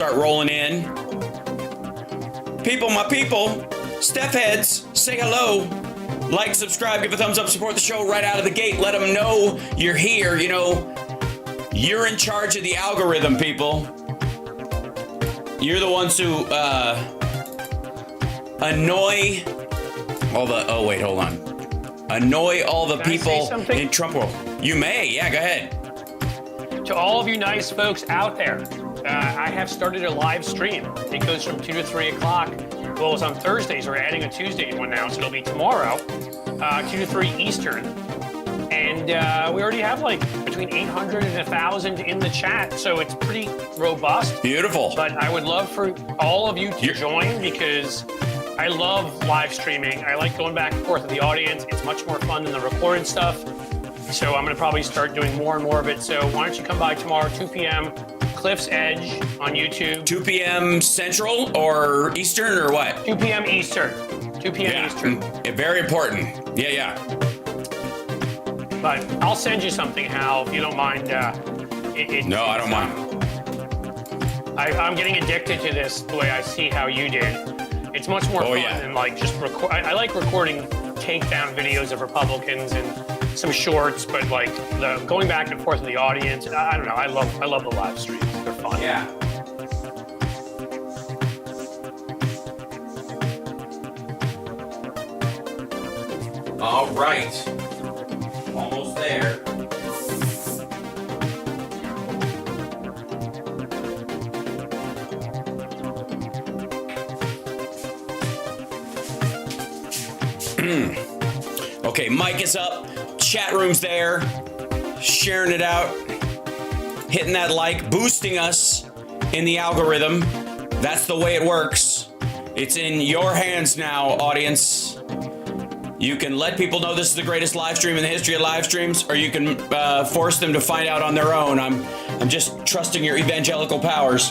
Start rolling in. People, my people, Steph heads, say hello. Like, subscribe, give a thumbs up, support the show right out of the gate. Let them know you're here. You know, you're in charge of the algorithm, people. You're the ones who annoy all the, oh wait, hold on. Annoy all the people in Trump world. You may, yeah, go ahead. To all of you nice folks out there, I have started a live stream. It goes from 2 to 3 o'clock. Well, it's on Thursdays. We're adding a Tuesday one now, so it'll be tomorrow, 2 to 3 Eastern. And we already have like between 800 and 1,000 in the chat, so it's pretty robust. Beautiful. But I would love for all of you to join because I love live streaming. I like going back and forth with the audience. It's much more fun than the recorded stuff. So I'm going to probably start doing more and more of it. So why don't you come by tomorrow, 2 p.m., Cliff's Edge on YouTube. 2 p.m. Central or Eastern or what? 2 p.m. Eastern. 2 p.m. Eastern. Very important. Yeah. But I'll send you something, Hal, if you don't mind. No, I don't mind. I'm getting addicted to this the way I see how you did. It's much more fun than like just record. I like recording takedown videos of Republicans and some shorts, but like the going back and forth with the audience. I don't know. I love the live streams. They're fun. Yeah. All right. Almost there. Okay, mic is up. Chat room's there. Sharing it out. Hitting that like, boosting us in the algorithm. That's the way it works. It's in your hands now, audience. You can let people know this is the greatest live stream in the history of live streams, or you can force them to find out on their own. I'm just trusting your evangelical powers.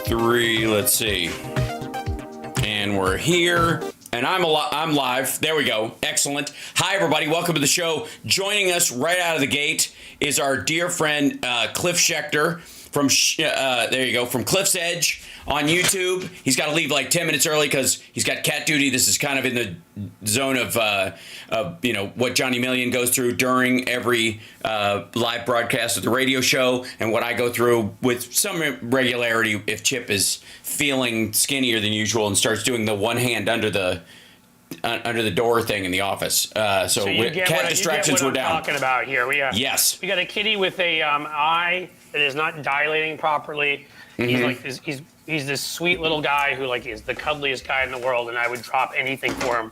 3, let's see. And we're here. And I'm live. There we go. Excellent. Hi, everybody. Welcome to the show. Joining us right out of the gate is our dear friend Cliff Schechter from there you go, from Cliff's Edge on YouTube. He's got to leave like 10 minutes early because he's got cat duty. This is kind of in the zone of you know, what Johnny Million goes through during every live broadcast of the radio show, and what I go through with some regularity if Chip is feeling skinnier than usual and starts doing the one hand under the door thing in the office. So cat distractions were down. Talking about here, yes, we got a kitty with a eye that is not dilating properly. He's like this, he's this sweet little guy who like is the cuddliest guy in the world, and I would drop anything for him.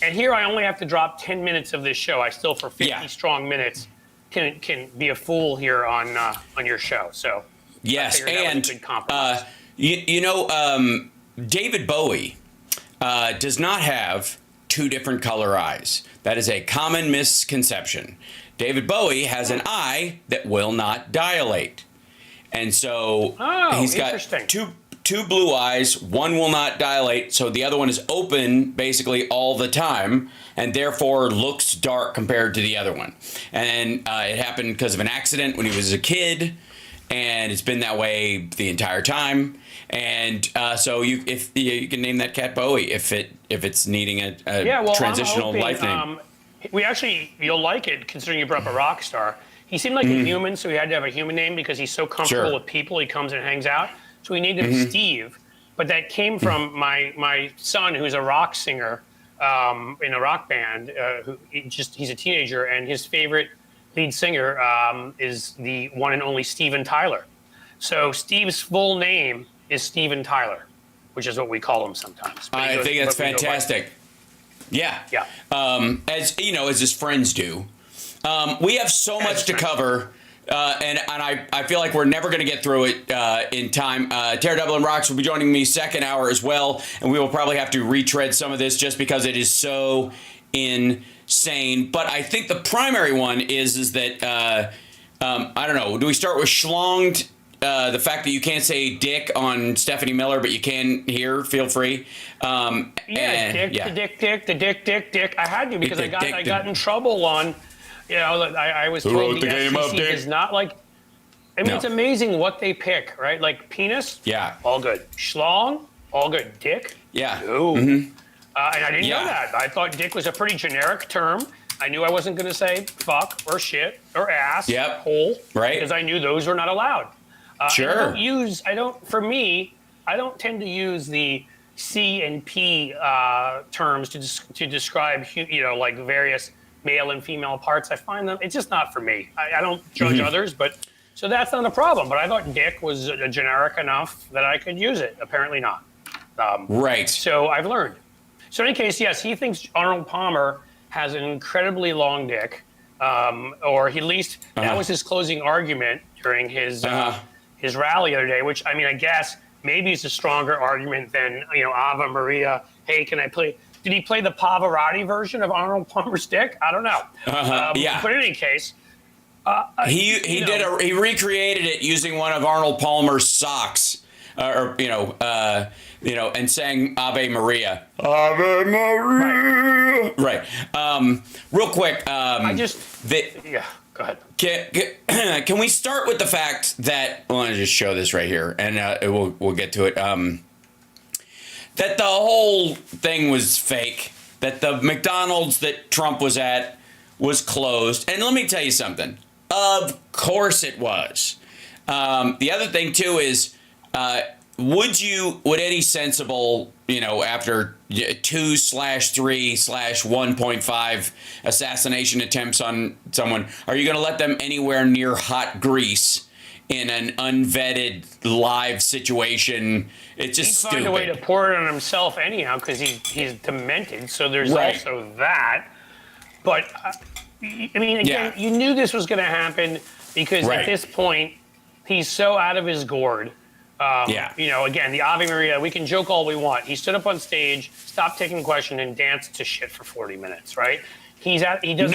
And here I only have to drop 10 minutes of this show. I still, for 50 strong minutes, can be a fool here on your show. So yes, and you know, David Bowie does not have 2 different color eyes. That is a common misconception. David Bowie has an eye that will not dilate. And so he's got two blue eyes. One will not dilate, so the other one is open basically all the time, and therefore looks dark compared to the other one. And it happened because of an accident when he was a kid, and it's been that way the entire time. And so you can name that cat Bowie if it's needing a transitional life name. You'll like it considering you brought up a rock star. He seemed like a human, so he had to have a human name because he's so comfortable with people. He comes and hangs out. So we named him Steve. But that came from my son, who's a rock singer in a rock band. He's a teenager, and his favorite lead singer is the one and only Steven Tyler. So Steve's full name is Steven Tyler, which is what we call him sometimes. I think that's fantastic. Yeah. As you know, as his friends do. We have so much to cover, and I feel like we're never going to get through it in time. Tara Dublin Rocks will be joining me second hour as well, and we will probably have to retread some of this just because it is so insane. But I think the primary one is that I don't know. Do we start with schlonged? The fact that you can't say dick on Stephanie Miller, but you can here, feel free. The dick. I had to because I got in trouble on You know, I was Who told wrote the game up, FCC Dick? does not like. I mean, No. it's amazing what they pick, right? Like penis, Yeah. all good. Schlong, all good. Dick, Yeah. no. And I didn't Yeah. know that. I thought dick was a pretty generic term. I knew I wasn't going to say fuck or shit or ass, Yep. hole, Right. because I knew those were not allowed. Sure. For me, I don't tend to use the C and P terms to describe, you know, like various male and female parts. I find them, it's just not for me. I don't judge others, but so that's not a problem. But I thought dick was generic enough that I could use it. Apparently not. Right. So I've learned. So in any case, yes, he thinks Arnold Palmer has an incredibly long dick, or at least that was his closing argument during his rally the other day. Which, I mean, I guess maybe it's a stronger argument than, you know, Ave Maria. Hey, can I play? Did he play the Pavarotti version of Arnold Palmer's dick? I don't know. Yeah. But in any case, He recreated it using one of Arnold Palmer's socks, and sang Ave Maria. Ave Maria. Right. Real quick. yeah. Go ahead. Can we start with the fact that I want to just show this right here, and we'll get to it. That the whole thing was fake. That the McDonald's that Trump was at was closed. And let me tell you something. Of course it was. The other thing too is, would any sensible, after 2/3/1.5 assassination attempts on someone, are you going to let them anywhere near hot grease in an unvetted live situation? It's just He'd stupid. find a way to pour it on himself anyhow, because he's demented. So there's also that. But I mean, again, you knew this was going to happen because at this point he's so out of his gourd. Again, the Ave Maria, we can joke all we want. He stood up on stage, stopped taking question, and danced to shit for 40 minutes, right? He doesn't.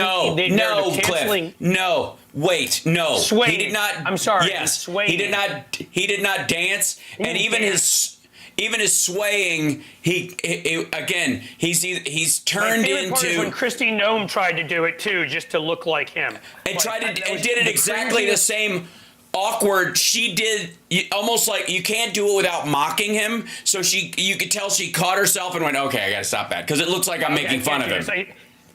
Cliff. No, wait, no. Swaying. He did not. I'm sorry. Yes, he did not. He did not dance, and even his swaying. He's turned into. Part is when Christy Nome tried to do it too, just to look like him, and did it exactly the same. Awkward. She did almost like you can't do it without mocking him. So you could tell she caught herself and went, "Okay, I got to stop that," because it looks like I'm making fun of him.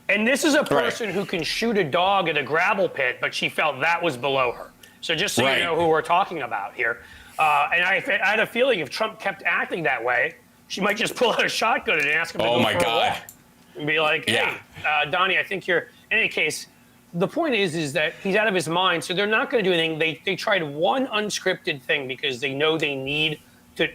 And this is a person who can shoot a dog at a gravel pit, but she felt that was below her. So just so you know who we're talking about here. And I had a feeling if Trump kept acting that way, she might just pull out a shotgun and ask him to go for a walk. And be like, hey, Donnie, I think you're... In any case, the point is that he's out of his mind, so they're not going to do anything. They tried one unscripted thing because they know they need to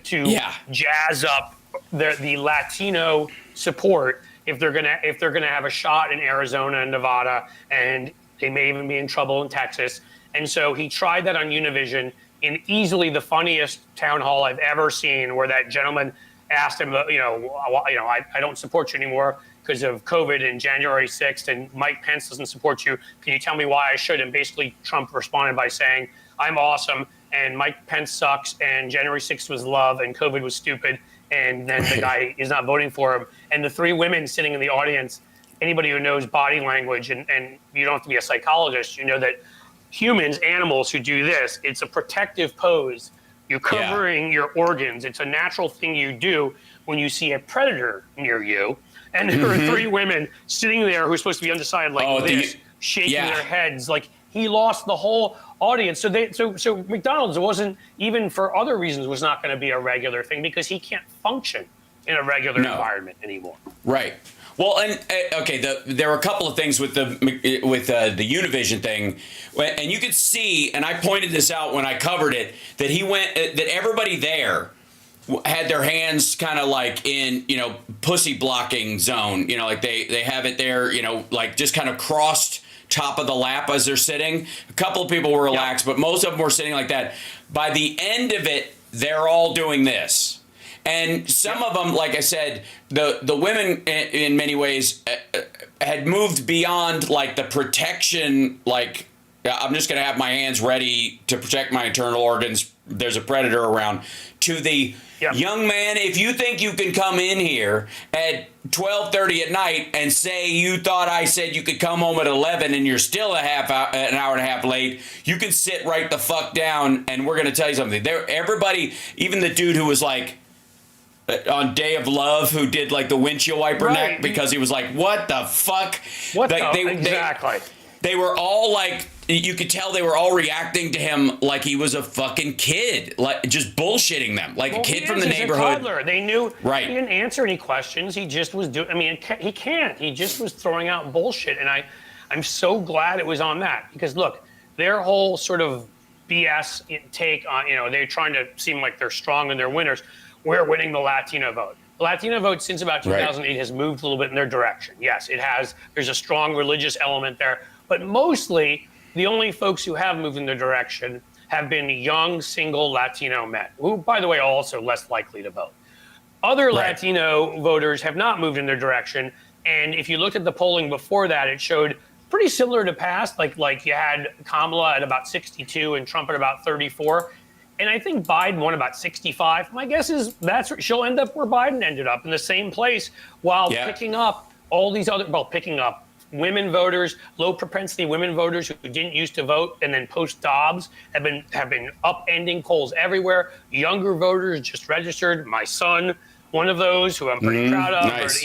jazz up the Latino support if they're gonna have a shot in Arizona and Nevada, and they may even be in trouble in Texas. And so he tried that on Univision in easily the funniest town hall I've ever seen, where that gentleman asked him, I don't support you anymore because of COVID and January 6th, and Mike Pence doesn't support you. Can you tell me why I should? And basically Trump responded by saying, I'm awesome, and Mike Pence sucks, and January 6th was love, and COVID was stupid, and then the guy is not voting for him. And the three women sitting in the audience, anybody who knows body language, and you don't have to be a psychologist, you know that humans, animals who do this, it's a protective pose. You're covering your organs. It's a natural thing you do when you see a predator near you. And there are three women sitting there who are supposed to be undecided, shaking their heads. Like, he lost the whole audience. So McDonald's wasn't, even for other reasons, was not going to be a regular thing because he can't function in a regular environment anymore. Right. Well, and there were a couple of things with the Univision thing, and you could see, and I pointed this out when I covered it, that that everybody there had their hands kind of like in, pussy blocking zone, like they have it there, like just kind of crossed top of the lap as they're sitting. A couple of people were relaxed, but most of them were sitting like that. By the end of it, they're all doing this. And some of them, like I said, the women in many ways had moved beyond like the protection, like I'm just going to have my hands ready to protect my internal organs. There's a predator around. To the young man, if you think you can come in here at 12:30 at night and say you thought I said you could come home at 11 and you're still an hour and a half late, you can sit right the fuck down, and we're going to tell you something. Everybody, even the dude who was like, on Day of Love, who did like the windshield wiper neck because he was like, what the fuck? Exactly. They were all like, you could tell they were all reacting to him like he was a fucking kid, like just bullshitting them, like a kid from the neighborhood. A toddler. They knew he didn't answer any questions. He just was doing. I mean, he can't. He just was throwing out bullshit, and I'm so glad it was on that, because look, their whole sort of BS take on, they're trying to seem like they're strong and they're winners. We're winning the Latino vote. The Latino vote since about 2008 has moved a little bit in their direction. Yes, it has. There's a strong religious element there. But mostly, the only folks who have moved in their direction have been young, single Latino men, who, by the way, are also less likely to vote. Other Latino voters have not moved in their direction. And if you looked at the polling before that, it showed pretty similar to past. Like you had Kamala at about 62 and Trump at about 34. And I think Biden won about 65. My guess is she'll end up where Biden ended up, in the same place, while picking up all these other, picking up women voters, low propensity women voters who didn't used to vote, and then post Dobbs have been upending polls everywhere. Younger voters just registered. My son, one of those, who I'm pretty proud of. Nice.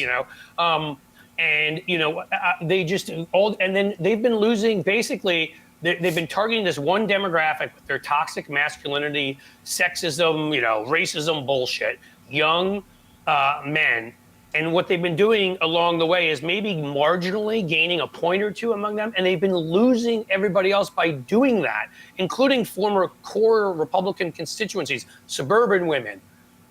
They just all, and then they've been losing basically. They've been targeting this one demographic with their toxic masculinity, sexism, racism bullshit, young men. And what they've been doing along the way is maybe marginally gaining a point or two among them. And they've been losing everybody else by doing that, including former core Republican constituencies, suburban women,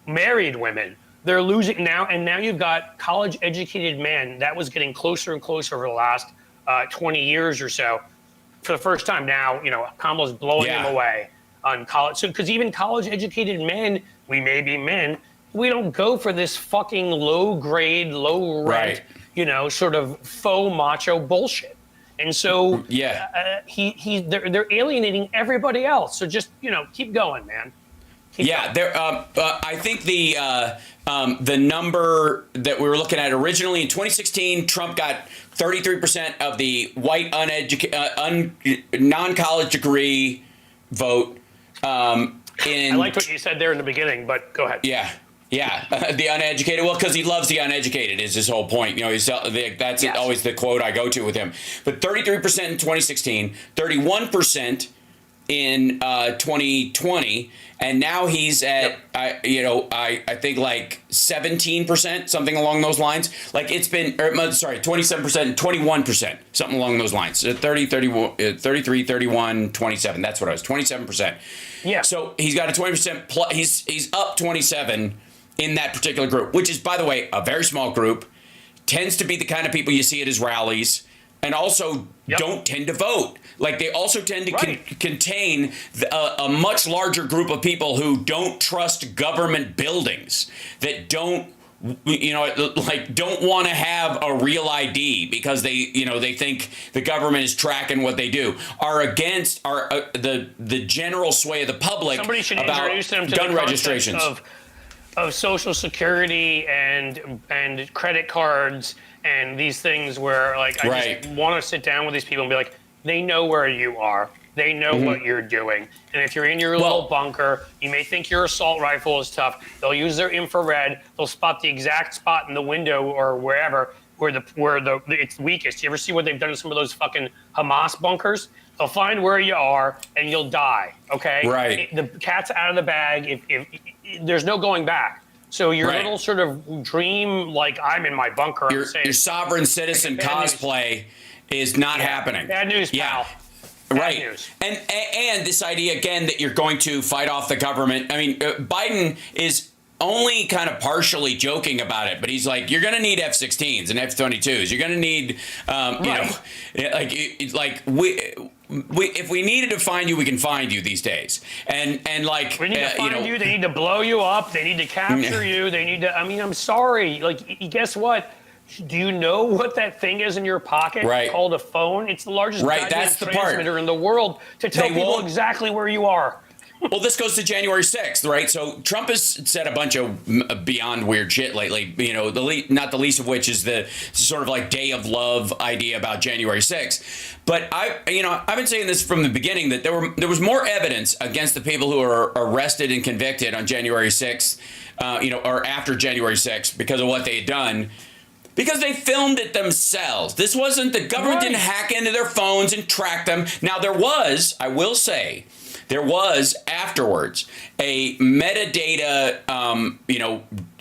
married women. They're losing now. And now you've got college educated men. That was getting closer and closer over the last 20 years or so. For the first time now, Kamala's blowing them away on college. So, because even college-educated men, we may be men, we don't go for this fucking low-grade, low-rent, sort of faux macho bullshit. And so, they're alienating everybody else. So just, keep going, man. Keep going. I think the number that we were looking at originally in 2016, Trump got 33% of the white non-college degree vote. I liked what you said there in the beginning, but go ahead. The uneducated. Well, because he loves the uneducated is his whole point. That's always the quote I go to with him. But 33% in 2016, 31% in 2020, and now he's at I think like 17%, something along those lines. Like it's been 27% and 21%, something along those lines. 30, 31, 33, 31, 27. That's what I was. 27%. Yeah. So he's got a 20% plus. He's up 27 in that particular group, which is, by the way, a very small group. Tends to be the kind of people you see at his rallies. And also don't tend to vote. Like they also tend to contain a much larger group of people who don't trust government buildings, that don't want to have a real ID because they think the government is tracking what they do, are against the general sway of the public. Somebody should about introduce them to gun the registrations of Social Security and credit cards and these things where I just want to sit down with these people and be like, they know where you are. They know what you're doing. And if you're in your little bunker, you may think your assault rifle is tough. They'll use their infrared. They'll spot the exact spot in the window or wherever where it's weakest. You ever see what they've done to some of those fucking Hamas bunkers? They'll find where you are and you'll die. Okay. Right. The cat's out of the bag. If there's no going back. So your little sort of dream, like I'm in my bunker. Your sovereign citizen cosplay is not happening. Bad news, pal. Bad news. And this idea again that you're going to fight off the government. I mean, Biden is only kind of partially joking about it, but he's like, you're going to need F-16s and F-22s. You're going to need, if we needed to find you, we can find you these days. And we need to find you. They need to blow you up. They need to capture you. They need to. I mean, I'm sorry. Like, guess what? Do you know what that thing is in your pocket? Right. Called a phone. It's the largest That's the part. transmitter in the world to tell people exactly where you are. Well, this goes to January 6th, right? So Trump has said a bunch of beyond weird shit lately, you know, not the least of which is the sort of like day of love idea about January 6th. But I've been saying this from the beginning that there was more evidence against the people who are arrested and convicted on January 6th, or after January 6th because of what they had done. Because they filmed it themselves. This wasn't, the government didn't hack into their phones and track them. Now I will say, there was afterwards a metadata,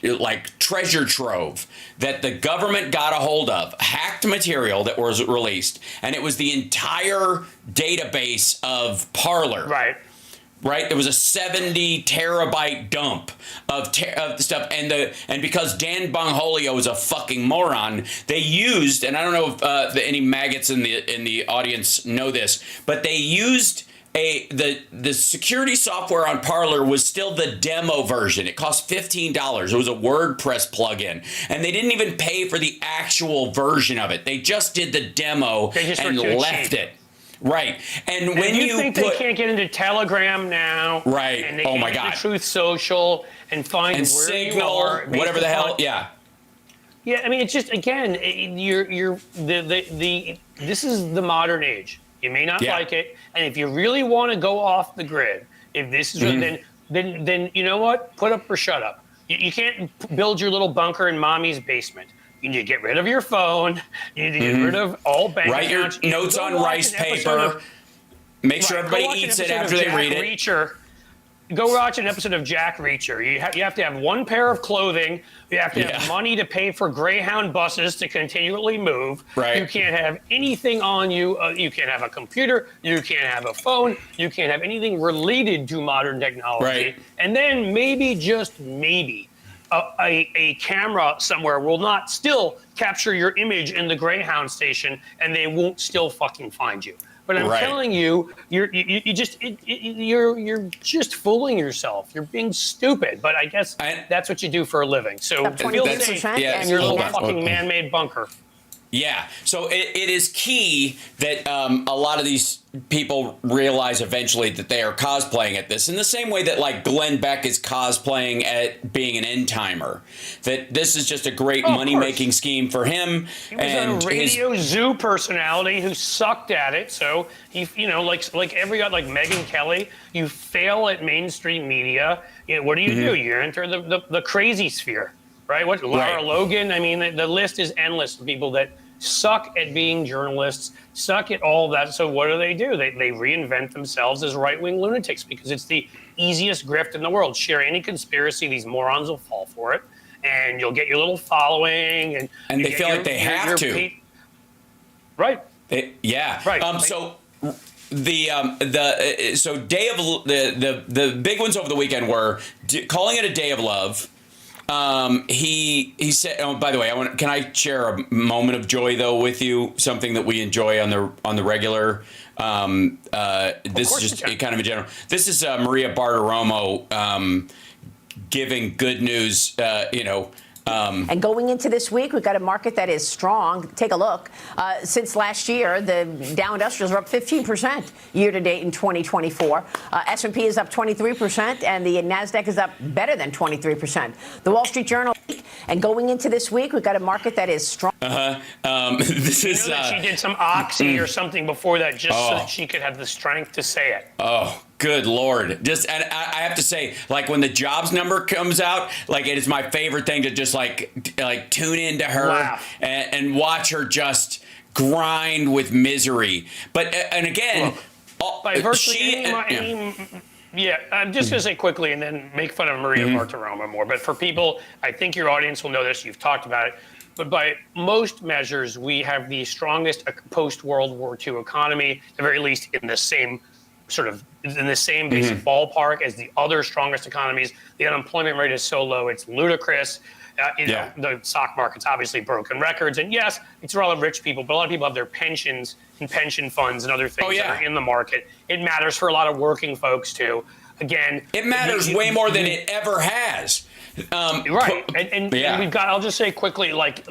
like treasure trove that the government got a hold of, hacked material that was released, and it was the entire database of Parler. Right, there was a 70 terabyte dump of stuff, and because Dan Bongholio is a fucking moron, they used, and I don't know if any maggots in the audience know this, but they used the security software on Parler was still the demo version. It cost $15. It was a WordPress plugin, and they didn't even pay for the actual version of it. They just did the demo and left it. Right, and when you think they can't get into Telegram now, right? And they oh can't my get God, to Truth Social and find and where Signal, you are, whatever the hell, yeah. Yeah, I mean, it's just again, this is the modern age. You may not like it, and if you really want to go off the grid, if this is then you know what? Put up or shut up. You can't build your little bunker in mommy's basement. You need to get rid of your phone. You need to get rid of all bank accounts. Write your notes on rice paper. Make sure everybody eats it after they read it. Go watch an episode of Jack Reacher. You have to have one pair of clothing. You have to have money to pay for Greyhound buses to continually move. Right. You can't have anything on you. You can't have a computer. You can't have a phone. You can't have anything related to modern technology. Right. And then maybe, just maybe, a camera somewhere will not still capture your image in the Greyhound station, and they won't still fucking find you. But I'm telling you, you're just fooling yourself. You're being stupid. But I guess that's what you do for a living. So feel safe in your little fucking man-made bunker. Yeah. So it is key that a lot of these people realize eventually that they are cosplaying at this in the same way that like Glenn Beck is cosplaying at being an end timer. That this is just a great money-making scheme for him. He was a Radio Zoo personality who sucked at it. So he, like Megyn Kelly, you fail at mainstream media. What do? You enter the crazy sphere, right? Lara Logan. I mean, the list is endless of people that suck at being journalists, suck at all of that. So what do? They reinvent themselves as right-wing lunatics because it's the easiest grift in the world. Share any conspiracy, these morons will fall for it, and you'll get your little following, and they feel like they have to. Right. Right. So so day of the big ones over the weekend were calling it a day of love. He said, oh, by the way, can I share a moment of joy though with you? Something that we enjoy on the regular. This is just kind of a general. This is Maria Bartiromo giving good news. And going into this week, we've got a market that is strong. Take a look. Since last year, the Dow Industrials are up 15% year to date in 2024. S&P is up 23%, and the NASDAQ is up better than 23%. The Wall Street Journal. And going into this week, we've got a market that is strong. This is. She did some oxy or something before that, just so that she could have the strength to say it. Oh. Good Lord. And I have to say, like when the jobs number comes out, like it is my favorite thing to just like tune into her and watch her just grind with misery. But, and again, by virtually I'm just going to say quickly and then make fun of Maria Bartiromo more. But for people, I think your audience will know this. You've talked about it. But by most measures, we have the strongest post-World War II economy, at the very least in the same basic ballpark as the other strongest economies. The unemployment rate is so low, it's ludicrous. The stock market's obviously broken records. And yes, it's for a lot of rich people, but a lot of people have their pensions and pension funds and other things that are in the market. It matters for a lot of working folks too. Again, it matters way more than it ever has. Right, and we've got. I'll just say quickly, like,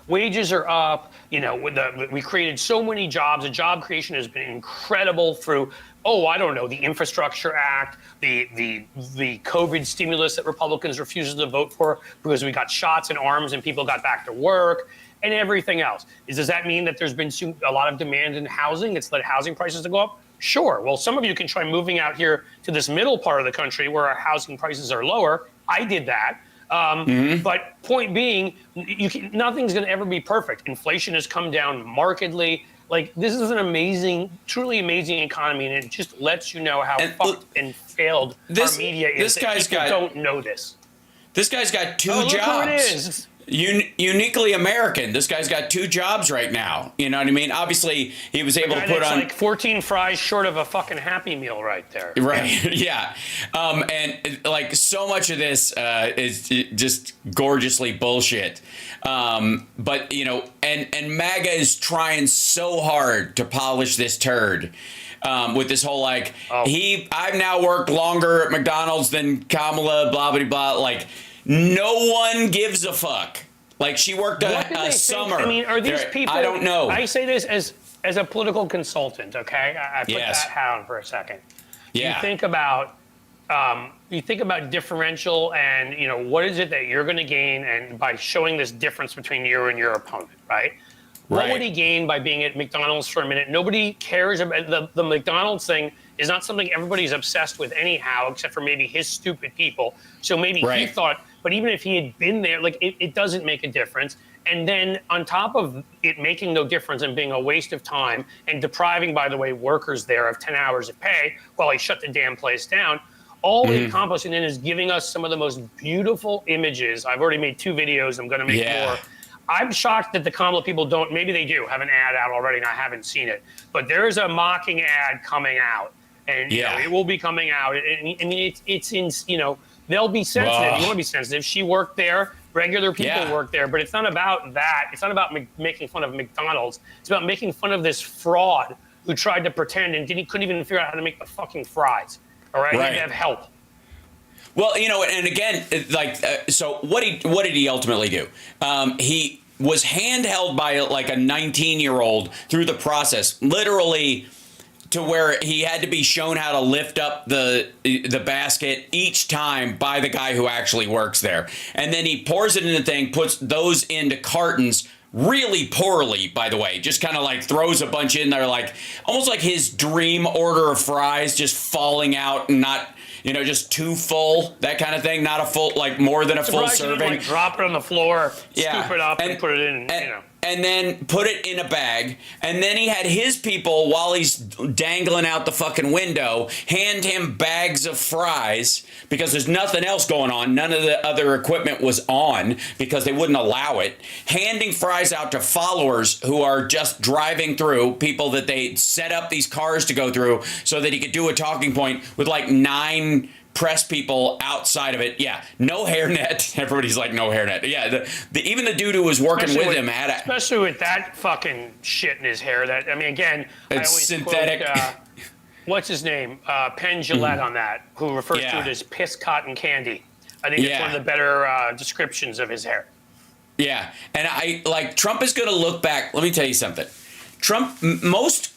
wages are up. We created so many jobs. The job creation has been incredible through. Oh, I don't know, the Infrastructure Act, the COVID stimulus that Republicans refused to vote for because we got shots in arms and people got back to work, and everything else. Does that mean that there's been a lot of demand in housing? It's led housing prices to go up? Sure. Well, some of you can try moving out here to this middle part of the country where our housing prices are lower. I did that. But point being, nothing's going to ever be perfect. Inflation has come down markedly. Like, this is an amazing, truly amazing economy, and it just lets you know how fucked and failed our media is. People don't know this. This guy's got two jobs. Look who it is. Uniquely American. This guy's got two jobs right now. You know what I mean? Obviously, he was able to put on like 14 fries short of a fucking Happy Meal right there. Right. Yeah. And like so much of this is just gorgeously bullshit. But and MAGA is trying so hard to polish this turd. With this whole I've now worked longer at McDonald's than Kamala, blah blah blah. Like, no one gives a fuck. Like, she worked a summer. I mean, are these people? I don't know. I say this as a political consultant. Okay, I put that hat on for a second. Yeah. You think about differential, and what is it that you're going to gain, and by showing this difference between you and your opponent, right? What would he gain by being at McDonald's for a minute? Nobody cares about the McDonald's thing. Is not something everybody's obsessed with anyhow, except for maybe his stupid people. So maybe he thought, but even if he had been there, like, it doesn't make a difference. And then on top of it making no difference and being a waste of time and depriving, by the way, workers there of 10 hours of pay while he shut the damn place down, all he accomplished then is giving us some of the most beautiful images. I've already made 2 videos. I'm going to make more. I'm shocked that the Kamala people don't. Maybe they do have an ad out already, and I haven't seen it. But there's a mocking ad coming out, and it will be coming out. And I mean, it's in. They'll be sensitive. You want to be sensitive. She worked there. Regular people work there. But it's not about that. It's not about making fun of McDonald's. It's about making fun of this fraud who tried to pretend and couldn't even figure out how to make the fucking fries. All right, he had to have help. Well, and again, so what did he ultimately do? He was handheld by like a 19-year-old through the process, literally, to where he had to be shown how to lift up the basket each time by the guy who actually works there. And then he pours it in the thing, puts those into cartons really poorly, by the way, just kind of like throws a bunch in there, like almost like his dream order of fries just falling out and not, just too full, that kind of thing. Not a full, like more than a full serving. Like drop it on the floor, scoop it up and put it in, And then put it in a bag. And then he had his people, while he's dangling out the fucking window, hand him bags of fries because there's nothing else going on. None of the other equipment was on because they wouldn't allow it. Handing fries out to followers who are just driving through, people that they set up these cars to go through so that he could do a talking point with like 9 press people outside of it. Yeah, no hairnet. Everybody's like, no hairnet. Yeah, even the dude who was working with him had especially with that fucking shit in his hair. That, I mean, again, it's synthetic. Quote, what's his name? Penn Jillette on that, who refers to it as piss cotton candy. I think it's one of the better descriptions of his hair. Yeah, and Trump is going to look back. Let me tell you something. Trump, most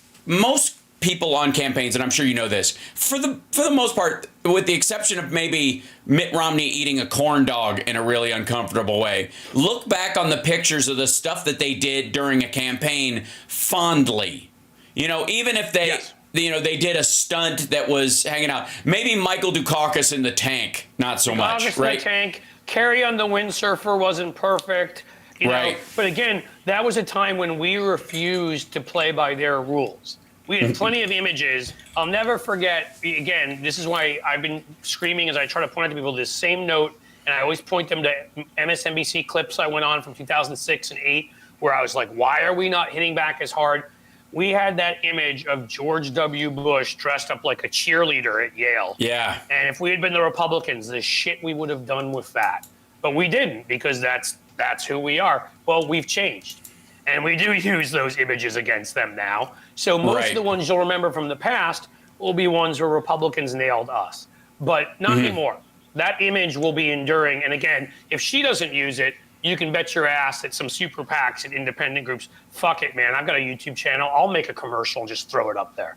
people on campaigns, and I'm sure you know this, for the most part, with the exception of maybe Mitt Romney eating a corn dog in a really uncomfortable way, look back on the pictures of the stuff that they did during a campaign fondly. Even if they they did a stunt that was hanging out. Maybe Michael Dukakis in the tank, not so much, right? In the tank. Carrie on the windsurfer wasn't perfect. Right. But again, that was a time when we refused to play by their rules. We had plenty of images. I'll never forget, again, this is why I've been screaming as I try to point out to people this same note, and I always point them to MSNBC clips I went on from 2006 and 8, where I was like, why are we not hitting back as hard? We had that image of George W. Bush dressed up like a cheerleader at Yale. Yeah. And if we had been the Republicans, the shit we would have done with that. But we didn't, because that's who we are. Well, we've changed. And we do use those images against them now. So most of the ones you'll remember from the past will be ones where Republicans nailed us. but not anymore. That image will be enduring. And again, if she doesn't use it, you can bet your ass that some super PACs and independent groups, fuck it, man. I've got a YouTube channel. I'll make a commercial and just throw it up there.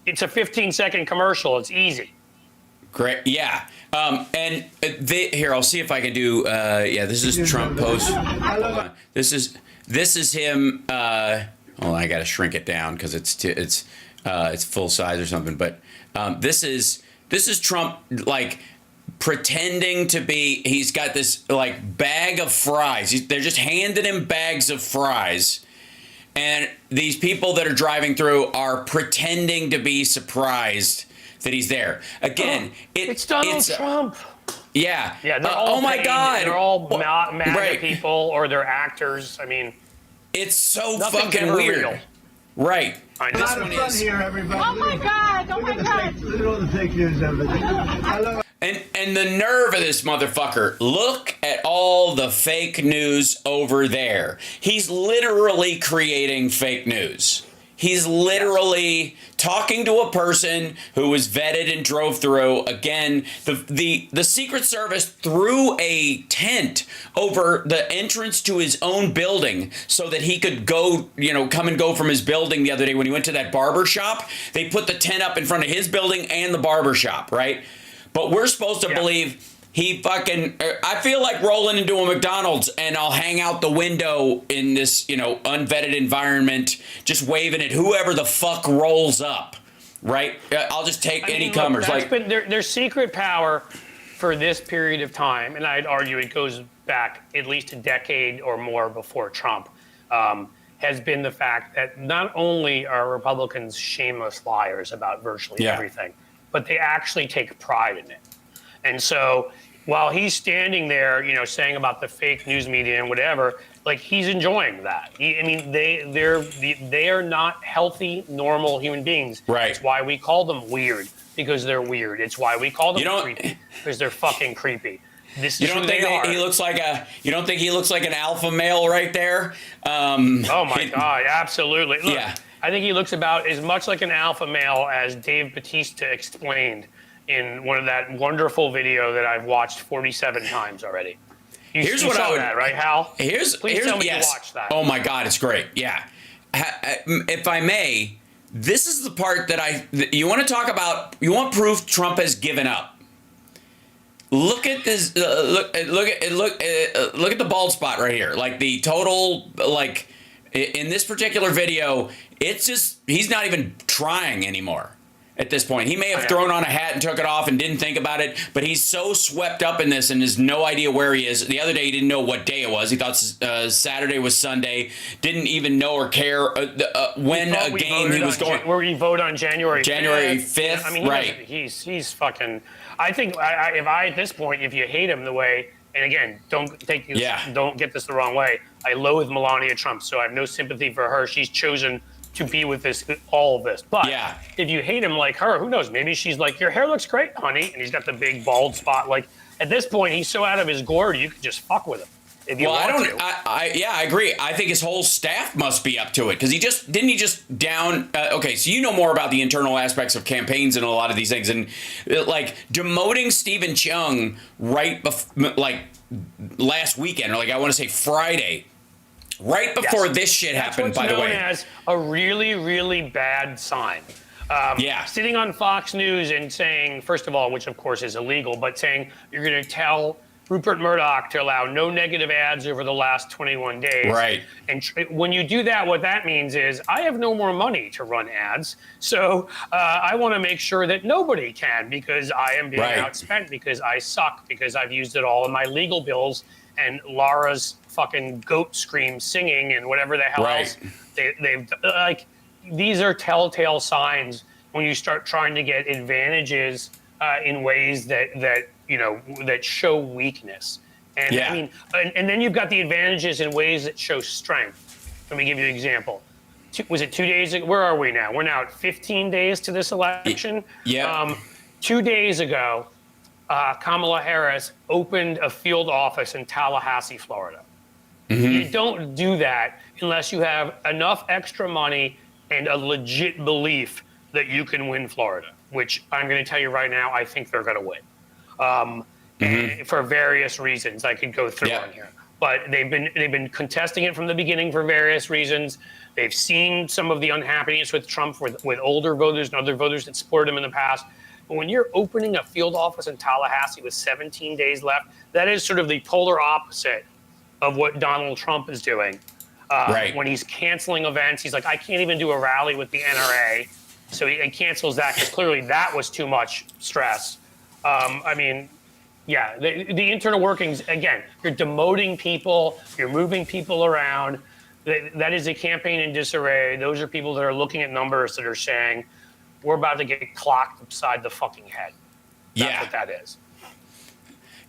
It's a 15-second commercial. It's easy. Great. Yeah. Here, I'll see if I can do. This is Trump post. Hold on. This is him. I got to shrink it down because it's full size or something. But this is Trump like pretending to be. He's got this like bag of fries. They're just handing him bags of fries. And these people that are driving through are pretending to be surprised that he's there. Again, it's Donald Trump. Yeah. Yeah. They're all my God. They're all MAGA people or they're actors. I mean, it's so fucking weird. Real. Right. This one is here, everybody. Oh my God! Oh my God! Look at all the fake news, everything. I love it. And the nerve of this motherfucker. Look at all the fake news over there. He's literally creating fake news. He's literally talking to a person who was vetted and drove through. Again, the Secret Service threw a tent over the entrance to his own building so that he could go, come and go from his building the other day when he went to that barber shop. They put the tent up in front of his building and the barber shop, right? But we're supposed to believe he fucking... I feel like rolling into a McDonald's and I'll hang out the window in this, unvetted environment, just waving at whoever the fuck rolls up, right? I'll just take any comers. That's been their secret power for this period of time, and I'd argue it goes back at least a decade or more before Trump, has been the fact that not only are Republicans shameless liars about virtually everything, but they actually take pride in it. And so while he's standing there, saying about the fake news media and whatever, like he's enjoying that. They are not healthy, normal human beings. Right. It's why we call them weird, because they're weird. It's why we call them creepy, because they're fucking creepy. You don't think he looks like an alpha male right there? Oh my God, absolutely. Look, I think he looks about as much like an alpha male as Dave Bautista explained in one of that wonderful video that I've watched 47 times already. You saw that, right, Hal? Please tell me you watched that. Oh my God, it's great. Yeah. If I may, this is the part that you want to talk about. You want proof Trump has given up. Look at this. Look at the bald spot right here. Like the total, like in this particular video, it's just he's not even trying anymore. At this point, he may have thrown on a hat and took it off and didn't think about it, but he's so swept up in this and has no idea where he is. The other day, he didn't know what day it was. He thought Saturday was Sunday. Didn't even know or care when a game he was going. Where we vote on January 5th. I mean, right? He's fucking. I think at this point, if you hate him the way, and again, don't get this the wrong way. I loathe Melania Trump, so I have no sympathy for her. She's chosen to be with all of this. But if you hate him like her, who knows? Maybe she's like, your hair looks great, honey. And he's got the big bald spot. Like at this point, he's so out of his gourd, you could just fuck with him. If you want to. I agree. I think his whole staff must be up to it because he just down. Okay, so you know more about the internal aspects of campaigns and a lot of these things, and like demoting Stephen Chung like last weekend, or like I want to say Friday. Right before this shit happened, by the way. That's what's known as a really, really bad sign. Sitting on Fox News and saying, first of all, which of course is illegal, but saying you're going to tell Rupert Murdoch to allow no negative ads over the last 21 days. Right. And when you do that, what that means is I have no more money to run ads. So I want to make sure that nobody can because I am being outspent because I suck, because I've used it all in my legal bills and Laura's fucking goat scream singing and whatever the hell else they've like. These are telltale signs when you start trying to get advantages in ways that show weakness. And I mean, and then you've got the advantages in ways that show strength. Let me give you an example. Was it 2 days ago? Where are we now? We're now at 15 days to this election. 2 days ago, Kamala Harris opened a field office in Tallahassee, Florida. You don't do that unless you have enough extra money and a legit belief that you can win Florida. which I'm going to tell you right now, I think they're going to win. And for various reasons. I could go through on here. But they've been contesting it from the beginning for various reasons. They've seen some of the unhappiness with Trump with older voters and other voters that supported him in the past. But when you're opening a field office in Tallahassee with 17 days left, that is sort of the polar opposite of what Donald Trump is doing. When he's canceling events, he's like, I can't even do a rally with the NRA. So he cancels that because clearly that was too much stress. I mean, yeah, the internal workings, again, you're demoting people, you're moving people around. That is a campaign in disarray. Those are people that are looking at numbers that are saying, we're about to get clocked upside the fucking head. That's what that is.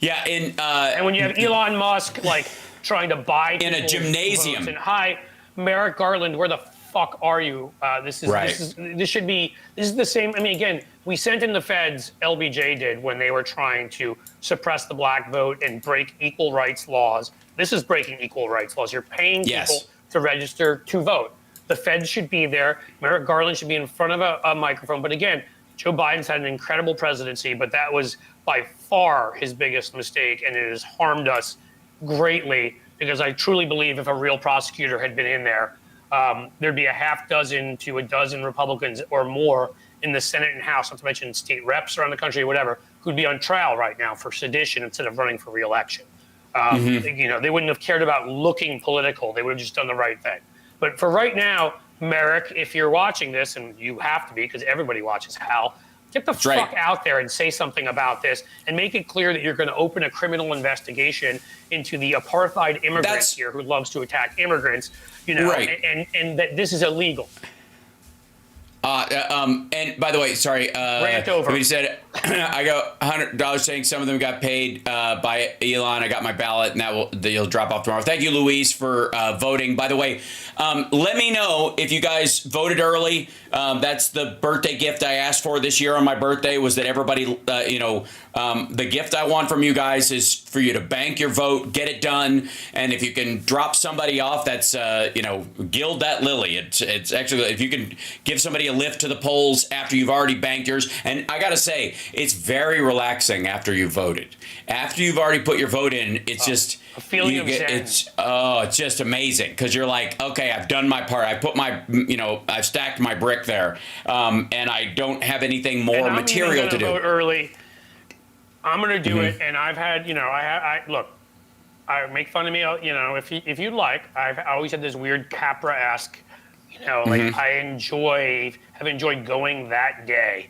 Yeah, and when you have Elon Musk, like, trying to buy in a gymnasium. And hi, Merrick Garland, where the fuck are you? This is the same. I mean, again, we sent in the feds. LBJ did when they were trying to suppress the black vote and break equal rights laws. This is breaking equal rights laws. You're paying people to register to vote. The feds should be there. Merrick Garland should be in front of a microphone. But again, Joe Biden's had an incredible presidency, but that was by far his biggest mistake, and it has harmed us greatly, because I truly believe if a real prosecutor had been in there, there'd be a half dozen to a dozen Republicans or more in the Senate and House, not to mention state reps around the country or whatever, who'd be on trial right now for sedition instead of running for re-election. You know, they wouldn't have cared about looking political. They would have just done the right thing. But for right now, Merrick, if you're watching this, and you have to be because everybody watches Hal, get the fuck out there and say something about this and make it clear that you're going to open a criminal investigation into the apartheid immigrants here who loves to attack immigrants, you know, and that this is illegal. And by the way, sorry, rant over. We said I got $100 saying some of them got paid by Elon. I got my ballot, and you'll drop off tomorrow. Thank you, Luis, for voting. By the way, let me know if you guys voted early. That's the birthday gift I asked for this year on my birthday, was that everybody, the gift I want from you guys is for you to bank your vote, get it done, and if you can drop somebody off, that's gild that lily. It's actually, if you can give somebody a lift to the polls after you've already banked yours. And I gotta say, it's very relaxing after you've voted. After you've already put your vote in, it's just a feeling of zen. It's just amazing, because you're like, okay, I've done my part. I put my, I've stacked my brick there, and I don't have anything more material to do. Vote early. I'm going to do it, and I've had, look, I make fun of me, if you'd like. I've always had this weird Capra-esque, like I have enjoyed going that day,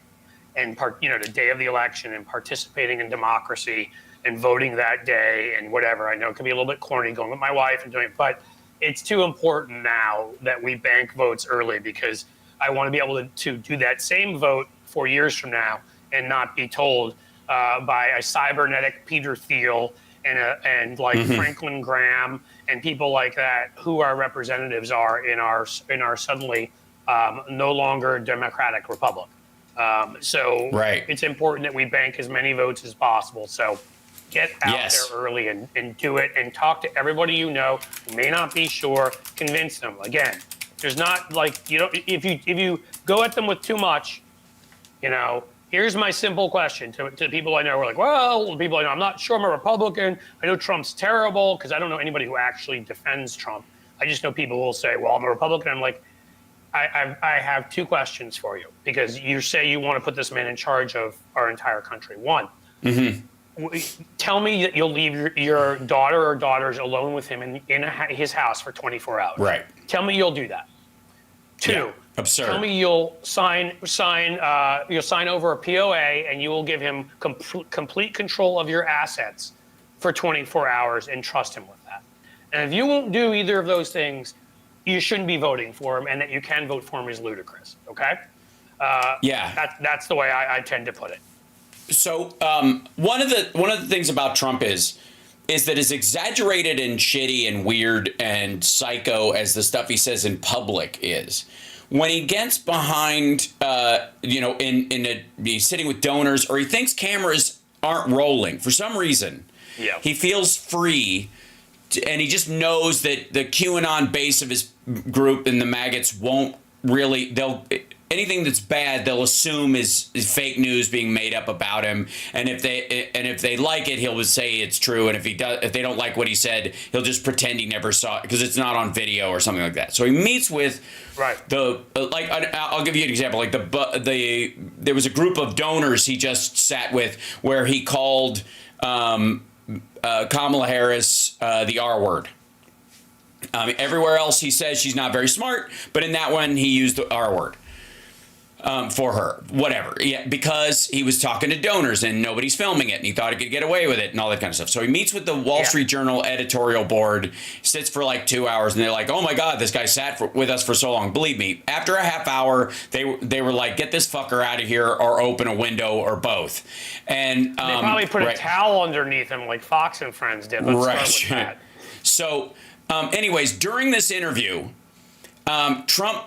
and the day of the election, and participating in democracy and voting that day and whatever. I know it can be a little bit corny going with my wife and doing it, but it's too important now that we bank votes early, because I want to be able to do that same vote 4 years from now and not be told by a cybernetic Peter Thiel and Franklin Graham and people like that, who our representatives are in our suddenly no longer democratic republic. So it's important that we bank as many votes as possible. So get out there early and do it, and talk to everybody who may not be sure. Convince them. Again, there's not if you go at them with too much, here's my simple question to people I know. We're like, well, people I know, I'm not sure I'm a Republican. I know Trump's terrible, because I don't know anybody who actually defends Trump. I just know people who will say, well, I'm a Republican. I'm like, I have two questions for you, because you say you want to put this man in charge of our entire country. One, tell me that you'll leave your daughter or daughters alone with him in his house for 24 hours. Right. Tell me you'll do that. Two, absurd. Tell me you'll sign over a POA, and you will give him complete control of your assets for 24 hours and trust him with that. And if you won't do either of those things, you shouldn't be voting for him, and that you can vote for him is ludicrous. Okay? That's the way I tend to put it. So one of the things about Trump is that as exaggerated and shitty and weird and psycho as the stuff he says in public is, when he gets behind, he's sitting with donors, or he thinks cameras aren't rolling for some reason, he feels free, and he just knows that the QAnon base of his group and the maggots won't really, anything that's bad, they'll assume is fake news being made up about him. And if they like it, he'll say it's true. And if they don't like what he said, he'll just pretend he never saw it because it's not on video or something like that. So he meets with I'll give you an example. Like there was a group of donors he just sat with where he called Kamala Harris the R word. Everywhere else he says she's not very smart, but in that one he used the R word for her. Whatever. Yeah, because he was talking to donors and nobody's filming it and he thought he could get away with it and all that kind of stuff. So he meets with the Wall Street Journal editorial board, sits for like 2 hours, and they're like, oh my God, this guy sat with us for so long. Believe me, after a half hour, they were like, get this fucker out of here or open a window or both. And they probably put a towel underneath him like Fox and Friends did. Let's start with that. So anyways, during this interview, Trump,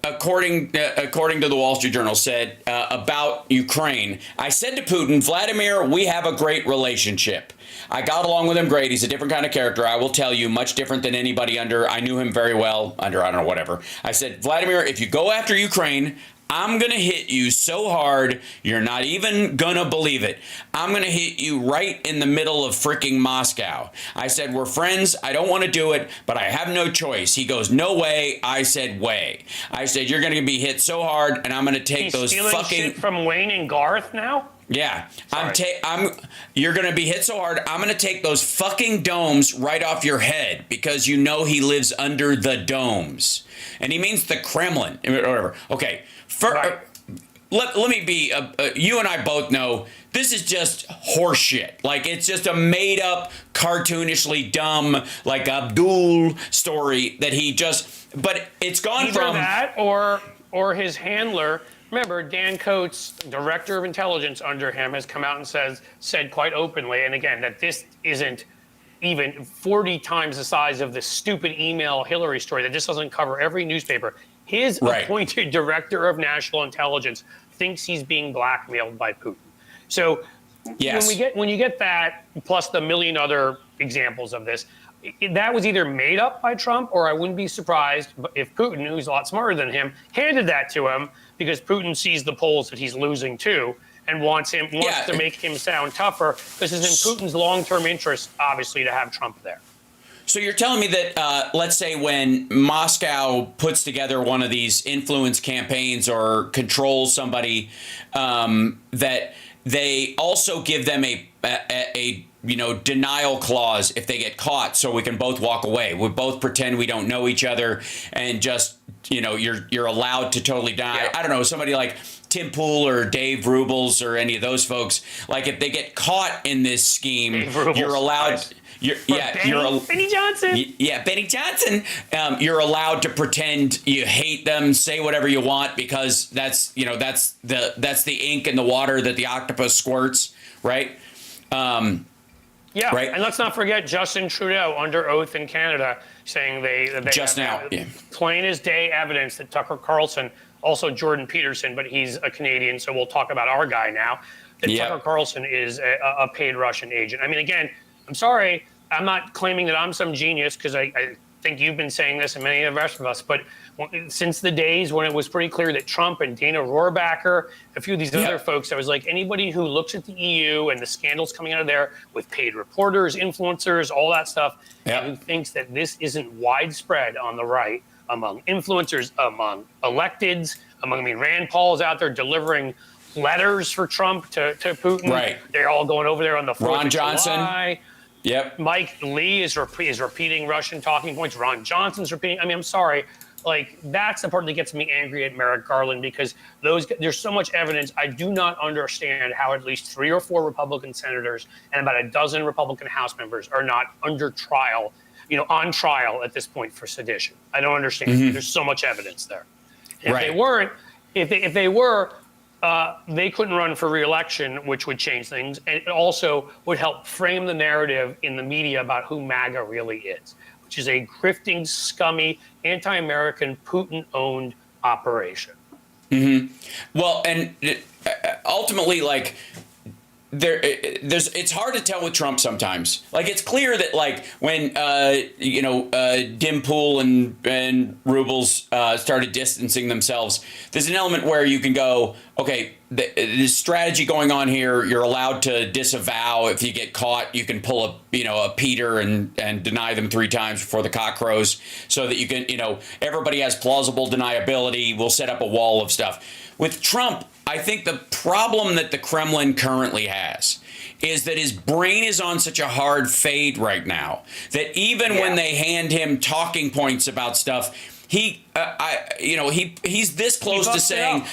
according to the Wall Street Journal, said about Ukraine, I said to Putin, Vladimir, we have a great relationship. I got along with him great. He's a different kind of character. I will tell you, much different than anybody I knew him very well under, I don't know, whatever. I said, Vladimir, if you go after Ukraine, I'm going to hit you so hard, you're not even going to believe it. I'm going to hit you right in the middle of freaking Moscow. I said, we're friends. I don't want to do it, but I have no choice. He goes, no way. I said, way. I said, you're going to be hit so hard, and I'm going to take those fucking... shit from Wayne and Garth now? Yeah, you're going to be hit so hard, I'm going to take those fucking domes right off your head because you know he lives under the domes. And he means the Kremlin or whatever. Okay, let me be, you and I both know this is just horseshit. Like, it's just a made up, cartoonishly dumb, like Abdul story that he just, but it's gone either from that or his handler. Remember, Dan Coates, director of intelligence under him, has come out and said quite openly, and again, that this isn't even 40 times the size of the stupid email Hillary story, that this doesn't cover every newspaper. His appointed director of national intelligence thinks he's being blackmailed by Putin. So when you get that, plus the million other examples of this, that was either made up by Trump, or I wouldn't be surprised if Putin, who's a lot smarter than him, handed that to him, because Putin sees the polls that he's losing too and wants to make him sound tougher, because it's in Putin's long-term interest, obviously, to have Trump there. So you're telling me that, let's say when Moscow puts together one of these influence campaigns or controls somebody, that they also give them a denial clause if they get caught, so we can both walk away. We both pretend we don't know each other and just, you're allowed to totally deny. I don't know, somebody like Tim Pool or Dave Rubles or any of those folks, like if they get caught in this scheme, you're allowed. Nice. Benny Johnson. Yeah, Benny Johnson. You're allowed to pretend you hate them, say whatever you want, because that's the ink in the water that the octopus squirts, right? Right. And let's not forget Justin Trudeau under oath in Canada saying they just now plain as day evidence that Tucker Carlson, also Jordan Peterson, but he's a Canadian, so we'll talk about our guy now, that Tucker Carlson is a paid Russian agent. I mean, again, I'm sorry, I'm not claiming that I'm some genius, because I think you've been saying this and many of the rest of us, but since the days when it was pretty clear that Trump and Dana Rohrabacher, a few of these other folks, I was like, anybody who looks at the EU and the scandals coming out of there with paid reporters, influencers, all that stuff, and who thinks that this isn't widespread on the right, among influencers, among electeds, Rand Paul is out there delivering letters for Trump to Putin. Right. They're all going over there on the 4th Ron Johnson. July. Yep. Mike Lee is repeating Russian talking points. Ron Johnson's repeating. I mean, I'm sorry. Like, that's the part that gets me angry at Merrick Garland, because there's so much evidence. I do not understand how at least 3 or 4 Republican senators and about a dozen Republican House members are not under trial, on trial at this point for sedition. I don't understand. Mm-hmm. There's so much evidence there. If they weren't, if they were, they couldn't run for re-election, which would change things. And it also would help frame the narrative in the media about who MAGA really is, which is a grifting, scummy, anti-American, Putin-owned operation. Mm-hmm. Well, and ultimately, like, it's hard to tell with Trump sometimes. Like, it's clear that, like, when Dim Pool and Rubles started distancing themselves, there's an element where you can go, okay, the strategy going on here, you're allowed to disavow. If you get caught, you can pull a Peter and deny them 3 times before the cock crows, so that you can, everybody has plausible deniability. We'll set up a wall of stuff. With Trump, I think the problem that the Kremlin currently has is that his brain is on such a hard fade right now that even when they hand him talking points about stuff, he's this close to saying,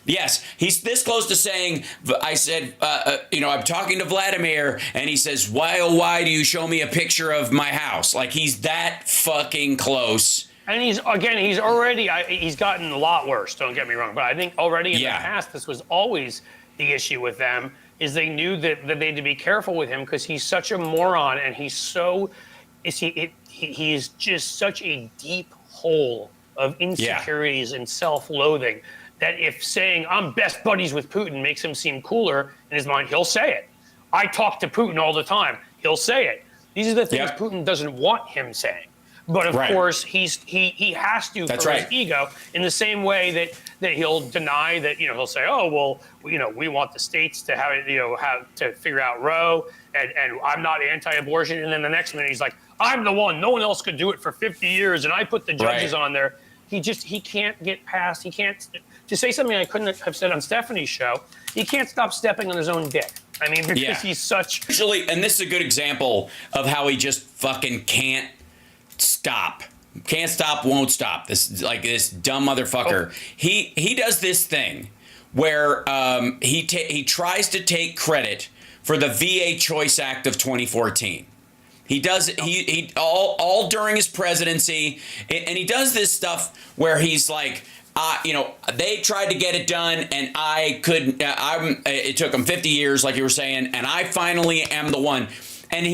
yes, he's this close to saying, I said, I'm talking to Vladimir, and he says, why do you show me a picture of my house? Like, he's that fucking close. And he's gotten a lot worse, don't get me wrong. But I think already in the past, this was always the issue with them, is they knew that they had to be careful with him because he's such a moron, and he's just such a deep hole of insecurities and self-loathing that if saying I'm best buddies with Putin makes him seem cooler in his mind, he'll say it. I talk to Putin all the time. He'll say it. These are the things Putin doesn't want him saying. But of course, he has to for his ego, in the same way that he'll deny that, he'll say, oh, well, we want the states to have to figure out Roe, and I'm not anti-abortion. And then the next minute he's like, I'm the one. No one else could do it for 50 years, and I put the judges on there. He can't get past. He can't, to say something I couldn't have said on Stephanie's show. He can't stop stepping on his own dick. I mean, because he's such. Actually, and this is a good example of how he just fucking can't stop. Can't stop, won't stop. This dumb motherfucker. He does this thing where he tries to take credit for the VA Choice Act of 2014. He does he all during his presidency, and he does this stuff where he's like, they tried to get it done, and I couldn't. It took them 50 years, like you were saying, and I finally am the one. And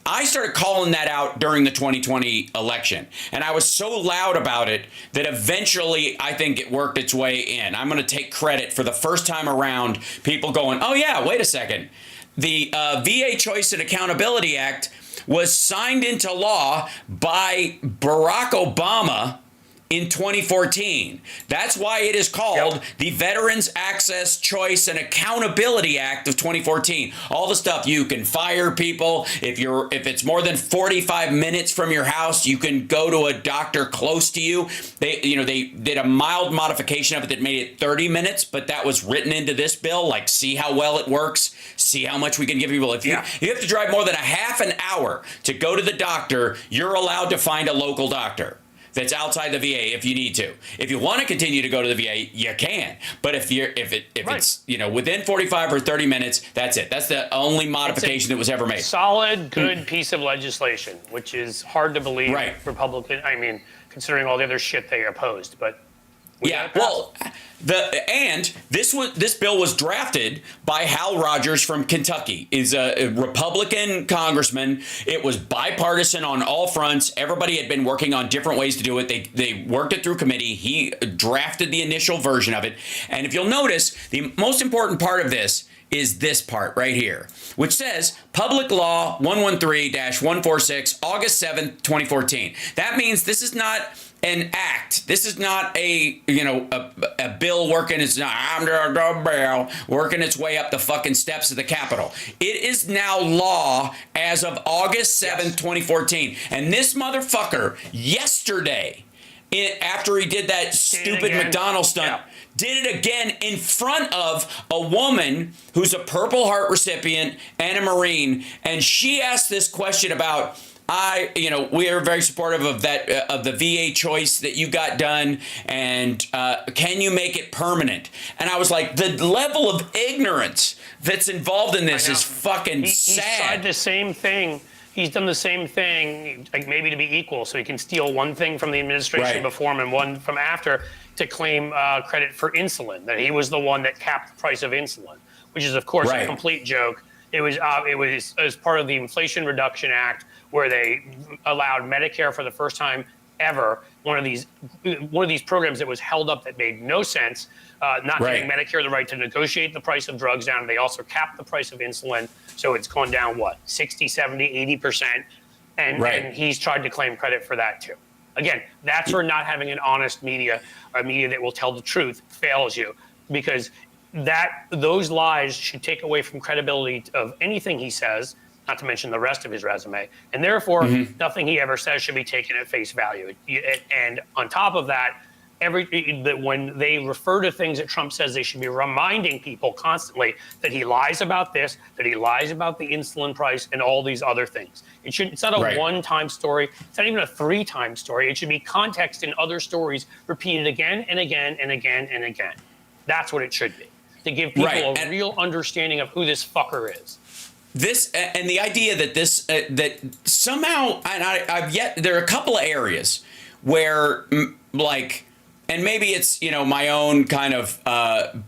I started calling that out during the 2020 election, and I was so loud about it that eventually I think it worked its way in. I'm going to take credit for the first time around, people going, oh yeah, wait a second. The VA Choice and Accountability Act was signed into law by Barack Obama in 2014. That's why it is called the Veterans Access, Choice, and Accountability Act of 2014. All the stuff, you can fire people. If it's more than 45 minutes from your house, you can go to a doctor close to you. They did a mild modification of it that made it 30 minutes, but that was written into this bill. Like, see how well it works. See how much we can give people. If you have to drive more than a half an hour to go to the doctor, you're allowed to find a local doctor that's outside the VA if you need to. If you want to continue to go to the VA, you can. But if it's within 45 or 30 minutes, that's it. That's the only modification that was ever made. Solid, good piece of legislation, which is hard to believe. Right. Republican. I mean, considering all the other shit they opposed, but. This bill was drafted by Hal Rogers from Kentucky. He's a Republican congressman. It was bipartisan on all fronts. Everybody had been working on different ways to do it. They worked it through committee. He drafted the initial version of it. And if you'll notice, the most important part of this is this part right here, which says Public Law 113-146, August 7th, 2014. That means this is not an act. This is not a bill working its way up the fucking steps of the Capitol. It is now law as of August 7th, 2014. And this motherfucker yesterday, after he did that stupid McDonald's stunt, did it again in front of a woman who's a Purple Heart recipient and a Marine, and she asked this question about, we are very supportive of that, of the VA choice that you got done, and can you make it permanent? And I was like, the level of ignorance that's involved in this is fucking sad. He's tried the same thing. He's done the same thing, like maybe to be equal, so he can steal one thing from the administration before him and one from after to claim credit for insulin, that he was the one that capped the price of insulin, which is, of course, a complete joke. It was as part of the Inflation Reduction Act, where they allowed Medicare for the first time ever one of these programs that was held up that made no sense, not giving Medicare the right to negotiate the price of drugs down. They also capped the price of insulin, so it's gone down, 60, 70, 80%, and he's tried to claim credit for that too. Again, that's where not having an honest media, a media that will tell the truth, fails you, because those lies should take away from credibility of anything he says, not to mention the rest of his resume. And therefore, nothing he ever says should be taken at face value. And on top of that, when they refer to things that Trump says, they should be reminding people constantly that he lies about this, that he lies about the insulin price and all these other things. It's not a one-time story. It's not even a three-time story. It should be context in other stories repeated again and again and again and again. That's what it should be, to give people a real understanding of who this fucker is. This and the idea that that somehow, and there are a couple of areas where and maybe it's, my own kind of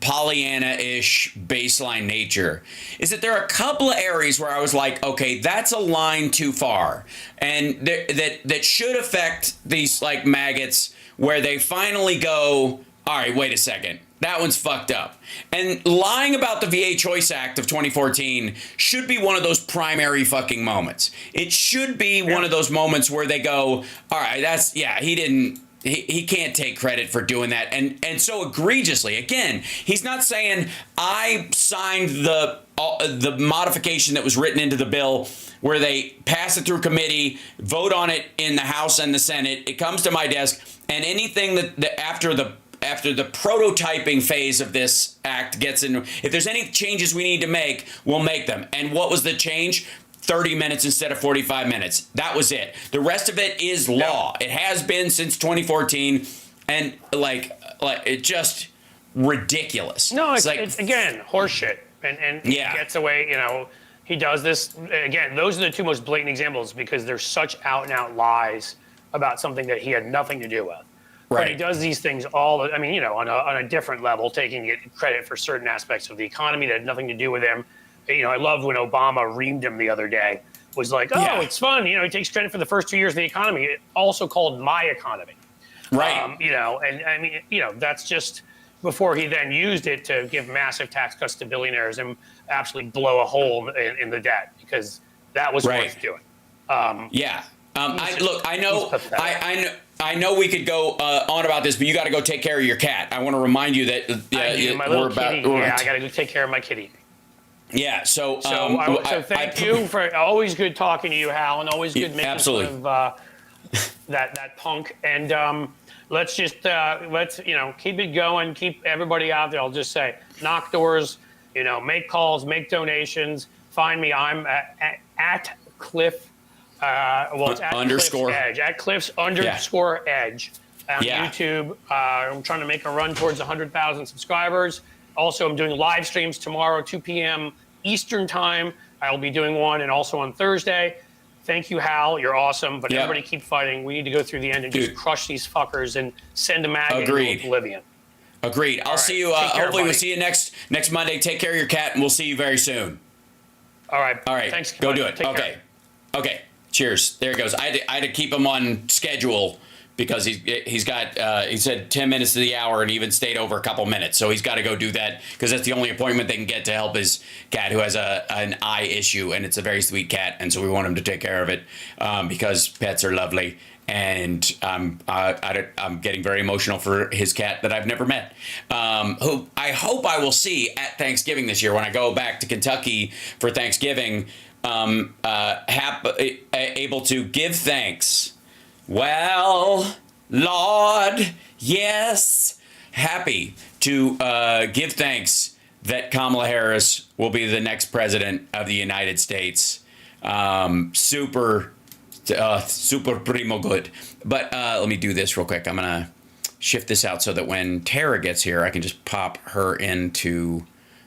Pollyanna-ish baseline nature, is that there are a couple of areas where I was like, okay, that's a line too far, and that should affect these maggots, where they finally go, all right, wait a second. That one's fucked up. And lying about the VA Choice Act of 2014 should be one of those primary fucking moments. It should be one of those moments where they go, all right, he can't take credit for doing that. And so egregiously, again, he's not saying I signed the modification that was written into the bill where they pass it through committee, vote on it in the House and the Senate. It comes to my desk, and anything that after the prototyping phase of this act gets in, if there's any changes we need to make, we'll make them. And what was the change? 30 minutes instead of 45 minutes. That was it. The rest of it is law. It has been since 2014, and it just ridiculous. No, it's again horseshit, and he gets away. He does this again. Those are the two most blatant examples, because they're such out and out lies about something that he had nothing to do with. But he does these things on a different level, taking credit for certain aspects of the economy that had nothing to do with him. I loved when Obama reamed him the other day. Was like, it's fun. He takes credit for the first 2 years of the economy. It also called my economy. That's just before he then used it to give massive tax cuts to billionaires and absolutely blow a hole in the debt, because that was worth doing. I know we could go on about this, but you got to go take care of your cat. I want to remind you that my little kitty. I got to go take care of my kitty. Yeah. So thank you for always good talking to you, Hal, and always good making fun of that punk. And let's just keep it going. Keep everybody out there. I'll just say, knock doors. Make calls, make donations. Find me. I'm at Cliff. It's at underscore Cliff's Edge, at Cliff's underscore Edge on YouTube. I'm trying to make a run towards 100,000 subscribers. Also, I'm doing live streams tomorrow, 2 p.m. Eastern time. I'll be doing one, and also on Thursday. Thank you, Hal. You're awesome. But everybody keep fighting. We need to go through the end and just crush these fuckers and send a maggot into oblivion. Agreed. I'll see you. Hopefully, we'll see you next Monday. Take care of your cat, and we'll see you very soon. All right. Thanks. Go do it. Okay. Cheers. There he goes. I had to keep him on schedule, because he's got he said 10 minutes to the hour, and even stayed over a couple minutes. So he's got to go do that, because that's the only appointment they can get to help his cat, who has an eye issue, and it's a very sweet cat, and so we want him to take care of it, because pets are lovely. And I'm getting very emotional for his cat that I've never met, who I hope I will see at Thanksgiving this year when I go back to Kentucky for Thanksgiving. Able to give thanks. Well, Lord, yes, happy to give thanks that Kamala Harris will be the next president of the United States. Super primo good. But let me do this real quick. I'm gonna shift this out so that when Tara gets here, I can just pop her into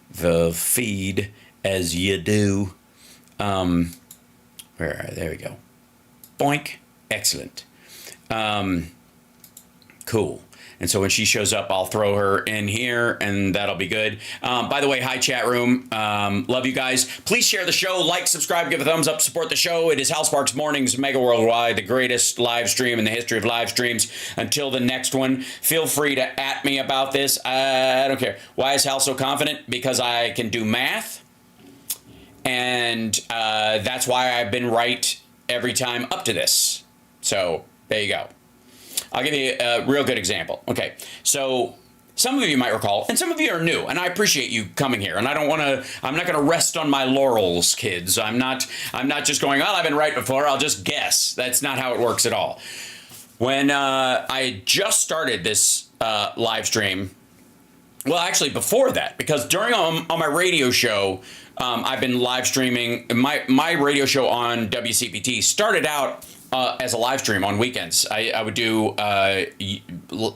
the feed as you do. There we go. Boink. Excellent. Cool. And so when she shows up, I'll throw her in here, and that'll be good. By the way, hi, chat room. Love you guys. Please share the show, like, subscribe, give a thumbs up, support the show. It is Hal Sparks Mornings, Mega Worldwide, the greatest live stream in the history of live streams. Until the next one, feel free to at me about this. I don't care. Why is Hal so confident? Because I can do math, and that's why I've been right every time up to this. So there you go. I'll give you a real good example. Okay, so some of you might recall, and some of you are new, and I appreciate you coming here. And I'm not going to rest on my laurels, kids. I'm not just going, well, I've been right before, I'll just guess. That's not how it works at all. When I just started this live stream, well, actually before that, because during on my radio show, I've been live streaming. My radio show on WCPT started out as a live stream on weekends. I would do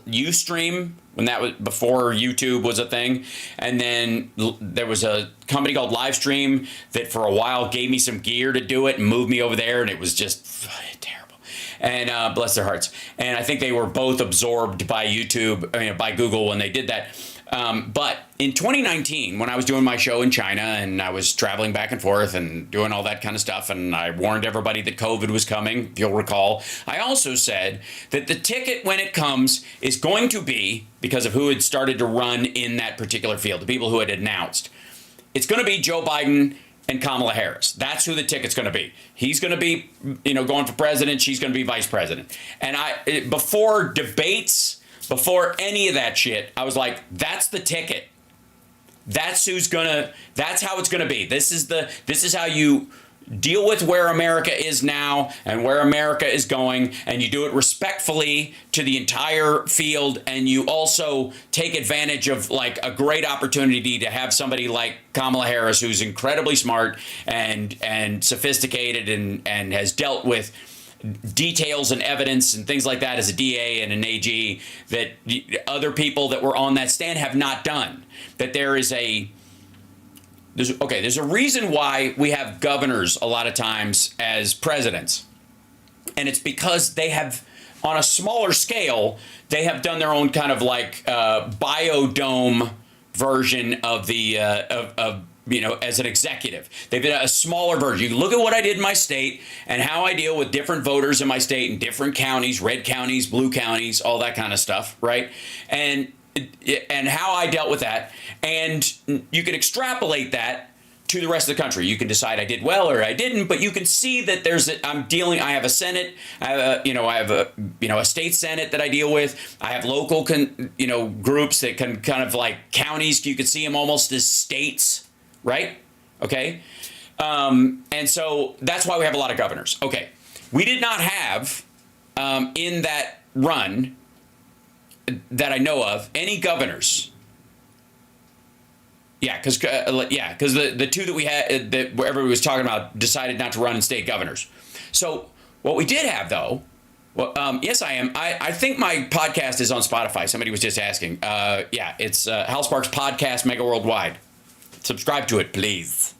Ustream when that was before YouTube was a thing, and then there was a company called Livestream that for a while gave me some gear to do it and moved me over there, and it was just terrible. And bless their hearts. And I think they were both absorbed by YouTube, by Google when they did that. But in 2019, when I was doing my show in China and I was traveling back and forth and doing all that kind of stuff, and I warned everybody that COVID was coming, if you'll recall, I also said that the ticket when it comes is going to be, because of who had started to run in that particular field, the people who had announced, it's going to be Joe Biden and Kamala Harris. That's who the ticket's going to be. He's going to be, going for president. She's going to be vice president. And before debates, before any of that shit, I was like, that's the ticket. That's how it's gonna be. This is how you deal with where America is now and where America is going, and you do it respectfully to the entire field, and you also take advantage of like a great opportunity to have somebody like Kamala Harris, who's incredibly smart and sophisticated and has dealt with details and evidence and things like that as a DA and an AG that other people that were on that stand have not done. That there's a reason why we have governors a lot of times as presidents. And it's because they have, on a smaller scale, they have done their own kind of like biodome version of the as an executive. They've been a smaller version. You can look at what I did in my state and how I deal with different voters in my state in different counties, red counties, blue counties, all that kind of stuff, right? And how I dealt with that. And you can extrapolate that to the rest of the country. You can decide I did well or I didn't, but you can see that I have a Senate, I have a state Senate that I deal with. I have local groups that can kind of like counties. You can see them almost as states. Right? Okay. And so that's why we have a lot of governors. Okay. We did not have, in that run that I know of, any governors. Yeah. Because the two that we had, that everybody was talking about, decided not to run and stayed governors. So what we did have, though, yes, I am. I think my podcast is on Spotify. Somebody was just asking. It's Hal Sparks Podcast, Mega Worldwide. Subscribe to it, please.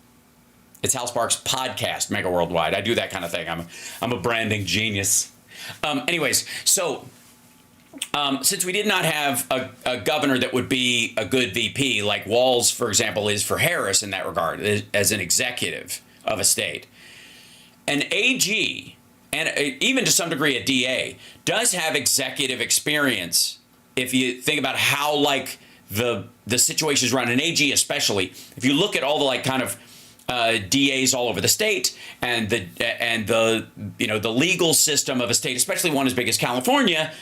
It's Hal Sparks Podcast, Mega Worldwide. I do that kind of thing. I'm a branding genius. Anyways, so since we did not have a governor that would be a good VP, like Walz, for example, is for Harris in that regard, as an executive of a state, an AG, and even to some degree a DA, does have executive experience if you think about how, like, the situations run, an AG especially. If you look at all the like kind of DAs all over the state and the legal system of a state, especially one as big as California,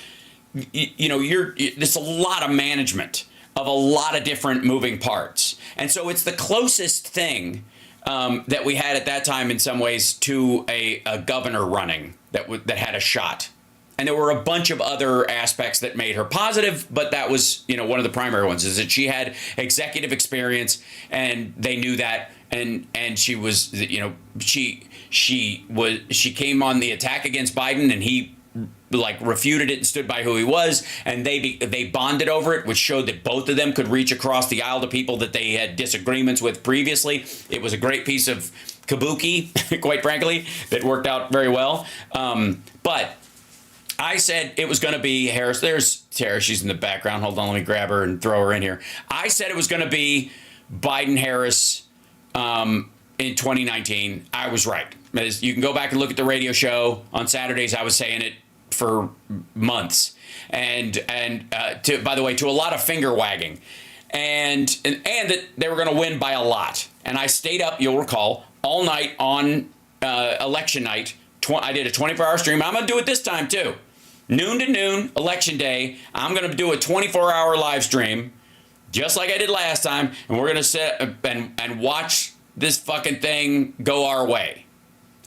it's a lot of management of a lot of different moving parts, and so it's the closest thing that we had at that time in some ways to a governor running that had a shot. And there were a bunch of other aspects that made her positive, but that was, one of the primary ones, is that she had executive experience, and they knew that, and she was, she came on the attack against Biden, and he like refuted it and stood by who he was, and they bonded over it, which showed that both of them could reach across the aisle to people that they had disagreements with previously. It was a great piece of kabuki, quite frankly, that worked out very well. But I said it was going to be Harris. There's Tara. She's in the background. Hold on. Let me grab her and throw her in here. I said it was going to be Biden-Harris in 2019. I was right. As you can go back and look at the radio show on Saturdays. I was saying it for months. And by the way, to a lot of finger wagging. And that they were going to win by a lot. And I stayed up, you'll recall, all night on election night. I did a 24-hour stream. I'm going to do it this time, too. Noon to noon, election day. I'm going to do a 24-hour live stream, just like I did last time. And we're going to sit and watch this fucking thing go our way.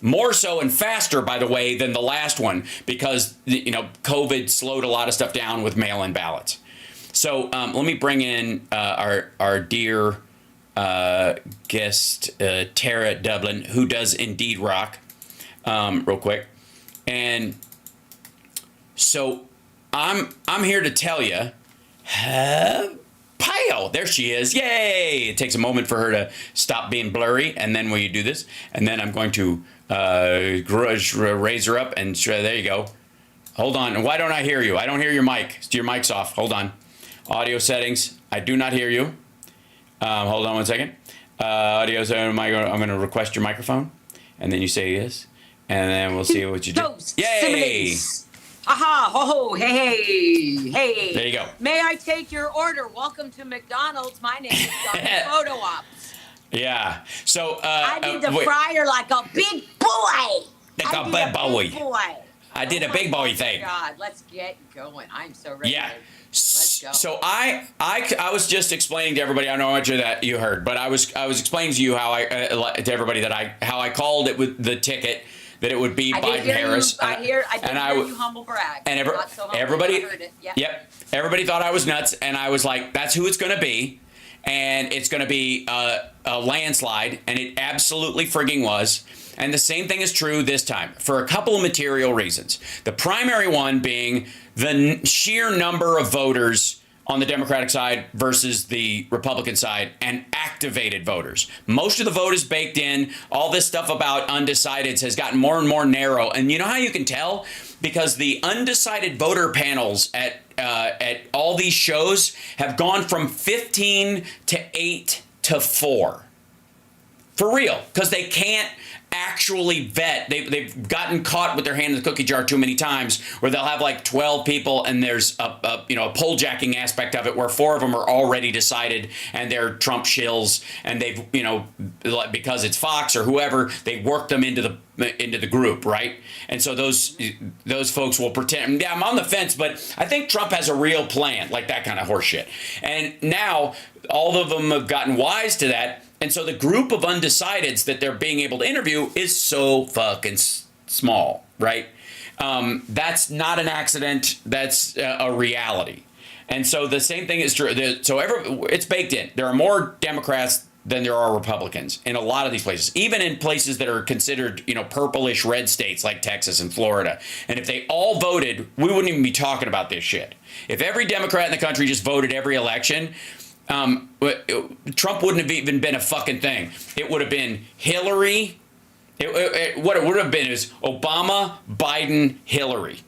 More so and faster, by the way, than the last one, because, COVID slowed a lot of stuff down with mail-in ballots. So let me bring in our dear guest, Tara Dublin, who does Indeed Rock, real quick. And so I'm here to tell you, Pio, there she is. Yay! It takes a moment for her to stop being blurry, and then will you do this? And then I'm going to raise her up, and there you go. Hold on. Why don't I hear you? I don't hear your mic. Your mic's off. Hold on. Audio settings. I do not hear you. Hold on one second. Audio settings. I'm going to request your microphone, and then you say yes, and then we'll see what you do. Yay! Aha, ho, ho, hey. There you go. May I take your order? Welcome to McDonald's. My name is Johnny Photo Ops. Yeah. So I did the fryer like a big boy. Like a big boy. boy. I did a big boy thing. God, let's get going. I'm so ready. Yeah. Let's go. So I was just explaining to everybody. I don't know how much of that you heard, but I was explaining to you how to everybody that how I called it with the ticket. That it would be Biden-Harris. I did hear you humble brag. And Not so humble, everybody, I heard it. Yep, everybody thought I was nuts, and I was like, "That's who it's going to be, and it's going to be a landslide," and it absolutely frigging was. And the same thing is true this time for a couple of material reasons. The primary one being the sheer number of voters on the Democratic side versus the Republican side, and activated voters. Most of the vote is baked in. All this stuff about undecideds has gotten more and more narrow. And you know how you can tell? Because the undecided voter panels at all these shows have gone from 15 to 8 to 4. For real. Because they can't actually vet. They've gotten caught with their hand in the cookie jar too many times, where they'll have like 12 people and there's a poll jacking aspect of it where 4 of them are already decided and they're Trump shills, and they've because it's Fox or whoever, they work them into the group, right? And so those folks will pretend, yeah, I'm on the fence, but I think Trump has a real plan, like that kind of horseshit. And now all of them have gotten wise to that. And so the group of undecideds that they're being able to interview is so fucking small, right? That's not an accident. That's a reality. And so the same thing is true. It's baked in. There are more Democrats than there are Republicans in a lot of these places, even in places that are considered, purplish red states like Texas and Florida. And if they all voted, we wouldn't even be talking about this shit. If every Democrat in the country just voted every election, Trump wouldn't have even been a fucking thing. It would have been Hillary. What it would have been is Obama, Biden, Hillary,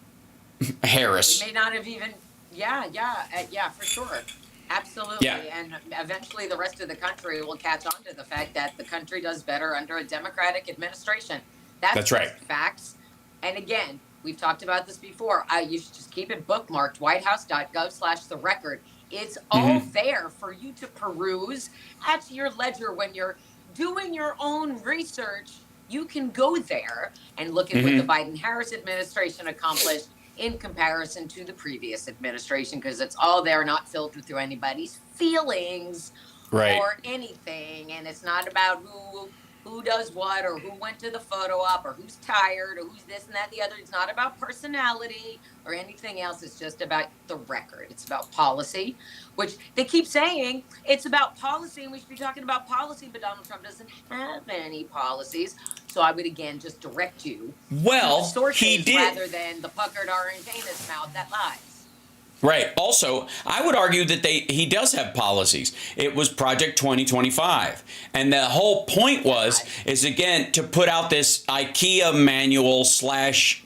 Harris. We may not have even, yeah, for sure. Absolutely. Yeah. And eventually the rest of the country will catch on to the fact that the country does better under a Democratic administration. That's right. Facts. And again, we've talked about this before. You should just keep it bookmarked, whitehouse.gov/the record. It's all there for you to peruse at your leisure when you're doing your own research. You can go there and look at what the Biden-Harris administration accomplished in comparison to the previous administration, because it's all there, not filtered through anybody's feelings or anything. And it's not about who does what or who went to the photo op or who's tired or who's this and that, the other. It's not about personality or anything else. It's just about the record. It's about policy, which they keep saying it's about policy and we should be talking about policy, but Donald Trump doesn't have any policies. So I would, again, just direct you to the sources he did, rather than the puckered orange anus mouth that lies. Right. Also, I would argue that he does have policies. It was Project 2025. And the whole point is again, to put out this IKEA manual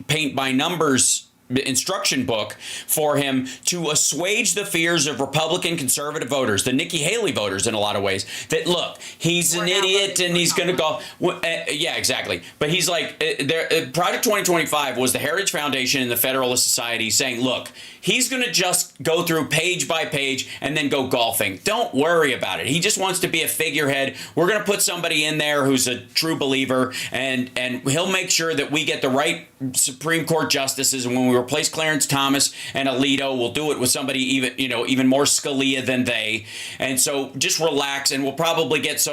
/ paint by numbers instruction book for him to assuage the fears of Republican conservative voters, the Nikki Haley voters in a lot of ways, that look, he's an idiot and he's going to go. Yeah, exactly. But he's like, Project 2025 was the Heritage Foundation and the Federalist Society saying, look, he's going to just go through page by page and then go golfing. Don't worry about it. He just wants to be a figurehead. We're going to put somebody in there who's a true believer, and he'll make sure that we get the right Supreme Court justices. And when we replace Clarence Thomas and Alito, we'll do it with somebody even more Scalia than they. And so just relax, and we'll probably get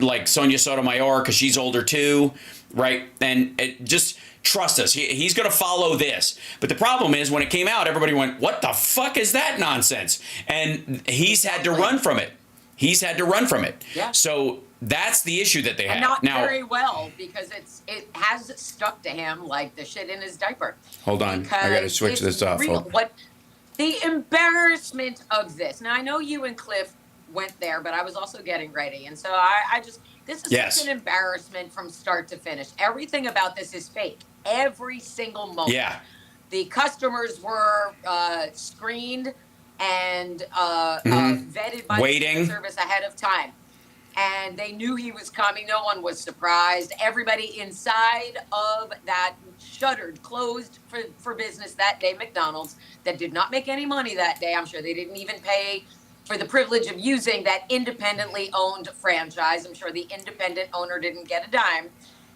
like Sonia Sotomayor because she's older too, right? And just trust us. He's going to follow this. But the problem is, when it came out, everybody went, "What the fuck is that nonsense?" And he's had to run from it. Yeah. So that's the issue that they have. And not now, very well, because it has stuck to him like the shit in his diaper. Hold on. I got to switch this off. What the embarrassment of this. Now, I know you and Cliff went there, but I was also getting ready. And so I just, this is such an embarrassment from start to finish. Everything about this is fake. Every single moment. Yeah. The customers were screened and vetted by the service ahead of time. And they knew he was coming. No one was surprised. Everybody inside of that shuttered, closed for business that day, McDonald's, that did not make any money that day. I'm sure they didn't even pay for the privilege of using that independently owned franchise. I'm sure the independent owner didn't get a dime.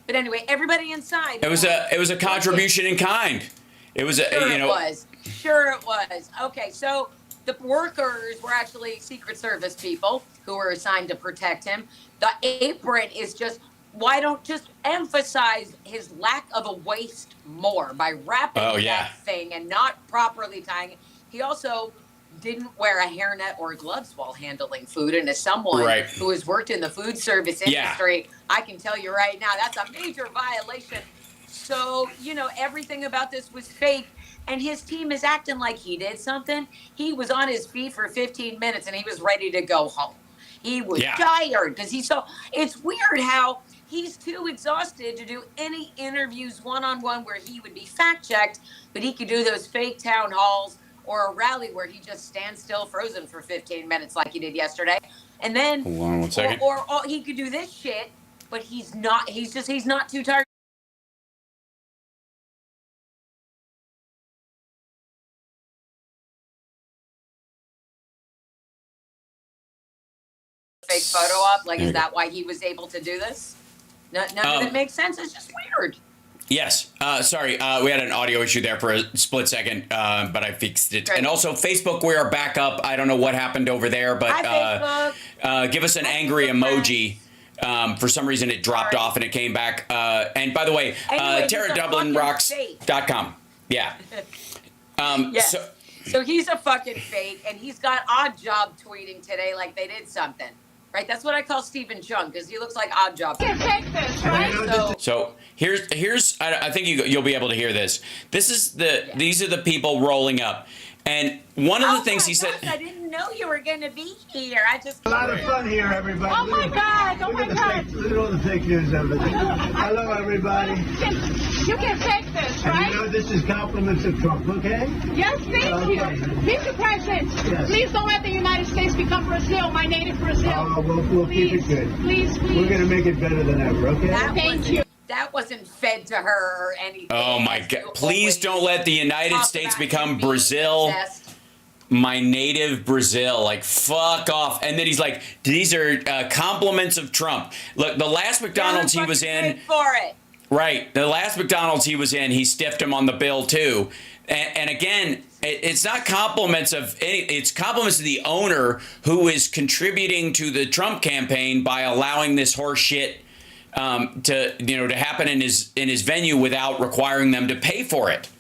But anyway, everybody inside. It was a contribution in kind. It was Sure it was. Okay, so the workers were actually Secret Service people who were assigned to protect him. The apron is just, why don't just emphasize his lack of a waist more by wrapping that thing and not properly tying it. He also didn't wear a hairnet or gloves while handling food. And as someone who has worked in the food service industry, I can tell you right now, that's a major violation. So, everything about this was fake. And his team is acting like he did something. He was on his feet for 15 minutes and he was ready to go home. He was tired because it's weird how he's too exhausted to do any interviews one-on-one where he would be fact-checked, but he could do those fake town halls or a rally where he just stands still frozen for 15 minutes like he did yesterday. And then, hold on one second. Or he could do this shit, but he's not too tired. Fake photo op? Like, is that why he was able to do this? None of it makes sense. It's just weird. Yes. Sorry. We had an audio issue there for a split second, but I fixed it. Great. And also, Facebook, we are back up. I don't know what happened over there, but give us an angry emoji. For some reason, it dropped off and it came back. And by the way, TaraDublinRocks.com. Yeah. Yes. So he's a fucking fake, and he's got Odd Job tweeting today like they did something. Right, that's what I call Stephen Chung, because he looks like Odd Job. You can take this, right? So here's I think you'll be able to hear this. These are the people rolling up, and one of the things he said. I didn't know you were going to be here. A lot of fun here, everybody. Oh my God! Oh my God! Look at all the fake news, everything. Hello, everybody. You can take this, right? And this is compliments of Trump, okay? Yes, thank you. Mr. President, please don't let the United States become Brazil, my native Brazil. We'll keep it good. Please. We're going to make it better than ever, okay? Thank you. That wasn't fed to her or anything. Oh my God! Please don't let the United States become Brazil. My native Brazil, like, fuck off. And then he's like, these are compliments of Trump. Look, the last McDonald's he was in. For it. Right. The last McDonald's he was in, he stiffed him on the bill too. And again, it's not compliments of it's compliments of the owner who is contributing to the Trump campaign by allowing this horse shit to happen in his venue without requiring them to pay for it.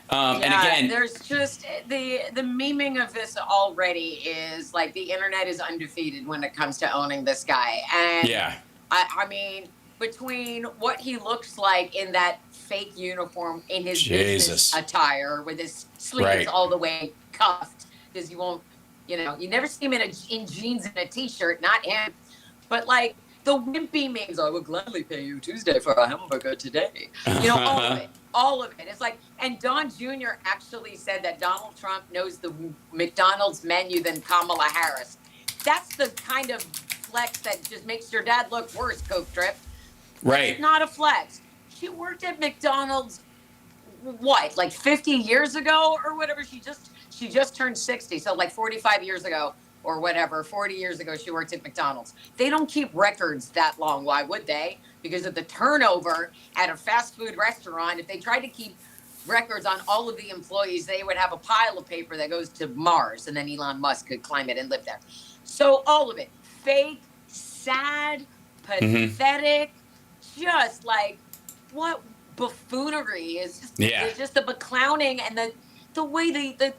And again, there's just the memeing of this already is like the internet is undefeated when it comes to owning this guy. And I mean, between what he looks like in that fake uniform in his business attire with his sleeves all the way cuffed, because you won't, you never see him in jeans and a t-shirt, not him. But like The wimpy memes, I will gladly pay you Tuesday for a hamburger today. You know, all of it. All of it. It's like, and Don Jr. actually said that Donald Trump knows the McDonald's menu than Kamala Harris. That's the kind of flex that just makes your dad look worse, Coke Drip. Right. It's not a flex. She worked at McDonald's, what, like 50 years ago or whatever? She just turned 60, so like 45 years ago or whatever, 40 years ago she worked at McDonald's. They don't keep records that long. Why would they? Because of the turnover at a fast food restaurant. If they tried to keep records on all of the employees, they would have a pile of paper that goes to Mars, and then Elon Musk could climb it and live there. So all of it, fake, sad, pathetic, just like, what buffoonery is just, it's just the clowning and the way the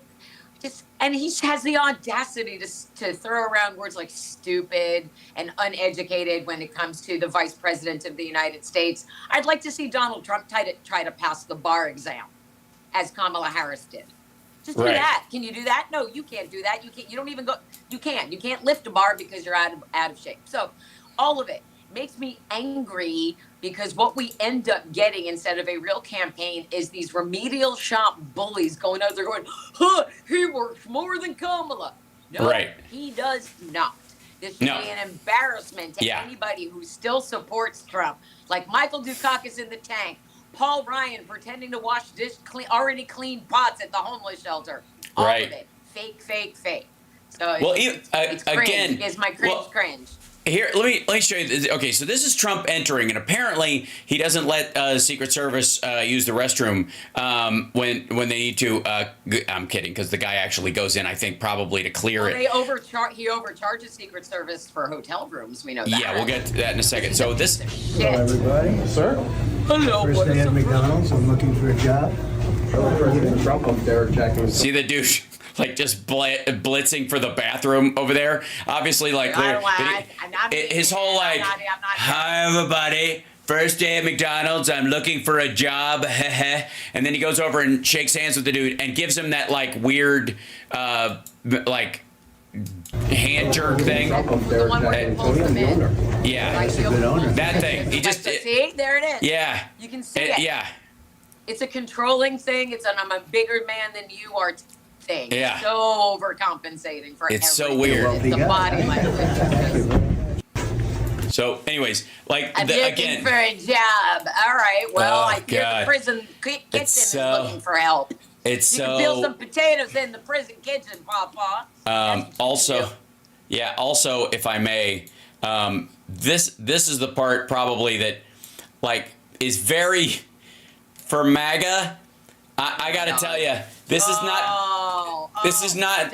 just, and he has the audacity to throw around words like stupid and uneducated when it comes to the vice president of the United States. I'd like to see Donald Trump try to pass the bar exam, as Kamala Harris did. Just do that. Can you do that? No, you can't do that. You can't. You don't even go. You can't lift a bar because you're out of shape. So, all of it makes me angry, because what we end up getting instead of a real campaign is these remedial shop bullies going out there going, huh, he works more than Kamala. No, he does not. This should be an embarrassment to anybody who still supports Trump. Like Michael Dukakis in the tank, Paul Ryan pretending to wash already clean pots at the homeless shelter. All of it. Fake, fake, fake. So it's cringe. Again, It's my cringe. Here, let me show you this. Okay, so this is Trump entering, and apparently he doesn't let Secret Service use the restroom when they need to. I'm kidding, because the guy actually goes in, I think, probably to clear it. He overcharges Secret Service for hotel rooms. We know that. Yeah, we'll get to that in a second. So this. Hello, everybody. Sir? Hello. First day at McDonald's. I'm looking for a job. President Trump up there checking. See the douche, like just blitzing for the bathroom over there. Obviously, like his whole like, hi everybody, first day at McDonald's, I'm looking for a job, and then he goes over and shakes hands with the dude and gives him that like weird, like hand jerk thing. The one where he pulls them in. Yeah, that thing. He just see, there it is. Yeah, you can see it. Yeah, it's a controlling thing. It's an I'm a bigger man than you are thing. Yeah. So overcompensating for it's everything. so weird. It's the body language. So, anyways, like I'm looking for a job. All right. Well, I hear the prison kitchen is looking for help. You can peel some potatoes in the prison kitchen, Papa. Also, if I may, this is the part probably that, like, is very for MAGA. I got to tell you, this is not. This is not.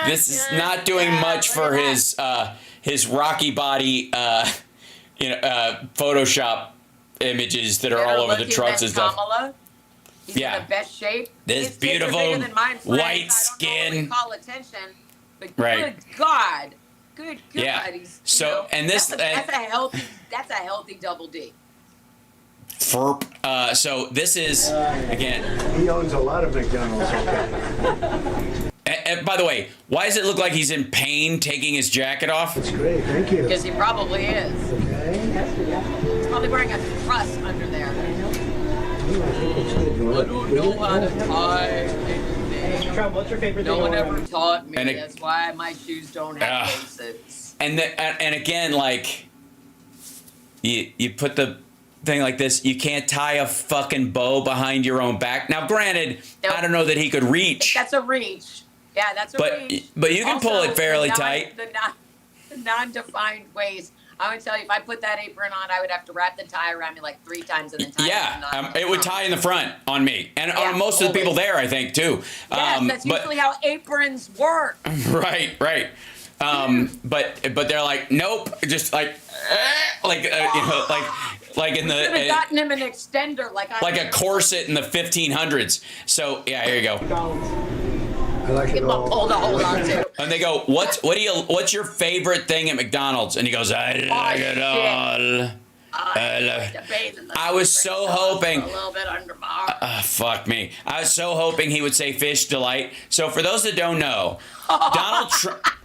This is not doing much for his Rocky body, Photoshop images that are all over the trucks and stuff. He's in the best shape. This beautiful white skin. I don't know call attention, but good God. Good God. Yeah. He's, so and this that's a healthy double D. So this is again. He owns a lot of McDonald's. Okay. And by the way, why does it look like he's in pain taking his jacket off? That's great. Thank you. Because he probably is. Okay. He's probably wearing a truss under there. I don't know how to tie anything. Trump, what's your favorite No thing one ever taught me. And That's why my shoes don't have laces. And again, like you put the thing like this, you can't tie a fucking bow behind your own back. Now, granted, I don't know that he could reach. That's a reach. Yeah, that's a reach. But you can also, pull it fairly tight. The non-defined ways. I would tell you, if I put that apron on, I would have to wrap the tie around me like 3 times and then tie it would tie in the front on me. And on most of the people there, I think, too. Yes, that's usually how aprons work. Right. But they're like, nope, just like in the. Should have gotten him an extender, like a corset in the 1500s. So yeah, here you go. I like it all. Hold on to. And they go, what's your favorite thing at McDonald's? And he goes, I like it all. I was so hoping. A little bit under bar. Fuck me. I was so hoping he would say fish delight. So for those that don't know,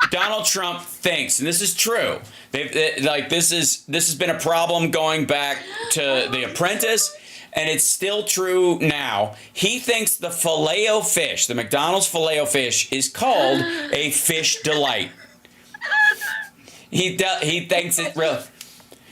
Donald Trump thinks, and this is true. This has been a problem going back to The Apprentice, and it's still true now. He thinks the Filet-O-Fish, the McDonald's Filet-O-Fish, is called a fish delight. He thinks it really.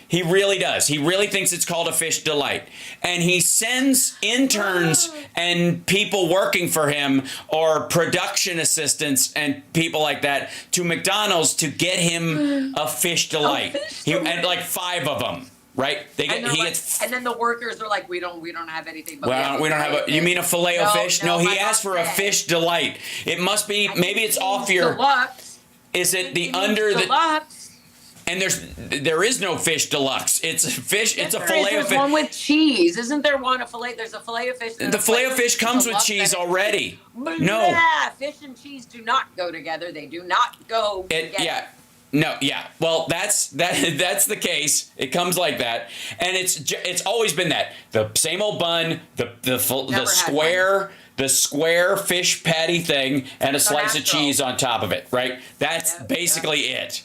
He really does. He really thinks it's called a fish delight. And he sends interns and people working for him or production assistants and people like that to McDonald's to get him a fish delight. And like 5 of them, right? And then the workers are like, we don't have anything. But we don't have you mean a Filet-O-Fish? No, he asked for a fish delight. It must be, maybe it's off your... Deluxe. Is it the under the... Deluxe. And there is no fish deluxe. It's a fish. Yes, it's a Filet-O-Fish. There's one with cheese. Isn't there one There's a Filet-O-Fish. The Filet-O-Fish comes with cheese already. No. Yeah, fish and cheese do not go together. They do not go together. Yeah. No, yeah. Well, that's the case. It comes like that, and it's always been that the same old bun, the square fish patty thing, and a slice of cheese on top of it. Right. That's basically it.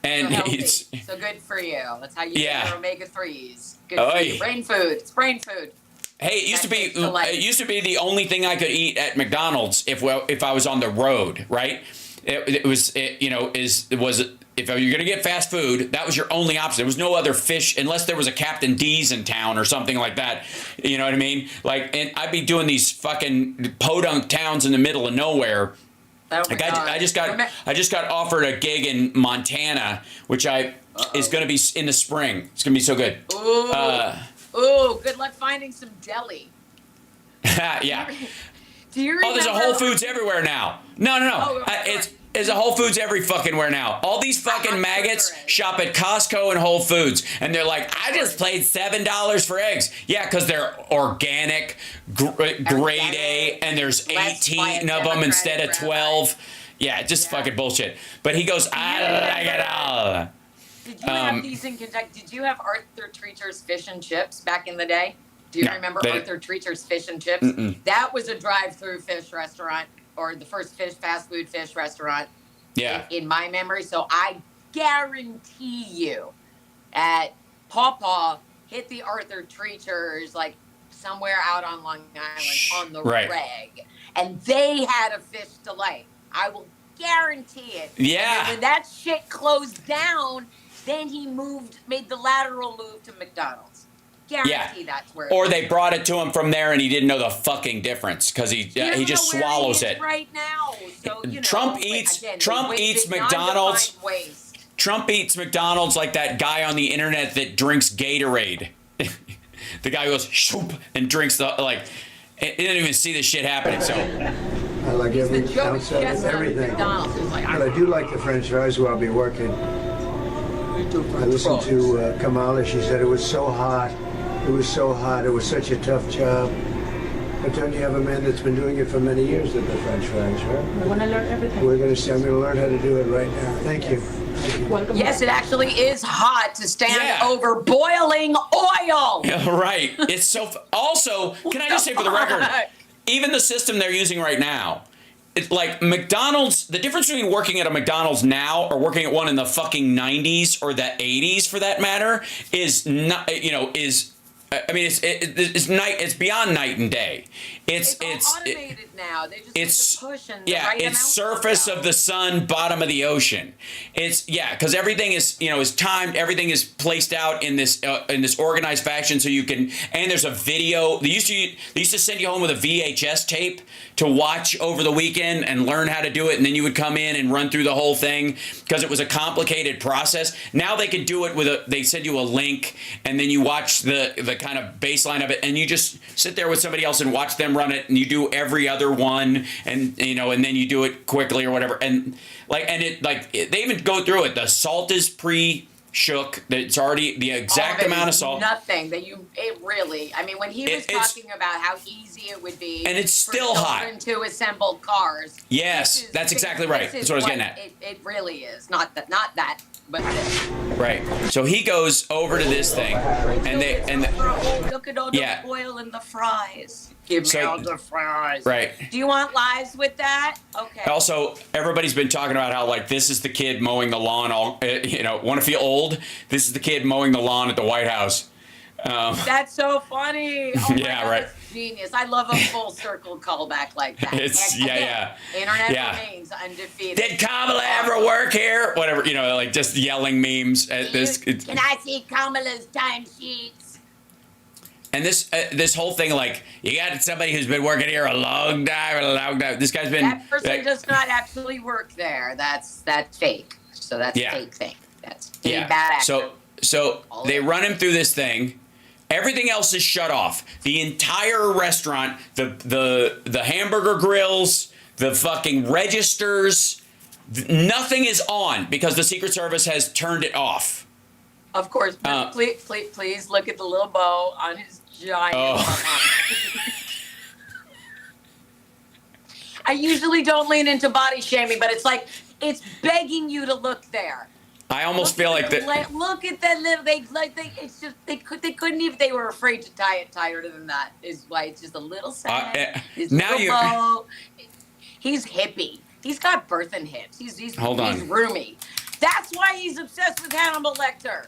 And it's so good for you. That's how you get your omega-3s. Good for you. Brain food. It's brain food. Hey, it used to be the only thing I could eat at McDonald's if I was on the road, right? If you're gonna get fast food, that was your only option. There was no other fish unless there was a Captain D's in town or something like that. You know what I mean? Like, and I'd be doing these fucking podunk towns in the middle of nowhere. Like I just got offered a gig in Montana, which is going to be in the spring. It's going to be so good. Ooh, good luck finding some deli. Yeah. Do you remember? There's a Whole Foods everywhere now. No. There's a Whole Foods every fucking where now. All these fucking maggots shop at Costco and Whole Foods, and they're like, I just paid $7 for eggs. Yeah, because they're organic, grade A, and there's 18 of them instead of 12. Yeah, just fucking bullshit. But he goes, I like it all. Did you have these in Kentucky? Did you have Arthur Treacher's Fish and Chips back in the day? Do you remember Arthur Treacher's Fish and Chips? That was a drive-through fish restaurant. Or the first fast food fish restaurant in my memory. So I guarantee you at Paw hit the Arthur Treacher's like somewhere out on Long Island on the reg. And they had a fish delight. I will guarantee it. Yeah. And when that shit closed down, then he made the lateral move to McDonald's. Guarantee that's where. Or they brought it to him from there, and he didn't know the fucking difference because he just swallows it right now. So Trump eats McDonald's. Trump eats McDonald's like that guy on the internet that drinks Gatorade. The guy goes shoop and drinks he didn't even see this shit happening. So I like every ounce of everything. But I do like the French fries while I'll be working. I listened to Kamala. She said it was so hot. It was so hot. It was such a tough job. But don't you have a man that's been doing it for many years at the French fries, right? I want to learn everything. I'm going to learn how to do it right now. Thank you. Welcome. Yes, it actually is hot to stand over boiling oil. Yeah, right. It's so. Also, can I just say for the record, even the system they're using right now, it's like McDonald's. The difference between working at a McDonald's now or working at one in the fucking 90s or the 80s, for that matter, is not. I mean, it's beyond night and day. It's automated now. They just push and it's surface of the sun, bottom of the ocean. Because everything is is timed. Everything is placed out in this organized fashion, so you can. And there's a video. They used to send you home with a VHS tape to watch over the weekend and learn how to do it, and then you would come in and run through the whole thing because it was a complicated process. Now they could do it they send you a link, and then you watch the kind of baseline of it, and you just sit there with somebody else and watch them run it, and you do every other one, and and then you do it quickly or whatever, and they even go through it. The salt is shook. That it's already the exact amount of salt. Nothing that it really. I mean, when he was talking about how easy it would be, and it's still for hot children to assemble cars. Yes, that's exactly right. That's what I was getting at. It really is not that, but this. Right. So he goes over to this thing, and look at all the oil in the fries. Give me all the fries. Right. Do you want lives with that? Okay. Also, everybody's been talking about how like this is the kid mowing the lawn. All want to feel old? This is the kid mowing the lawn at the White House. That's so funny. Oh my God, right. That's genius. I love a full circle callback like that. Internet remains undefeated. Did Kamala ever work here? Whatever, like just yelling memes at this. Can I see Kamala's timesheets? And this whole thing, like, you got somebody who's been working here a long time. This guy's been. That person does not actually work there. That's fake. So that's a fake thing. That's a bad actor. So they run him through this thing. Everything else is shut off. The entire restaurant, the hamburger grills, the fucking registers, nothing is on because the Secret Service has turned it off. Of course, but please look at the little bow on his giant. I usually don't lean into body shaming, but it's begging you to look there. I almost feel like that. Look at that little. They couldn't even. They were afraid to tie it tighter than that. Is why it's just a little sad. He's hippie. He's got birthing hips. He's roomy. That's why he's obsessed with Hannibal Lecter.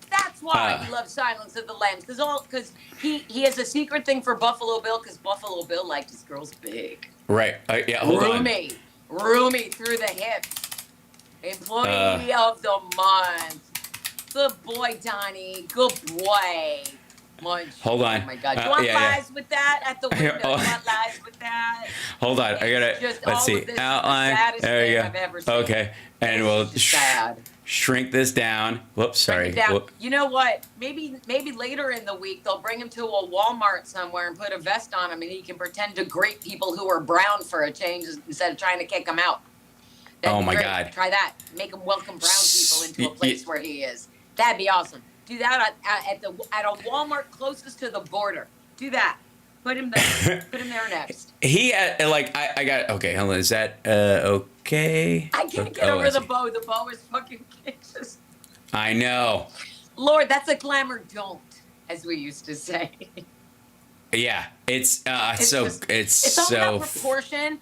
That's why he loves Silence of the Lambs. Because he has a secret thing for Buffalo Bill. Because Buffalo Bill liked his girls big. Right. Hold on. Roomy through the hips. Employee of the month. Good boy, Donnie. Good boy. Munch. Hold on. Oh my God. Do you want lies with that at the window? Do you want lies with that? Hold on. I gotta. Let's see. Outline. There you go. I've ever seen. Okay. And we'll shrink this down. Whoops. Sorry. You know what? Maybe later in the week they'll bring him to a Walmart somewhere and put a vest on him, and he can pretend to greet people who are brown for a change instead of trying to kick them out. Oh my God. Try that. Make him welcome brown people into a place where he is. That'd be awesome. Do that at a Walmart closest to the border. Do that. Put him there. Put him there next. I got okay. Hold on. Is that okay? I can't get over the bow. The bow is fucking kisses. I know. Lord, that's a glamour don't, as we used to say. Yeah, it's all so about proportion.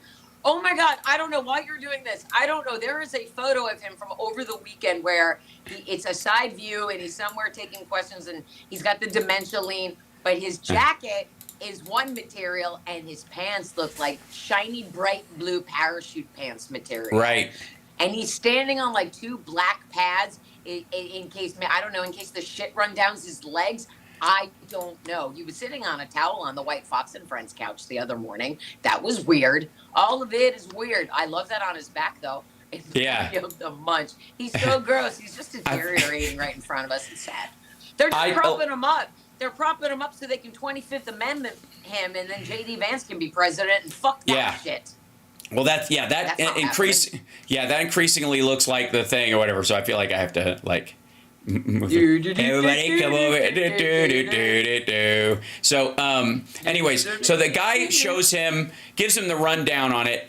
Oh my God, I don't know why you're doing this. I don't know. There is a photo of him from over the weekend where it's a side view and he's somewhere taking questions and he's got the dementia lean, but his jacket is one material and his pants look like shiny, bright blue parachute pants material. Right. And he's standing on like two black pads in case the shit run down his legs. I don't know. He was sitting on a towel on the White Fox and Friends couch the other morning. That was weird. All of it is weird. I love that on his back, though. The munch. He's so gross. He's just deteriorating right in front of us. It's sad. They're just propping him up. They're propping him up so they can 25th Amendment him, and then J.D. Vance can be president, and fuck that shit. Well, that increasingly looks like the thing or whatever. So I feel like I have to everybody come over. So anyways, so the guy gives him the rundown on it.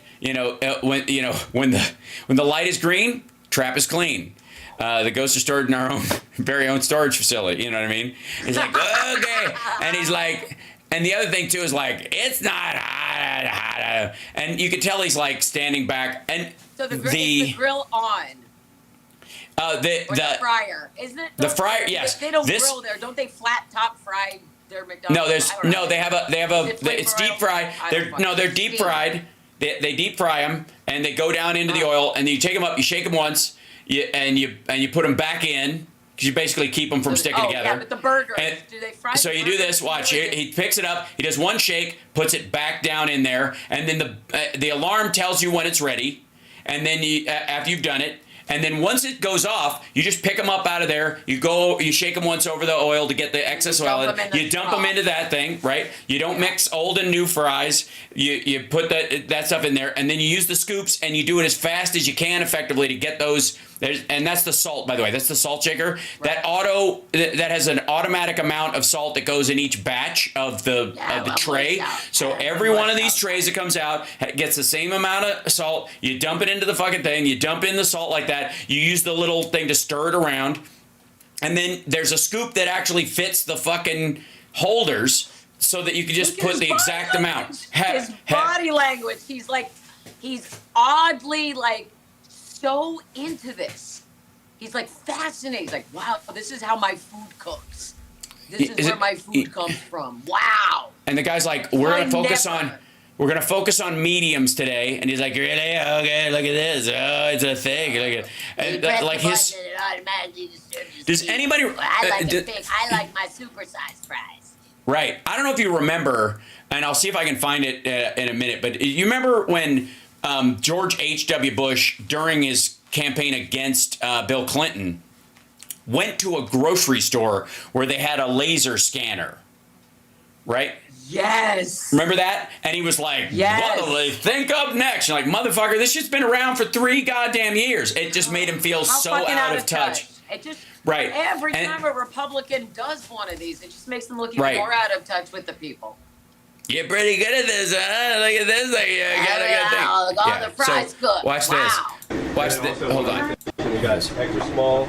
When the light is green, trap is clean. The ghosts are stored in our own very own storage facility. You know what I mean? He's like, okay, and he's like, and the other thing too is like, it's not hot, and you can tell he's like standing back, and so the grill on. The fryer, isn't it? The fryer, yes. They don't grill there, don't they? Flat top fry their McDonald's. No, they have a. It's deep fried. They're deep fried. They deep fry them and they go down into the oil, and then you take them up, you shake them once, and you put them back in. Because you basically keep them from sticking together. Yeah, but the burgers, do they fry? So you do this. Watch. He picks it up. He does one shake, puts it back down in there, and then the alarm tells you when it's ready. And then after you've done it. And then once it goes off, you just pick them up out of there. You shake them once over the oil to get the excess oil. You dump them into that thing, right? You don't mix old and new fries. You put that stuff in there, and then you use the scoops, and you do it as fast as you can effectively to get those And that's the salt, by the way. That's the salt shaker. Right. That has an automatic amount of salt that goes in each batch of the tray. So every one of these trays that comes out gets the same amount of salt. You dump it into the fucking thing. You dump in the salt like that. You use the little thing to stir it around. And then there's a scoop that actually fits the fucking holders so that you can just put the exact amount. His body language. He's oddly like so into this. He's like fascinated. He's like, wow, this is how my food cooks. This is where my food comes from. Wow. And the guy's like, we're gonna focus on mediums today. And he's like, really? Okay, look at this. Oh, it's a thing. Look at like his. Does anybody? I like my supersized fries. Right. I don't know if you remember, and I'll see if I can find it in a minute. But you remember when George H.W. Bush, during his campaign against Bill Clinton, went to a grocery store where they had a laser scanner, right? Yes. Remember that? And he was like, what do they think up next? You're like, motherfucker, this shit's been around for 3 goddamn years. It just made him feel so out of touch. It just, right. Every time a Republican does one of these, it just makes them look even more out of touch with the people. You're pretty good at this, huh? Look at this. The fries cook. Watch this. Watch this. Hold on. We got extra small,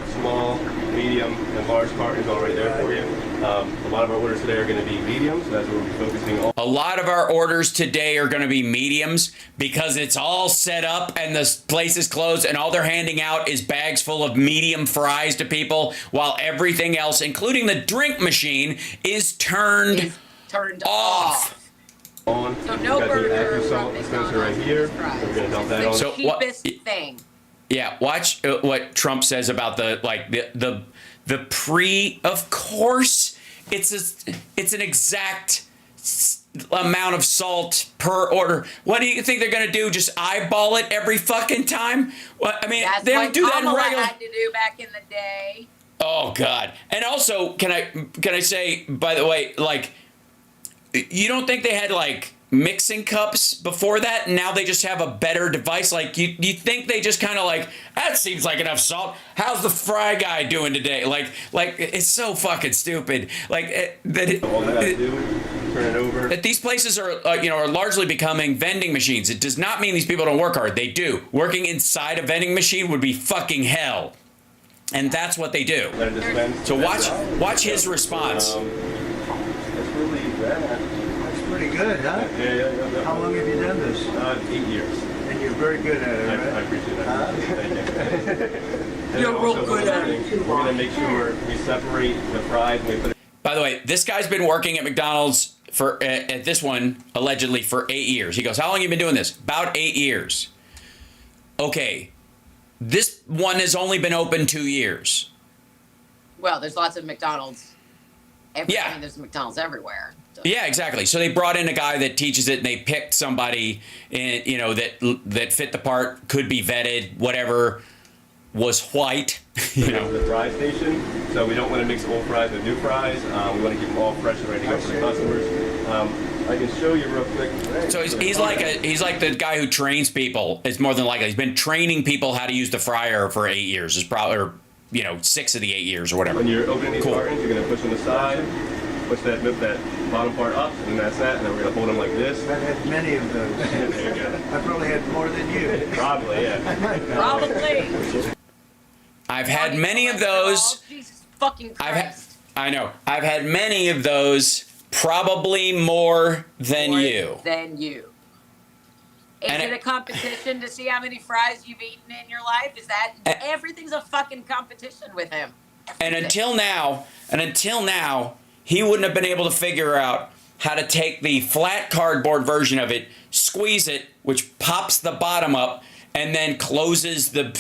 medium, and large cartons all right there for you. A lot of our orders today are going to be mediums. That's what we'll be focusing on. A lot of our orders today are going to be mediums because it's all set up and the place is closed and all they're handing out is bags full of medium fries to people while everything else, including the drink machine, is turned off. So no burger from dispenser right here. We're going to dump that on. So cheapest thing. Yeah, watch what Trump says about the pre. Of course, it's an exact amount of salt per order. What do you think they're gonna do? Just eyeball it every fucking time? What I mean, that's they don't do that in regular. Had to do back in the day. Oh God! And also, can I say, by the way, like, you don't think they had like mixing cups before that, and now they just have a better device? Like, you think they just kind of like, that seems like enough salt. How's the fry guy doing today? Like it's so fucking stupid. Like turn it over. That these places are are largely becoming vending machines. It does not mean these people don't work hard. They do. Working inside a vending machine would be fucking hell, and that's what they do. So watch his response. It's really bad. Pretty good, huh? Yeah. How long have you done this? 8 years. And you're very good at it, right? I appreciate that. Thank you. You're real good at it. We're going to make sure we separate the fries and we put it. By the way, this guy's been working at McDonald's for at this one allegedly for 8 years. He goes, "How long have you been doing this?" About 8 years. Okay, this one has only been open 2 years. Well, there's lots of McDonald's. I mean, there's McDonald's everywhere. So. Yeah, exactly. So they brought in a guy that teaches it, and they picked somebody, that fit the part, could be vetted, whatever, was white. The fry station. So we don't want to mix old fries with new fries. We want to keep them all fresh and ready to go for the customers. I can show you real quick. So he's like the guy who trains people. It's more than likely he's been training people how to use the fryer for 8 years. It's probably 6 of the 8 years or whatever. When you're opening these cartons, you're going to push on the side, push that bottom part up, and that's that, and then we're going to hold them like this. I've had many of those. There you go. I probably had more than you. Probably, yeah. Probably. I've had many of those. Oh, Jesus fucking Christ. I know. I've had many of those, probably more than you. Is it a competition to see how many fries you've eaten in your life? Is that everything's a fucking competition with him? And until now, he wouldn't have been able to figure out how to take the flat cardboard version of it, squeeze it, which pops the bottom up, and then closes it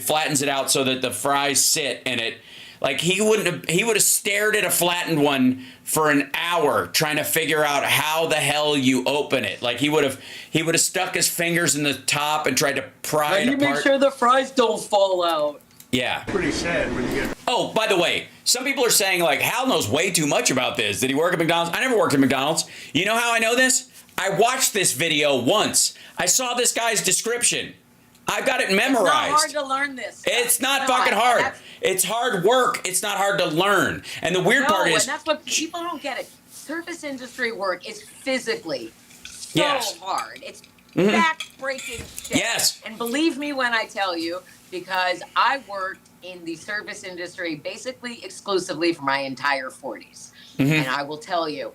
flattens it out so that the fries sit in it. Like he would have stared at a flattened one for an hour trying to figure out how the hell you open it. Like he would have stuck his fingers in the top and tried to pry it apart. You make sure the fries don't fall out. Yeah. Pretty sad when you get. Oh, by the way, some people are saying like Hal knows way too much about this. Did he work at McDonald's? I never worked at McDonald's. You know how I know this? I watched this video once. I saw this guy's description. I've got it memorized. It's not hard to learn this stuff. It's not fucking hard. It's hard work. It's not hard to learn. And the weird part is, and that's what people don't get it. Service industry work is physically so hard. It's back-breaking shit. Yes. And believe me when I tell you, because I worked in the service industry basically exclusively for my entire 40s. And I will tell you,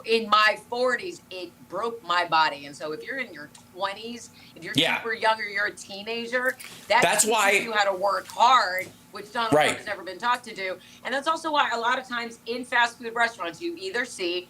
in my 40s, it broke my body. And so if you're in your 20s, if you're super young or you're a teenager, that's why you how to work hard, which Donald Trump has never been taught to do. And that's also why a lot of times in fast food restaurants, you either see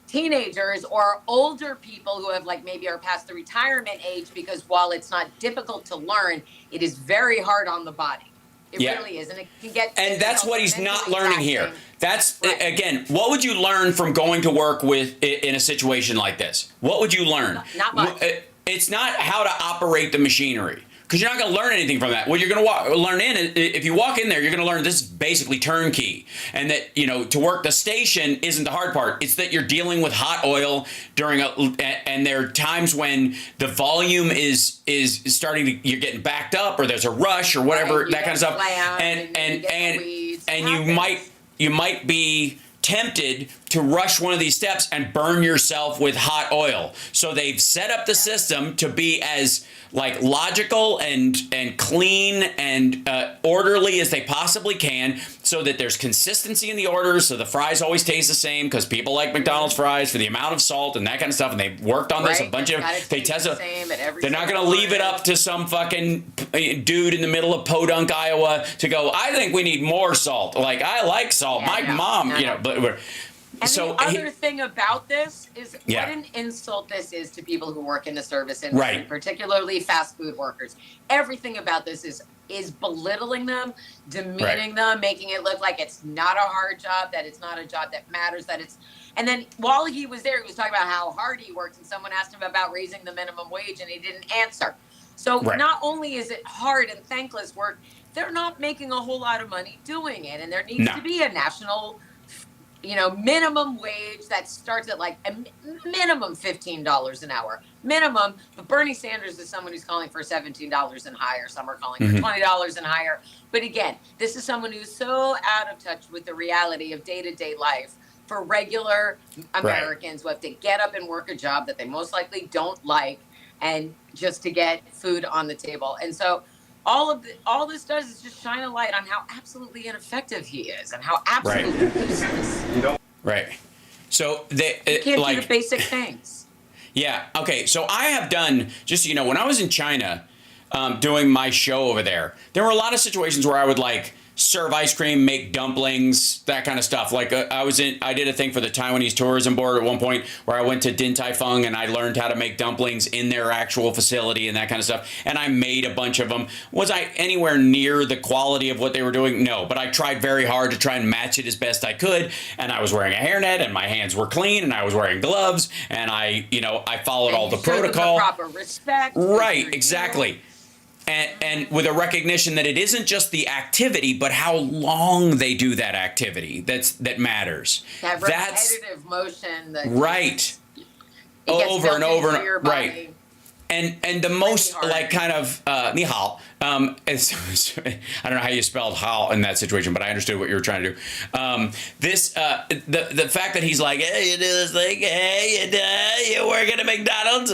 teenagers or older people who have maybe are past the retirement age, because while it's not difficult to learn, it is very hard on the body. It really is, and it can get. And that's what he's not learning here. That's again, what would you learn from going to work in a situation like this? What would you learn? Not much. It's not how to operate the machinery, because you're not going to learn anything from that. What you're going to learn if you walk in there, you're going to learn this is basically turnkey, and that to work the station isn't the hard part. It's that you're dealing with hot oil and there are times when the volume is starting to, you're getting backed up, or there's a rush or whatever, that kind of stuff, and you might be tempted to rush one of these steps and burn yourself with hot oil. So they've set up the system to be as logical and clean and orderly as they possibly can, so that there's consistency in the orders, so the fries always taste the same, because people like McDonald's fries for the amount of salt and that kind of stuff. And they've worked on this a bunch of. They test it. They're not going to leave it up to some fucking dude in the middle of Podunk, Iowa, to go, I think we need more salt. I like salt. My mom, but we're. And the other thing about this is what an insult this is to people who work in the service industry, particularly fast food workers. Everything about this is belittling them, demeaning them, making it look like it's not a hard job, that it's not a job that matters, that it's. And then while he was there, he was talking about how hard he worked, and someone asked him about raising the minimum wage, and he didn't answer. So not only is it hard and thankless work, they're not making a whole lot of money doing it, and there needs to be a national minimum wage that starts at a minimum $15 an hour. Minimum. But Bernie Sanders is someone who's calling for $17 and higher. Some are calling for $20 and higher. But again, this is someone who's so out of touch with the reality of day-to-day life for regular Americans who have to get up and work a job that they most likely don't like, and just to get food on the table. And so all this does is just shine a light on how absolutely ineffective he is, and how absolutely useless. So you can't do the basic things. Yeah. Okay. So I have done, just when I was in China, doing my show over there were a lot of situations where I would serve ice cream, make dumplings, that kind of stuff. I did a thing for the Taiwanese Tourism Board at one point where I went to Din Tai Fung and I learned how to make dumplings in their actual facility and that kind of stuff. And I made a bunch of them. Was I anywhere near the quality of what they were doing? No, but I tried very hard to try and match it as best I could. And I was wearing a hairnet, and my hands were clean, and I was wearing gloves, and I followed all the protocol. The proper respect. Right, exactly. And with a recognition that it isn't just the activity, but how long they do that activity that matters. That repetitive motion. That over and over and over. Right. And the most kind of ni hao. I don't know how you spelled hao in that situation, but I understood what you were trying to do. The fact that he's like, hey, you do this thing, hey, you work at a McDonald's,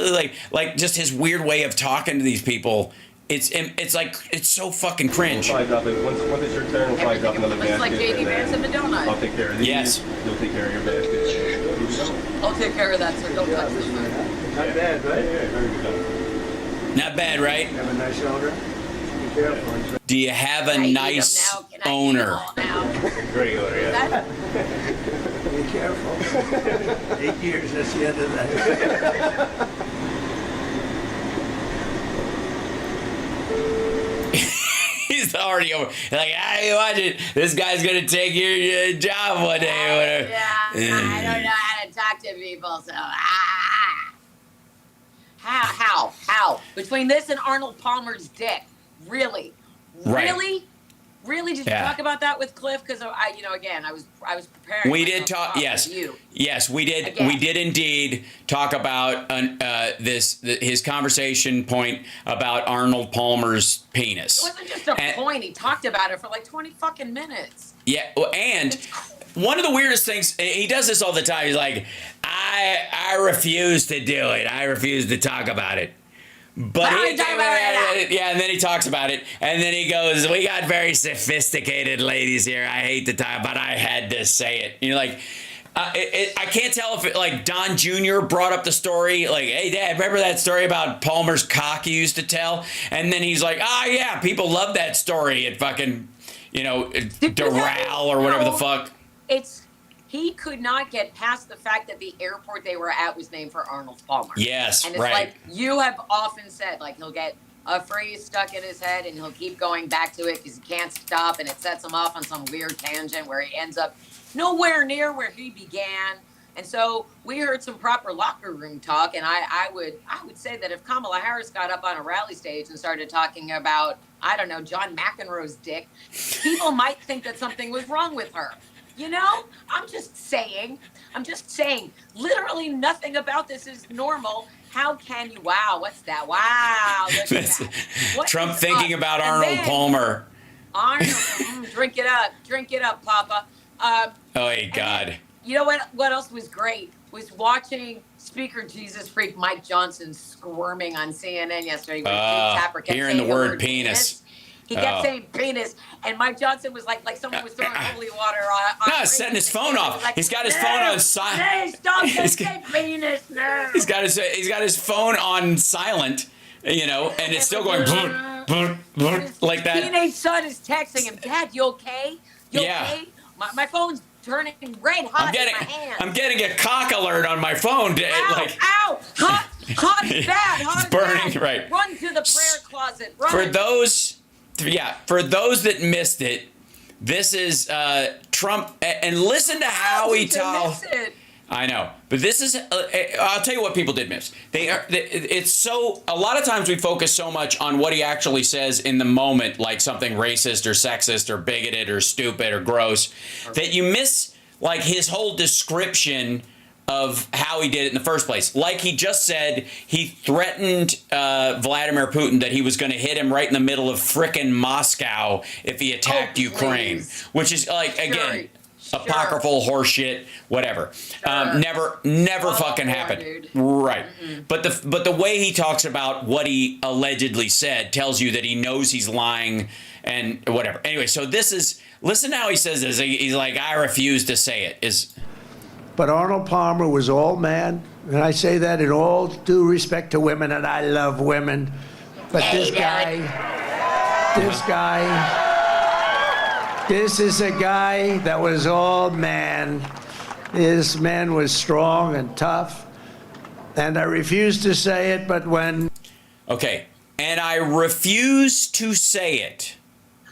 just his weird way of talking to these people. It's so fucking cringe. Once it's your turn, we'll probably drop another basket. It's like JD Vance and Madonna. I'll take care of these. Yes. You'll take care of your basket. I'll take care of that, sir. Don't touch this food. Not bad, right? Yeah, very good. Not bad, right? Have a nice owner. Be careful. Do you have a nice owner? Great owner, yeah. Be careful. 8 years, that's the end of that. He's already over. How you watch it? This guy's gonna take your job one day. Or whatever. Yeah, I don't know how to talk to people, so How? Between this and Arnold Palmer's dick, really? Right. Really? Really? Did you talk about that with Cliff? Because again, I was preparing. We did talk. Yes, yes, we did. Again. We did indeed talk about his conversation point about Arnold Palmer's penis. It wasn't just a point. He talked about it for like 20 fucking minutes. Yeah, and one of the weirdest things, he does this all the time. He's like, I refuse to do it. I refuse to talk about it. But and then he talks about it, and then he goes, "We got very sophisticated ladies here. I hate to talk, but I had to say it." You're like, I can't tell if like Don Jr. brought up the story, like, "Hey, Dad, remember that story about Palmer's cock you used to tell?" And then he's like, "Oh yeah, people love that story at fucking, Doral or whatever the fuck." He could not get past the fact that the airport they were at was named for Arnold Palmer. Yes, and it's like you have often said, like he'll get a phrase stuck in his head and he'll keep going back to it because he can't stop, and it sets him off on some weird tangent where he ends up nowhere near where he began. And so we heard some proper locker room talk, and I would say that if Kamala Harris got up on a rally stage and started talking about, I don't know, John McEnroe's dick, people might think that something was wrong with her. I'm just saying, literally nothing about this is normal. How can you? Wow, what's that? Wow. Look at that. Trump thinking about Arnold Palmer. Arnold, drink it up, Papa. Oh, God. You know what else was great? Was watching Speaker Jesus Freak Mike Johnson squirming on CNN yesterday. Hearing the word penis. He kept saying penis, and Mike Johnson was like someone was throwing holy water on. No, setting his phone off. He's got his phone on silent. Don't say penis, no. He's got his phone on silent, and it's still going like that. His teenage son is texting him, "Dad, you okay? You okay? My phone's turning red hot in my hand. I'm getting a cock alert on my phone. Ow! Hot is bad. Hot it's burning. Bad. Right. Run to the prayer closet. Run. For those that missed it, this is Trump, and listen to how he talks. I know, but this is. I'll tell you what people did miss. It's so. A lot of times we focus so much on what he actually says in the moment, like something racist or sexist or bigoted or stupid or gross, that you miss like his whole description of how he did it in the first place. Like he just said, he threatened Vladimir Putin that he was going to hit him right in the middle of frickin' Moscow if he attacked Ukraine, which is like, again, apocryphal horseshit, whatever. Never fucking happened. Dude. Right. Mm-mm. But the way he talks about what he allegedly said tells you that he knows he's lying and whatever. Anyway, so listen to how he says this. He's like, I refuse to say it. But Arnold Palmer was all man, and I say that in all due respect to women, and I love women. But this is a guy that was all man. This man was strong and tough, and I refuse to say it, but when... Okay, and I refuse to say it.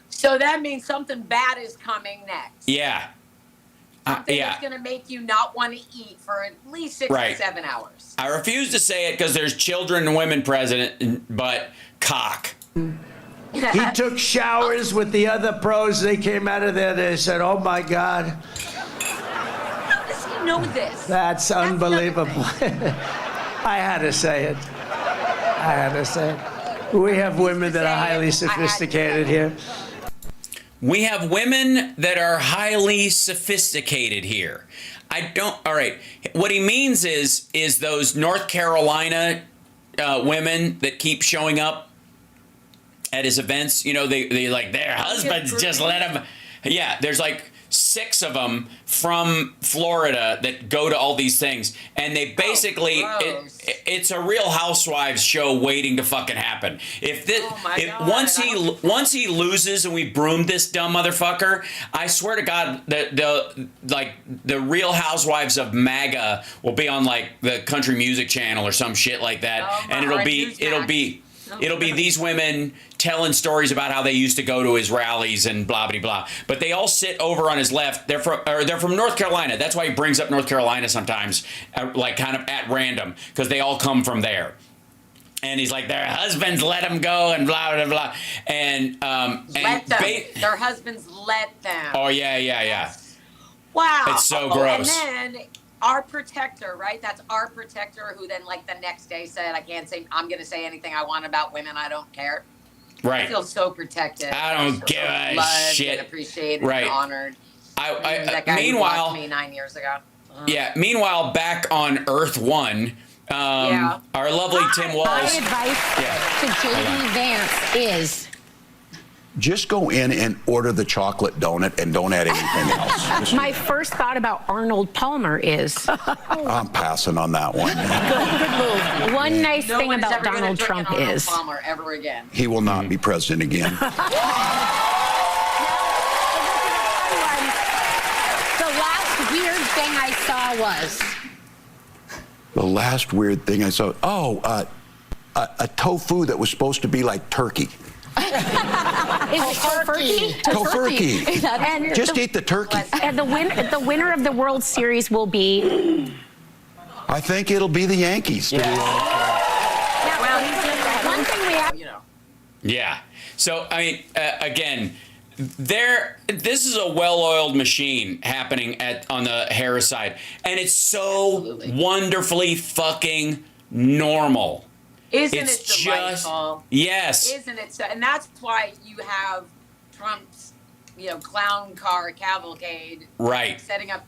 So that means something bad is coming next. Yeah. Something that's going to make you not want to eat for at least 6 to 7 hours. I refuse to say it because there's children and women present, but cock. He took showers with the other pros. They came out of there. They said, "Oh my God." How does he know this? That's unbelievable. I had to say it. We have women that are highly sophisticated here. We have women that are highly sophisticated here. All right. What he means is those North Carolina women that keep showing up at his events, they like their husbands just let them. Yeah, there's like 6 of them from Florida that go to all these things, and they basically it's a Real Housewives show waiting to fucking happen. Once he loses and we broom this dumb motherfucker, I swear to God that the Real Housewives of MAGA will be on like the Country Music Channel or some shit like that, and it'll be these women telling stories about how they used to go to his rallies and blah, blah, blah. But they all sit over on his left. They're from North Carolina. That's why he brings up North Carolina sometimes, like kind of at random, because they all come from there. And he's like, their husbands let them go and blah, blah, blah. And let them. Their husbands let them. Oh, yeah. Wow. It's so gross. And then our protector, right? That's our protector who then like the next day said, I'm going to say anything I want about women. I don't care. Right. I feel so protected. I don't give a loved shit. And appreciated right. and honored. That guy meanwhile, who blocked me 9 years ago. Yeah. Meanwhile, back on Earth One, our lovely Tim Walls. My advice to J.D. Vance is just go in and order the chocolate donut and don't add anything else. my first thought about Arnold Palmer is I'm passing on that one. good move. One nice No thing one is about ever gonna Donald drink Trump an Arnold is Palmer ever again. He will not be president again. the last weird thing I saw was The last weird thing I saw, a tofu that was supposed to be like turkey. is it turkey? Tofurkey. And Just eat the turkey. and the winner of the World Series will be. I think it'll be the Yankees. One thing we have. Yeah. So, I mean, again, this is a well-oiled machine happening on the Harris side. And it's so wonderfully fucking normal. Isn't It's it delightful? Yes. Isn't it so? And that's why you have Trump's, clown car cavalcade. Right. Setting up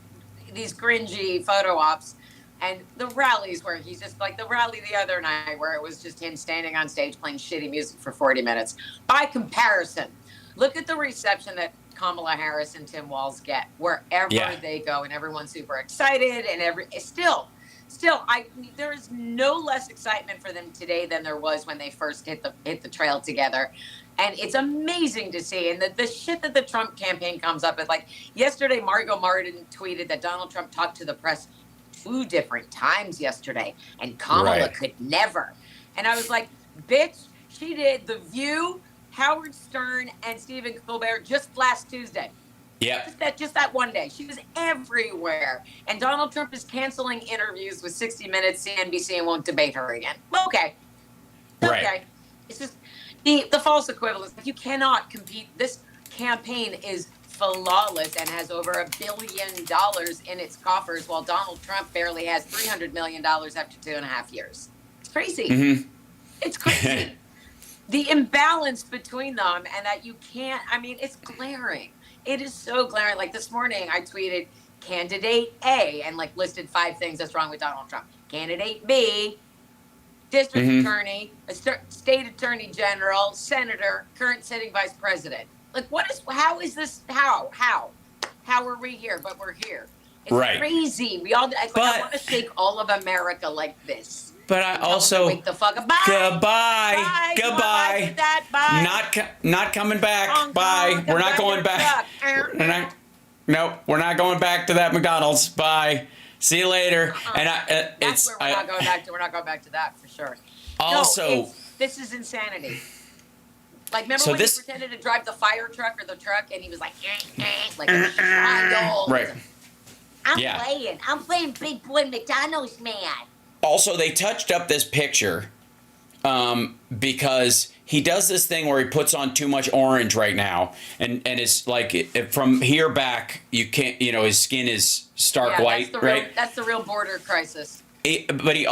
these cringy photo ops. And the rallies where he's just like the rally the other night where it was just him standing on stage playing shitty music for 40 minutes. By comparison, look at the reception that Kamala Harris and Tim Walz get wherever they go, and everyone's super excited, and still, there is no less excitement for them today than there was when they first hit the trail together. And it's amazing to see. And the shit that the Trump campaign comes up with, like yesterday, Margot Martin tweeted that Donald Trump talked to the press 2 different times yesterday, and Kamala could never. And I was like, bitch, she did The View, Howard Stern, and Stephen Colbert just last Tuesday. Yeah. Just that one day. She was everywhere. And Donald Trump is canceling interviews with 60 Minutes, CNBC, and won't debate her again. Okay. Right. It's just the false equivalence. You cannot compete. This campaign is flawless and has over $1 billion in its coffers, while Donald Trump barely has $300 million after 2.5 years. It's crazy. Mm-hmm. It's crazy. The imbalance between them, and that you can't, it's glaring. It is so glaring. Like this morning, I tweeted candidate A and listed 5 things that's wrong with Donald Trump. Candidate B, district attorney, state attorney general, senator, current sitting vice president. How is this? How are we here? But we're here. It's crazy. We all. I want to shake all of America like this. But I also. Wake the fuck up. Bye. Goodbye. Goodbye. Bye. Not coming back. Bye. We're not going back. We're not going back to that McDonald's. Bye. See you later. And that's where we're not going back to. We're not going back to that for sure. Also, this is insanity. Remember when he pretended to drive the fire truck or the truck, and he was like a child. Right. I'm playing big boy McDonald's man. Also, they touched up this picture because he does this thing where he puts on too much orange right now, and it's from here back, you can't. His skin is stark white, right? That's the real border crisis. But he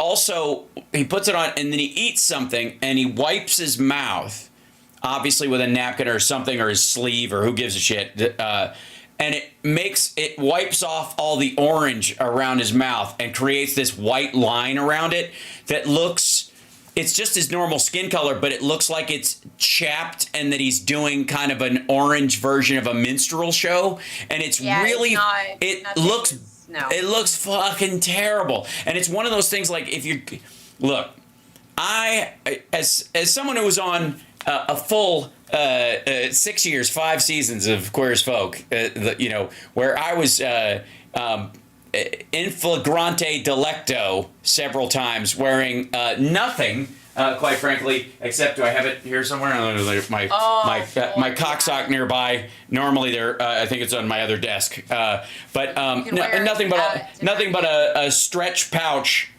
puts it on, and then he eats something, and he wipes his mouth. Obviously with a napkin or something, or his sleeve, or who gives a shit. And it wipes off all the orange around his mouth and creates this white line around it that it's just his normal skin color, but it looks like it's chapped and that he's doing kind of an orange version of a minstrel show. And it looks fucking terrible. And it's one of those things as someone who was on a full 6 years, 5 seasons of Queer as Folk, where I was in flagrante delicto several times, wearing nothing, quite frankly, except do I have it here somewhere? My cocksock nearby. Normally, I think it's on my other desk. But nothing but a stretch pouch.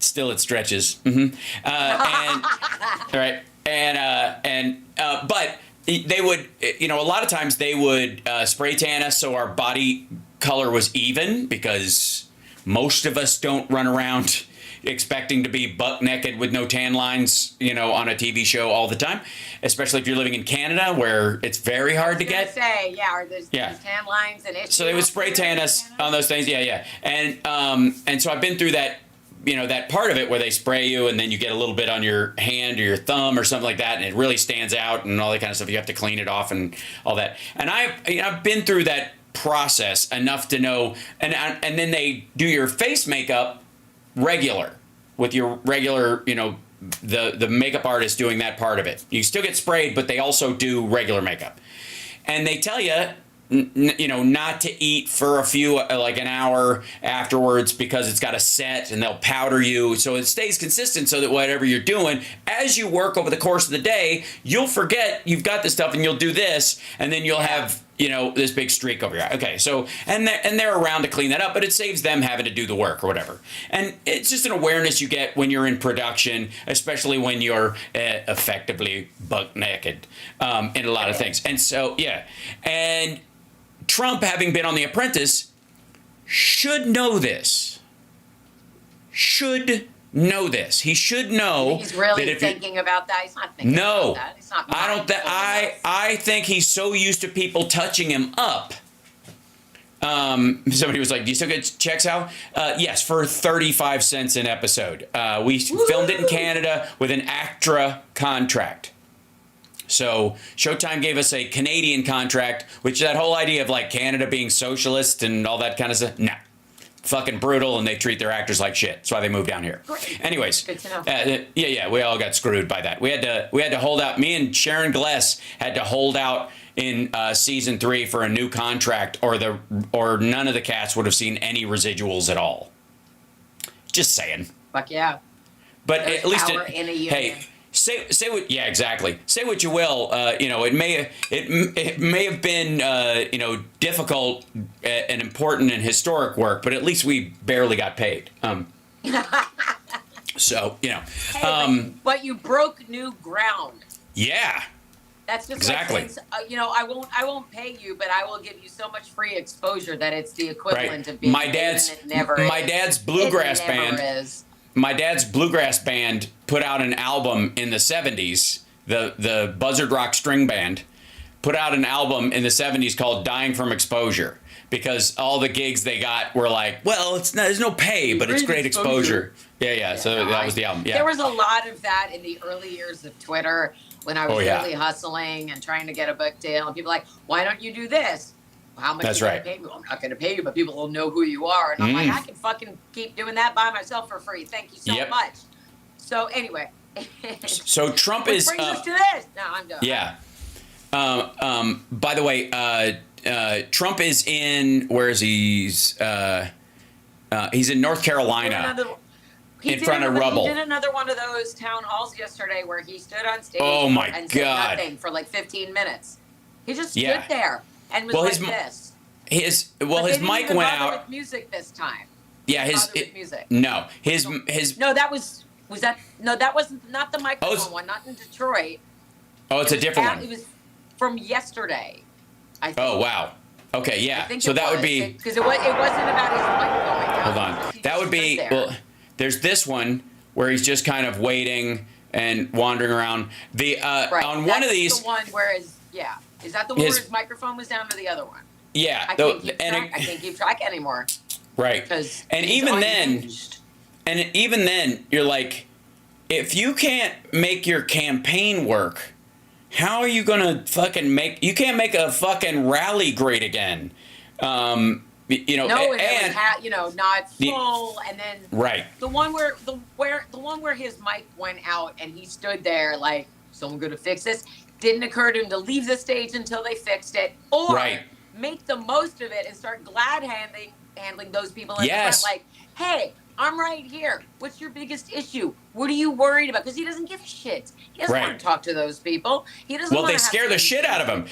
still it stretches. And right, but they would, a lot of times they would spray tan us so our body color was even, because most of us don't run around expecting to be buck naked with no tan lines, on a TV show all the time, especially if you're living in Canada where it's very hard to get. Are there tan lines and issues? So they would spray tan us on those things. Yeah. And so I've been through that, that part of it where they spray you and then you get a little bit on your hand or your thumb or something like that, and it really stands out and all that kind of stuff. You have to clean it off and all that. And I've been through that process enough to know, and then they do your face makeup regular with your regular, the makeup artist doing that part of it. You still get sprayed, but they also do regular makeup. And they tell you, not to eat for a few, like an hour afterwards, because it's got to set and they'll powder you. So it stays consistent so that whatever you're doing, as you work over the course of the day, you'll forget you've got this stuff and you'll do this. And then you'll have, this big streak over your eye. Okay. So, and they're around to clean that up, but it saves them having to do the work or whatever. And it's just an awareness you get when you're in production, especially when you're effectively buck naked in a lot of things. And so, and Trump, having been on The Apprentice, should know this. He should know. He's really thinking about that. He's not thinking about that. He's not. I think he's so used to people touching him up. Somebody was like, "Do you still get checks out?" Yes, for 35 cents an episode. We filmed it in Canada with an ACTRA contract. So Showtime gave us a Canadian contract, which that whole idea of like Canada being socialist and all that kind of stuff, fucking brutal, and they treat their actors like shit. That's why they moved down here. Great. Anyways, good to know. We all got screwed by that. We had to hold out. Me and Sharon Gless had to hold out in season 3 for a new contract, or none of the cast would have seen any residuals at all. Just saying. Fuck yeah. But there's at least power in a union. Hey. Say what? Yeah, exactly. Say what you will. It may have been difficult and important and historic work, but at least we barely got paid. So but you broke new ground. Yeah. That's just exactly. Like I won't pay you, but I will give you so much free exposure that it's the equivalent of being my dad's bluegrass band. My dad's bluegrass band put out an album in the 70s. The Buzzard Rock String Band put out an album in the 70s called "Dying from Exposure," because all the gigs they got were like, well, there's no pay, but it's great exposure. Yeah. So that was the album. Yeah. There was a lot of that in the early years of Twitter when I was really hustling and trying to get a book deal. And people were like, why don't you do this? How much are you going to pay me? Well, I'm not going to pay you, but people will know who you are. And I'm like, I can fucking keep doing that by myself for free. Thank you so much. So anyway. So Trump Which brings us to this. No, I'm done. Yeah. By the way, Trump is in, where is he? He's in North Carolina. In front of rubble. He did another one of those town halls yesterday where he stood on stage and said nothing for like 15 minutes. He just stood there. And was like this. His mic went out. With music this time. Yeah, music. No, No, that wasn't not the microphone one, not in Detroit. Oh, it's a different one. It was from yesterday, I think. Oh wow. Okay, yeah. So that would be because it wasn't about his mic going out. Hold on. That would be there's this one where he's just kind of waiting and wandering around. On one of these. The one where is that the one where his microphone was down, or the other one? Yeah. I can't keep track anymore. Right. And even then, you're like, if you can't make your campaign work, how are you gonna you can't make a fucking rally great again? Not full, and then the one where his mic went out and he stood there like, someone gonna fix this. Didn't occur to him to leave the stage until they fixed it, or make the most of it and start handling those people in the front. Like, hey, I'm right here. What's your biggest issue? What are you worried about? Because he doesn't give a shit. He doesn't want to talk to those people. He doesn't. Well, they scare the shit out of him.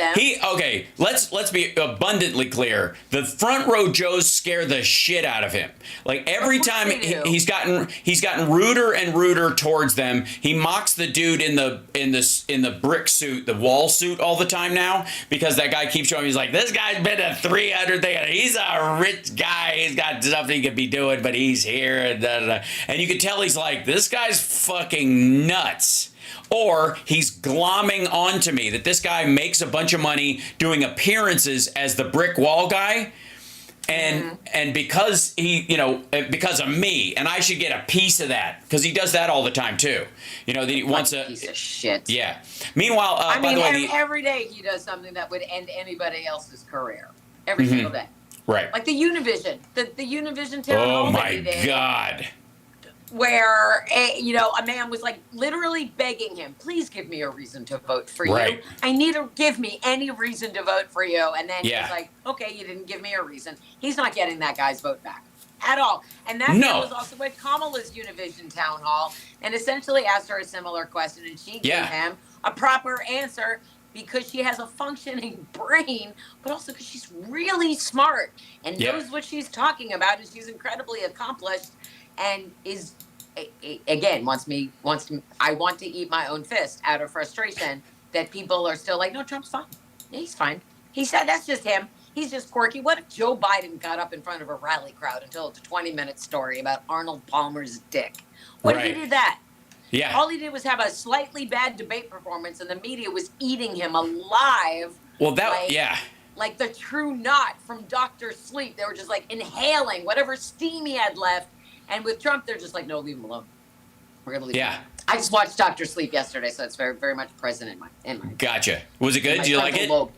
Let's be abundantly clear. The front row Joes scare the shit out of him. Like every time he's gotten ruder and ruder towards them. He mocks the dude in the brick suit, the wall suit, all the time now, because that guy keeps showing. He's like, this guy's been a 300 thing. He's a rich guy. He's got stuff he could be doing, but he's here. And you can tell he's like, this guy's fucking nuts. Or he's glomming onto me that this guy makes a bunch of money doing appearances as the brick wall guy. And because because of me, and I should get a piece of that, because he does that all the time too. That he wants a piece of shit. Yeah. Meanwhile, by the way, every day he does something that would end anybody else's career. Every single day. Right. Like the Univision, the Univision town hall. Oh my God. Where a man was like literally begging him, please give me a reason to vote for you. I need to give me any reason to vote for you. And then he's like, okay, you didn't give me a reason. He's not getting that guy's vote back at all. And that was also at Kamala's Univision town hall, and essentially asked her a similar question, and she gave him a proper answer because she has a functioning brain, but also because she's really smart and knows what she's talking about, and she's incredibly accomplished. And is again I want to eat my own fist out of frustration that people are still like, no, Trump's fine. He's fine. He said that's just him. He's just quirky. What if Joe Biden got up in front of a rally crowd and told a 20-minute story about Arnold Palmer's dick? What if he did that? Yeah. All he did was have a slightly bad debate performance, and the media was eating him alive. Well, like the true knot from Dr. Sleep. They were just like inhaling whatever steam he had left. And with Trump, they're just like, no, leave him alone. We're going to leave him alone. I just watched Dr. Sleep yesterday, so it's very, very much present in my Gotcha. Was it good? Did you like it? Lobe.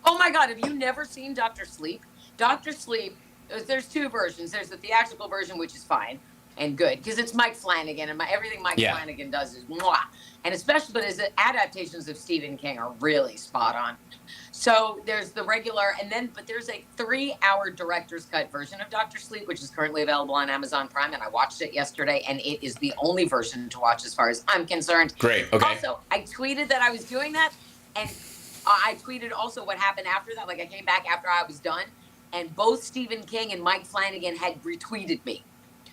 Oh, my God. Have you never seen Dr. Sleep? Dr. Sleep, there's two versions. There's the theatrical version, which is fine and good, because it's Mike Flanagan, and everything Mike Flanagan does is mwah. And especially, but his adaptations of Stephen King are really spot on. So there's the regular, but there's a 3-hour director's cut version of Dr. Sleep, which is currently available on Amazon Prime, and I watched it yesterday, and it is the only version to watch as far as I'm concerned. Great, okay. Also, I tweeted that I was doing that, and I tweeted also what happened after that. Like, I came back after I was done, and both Stephen King and Mike Flanagan had retweeted me.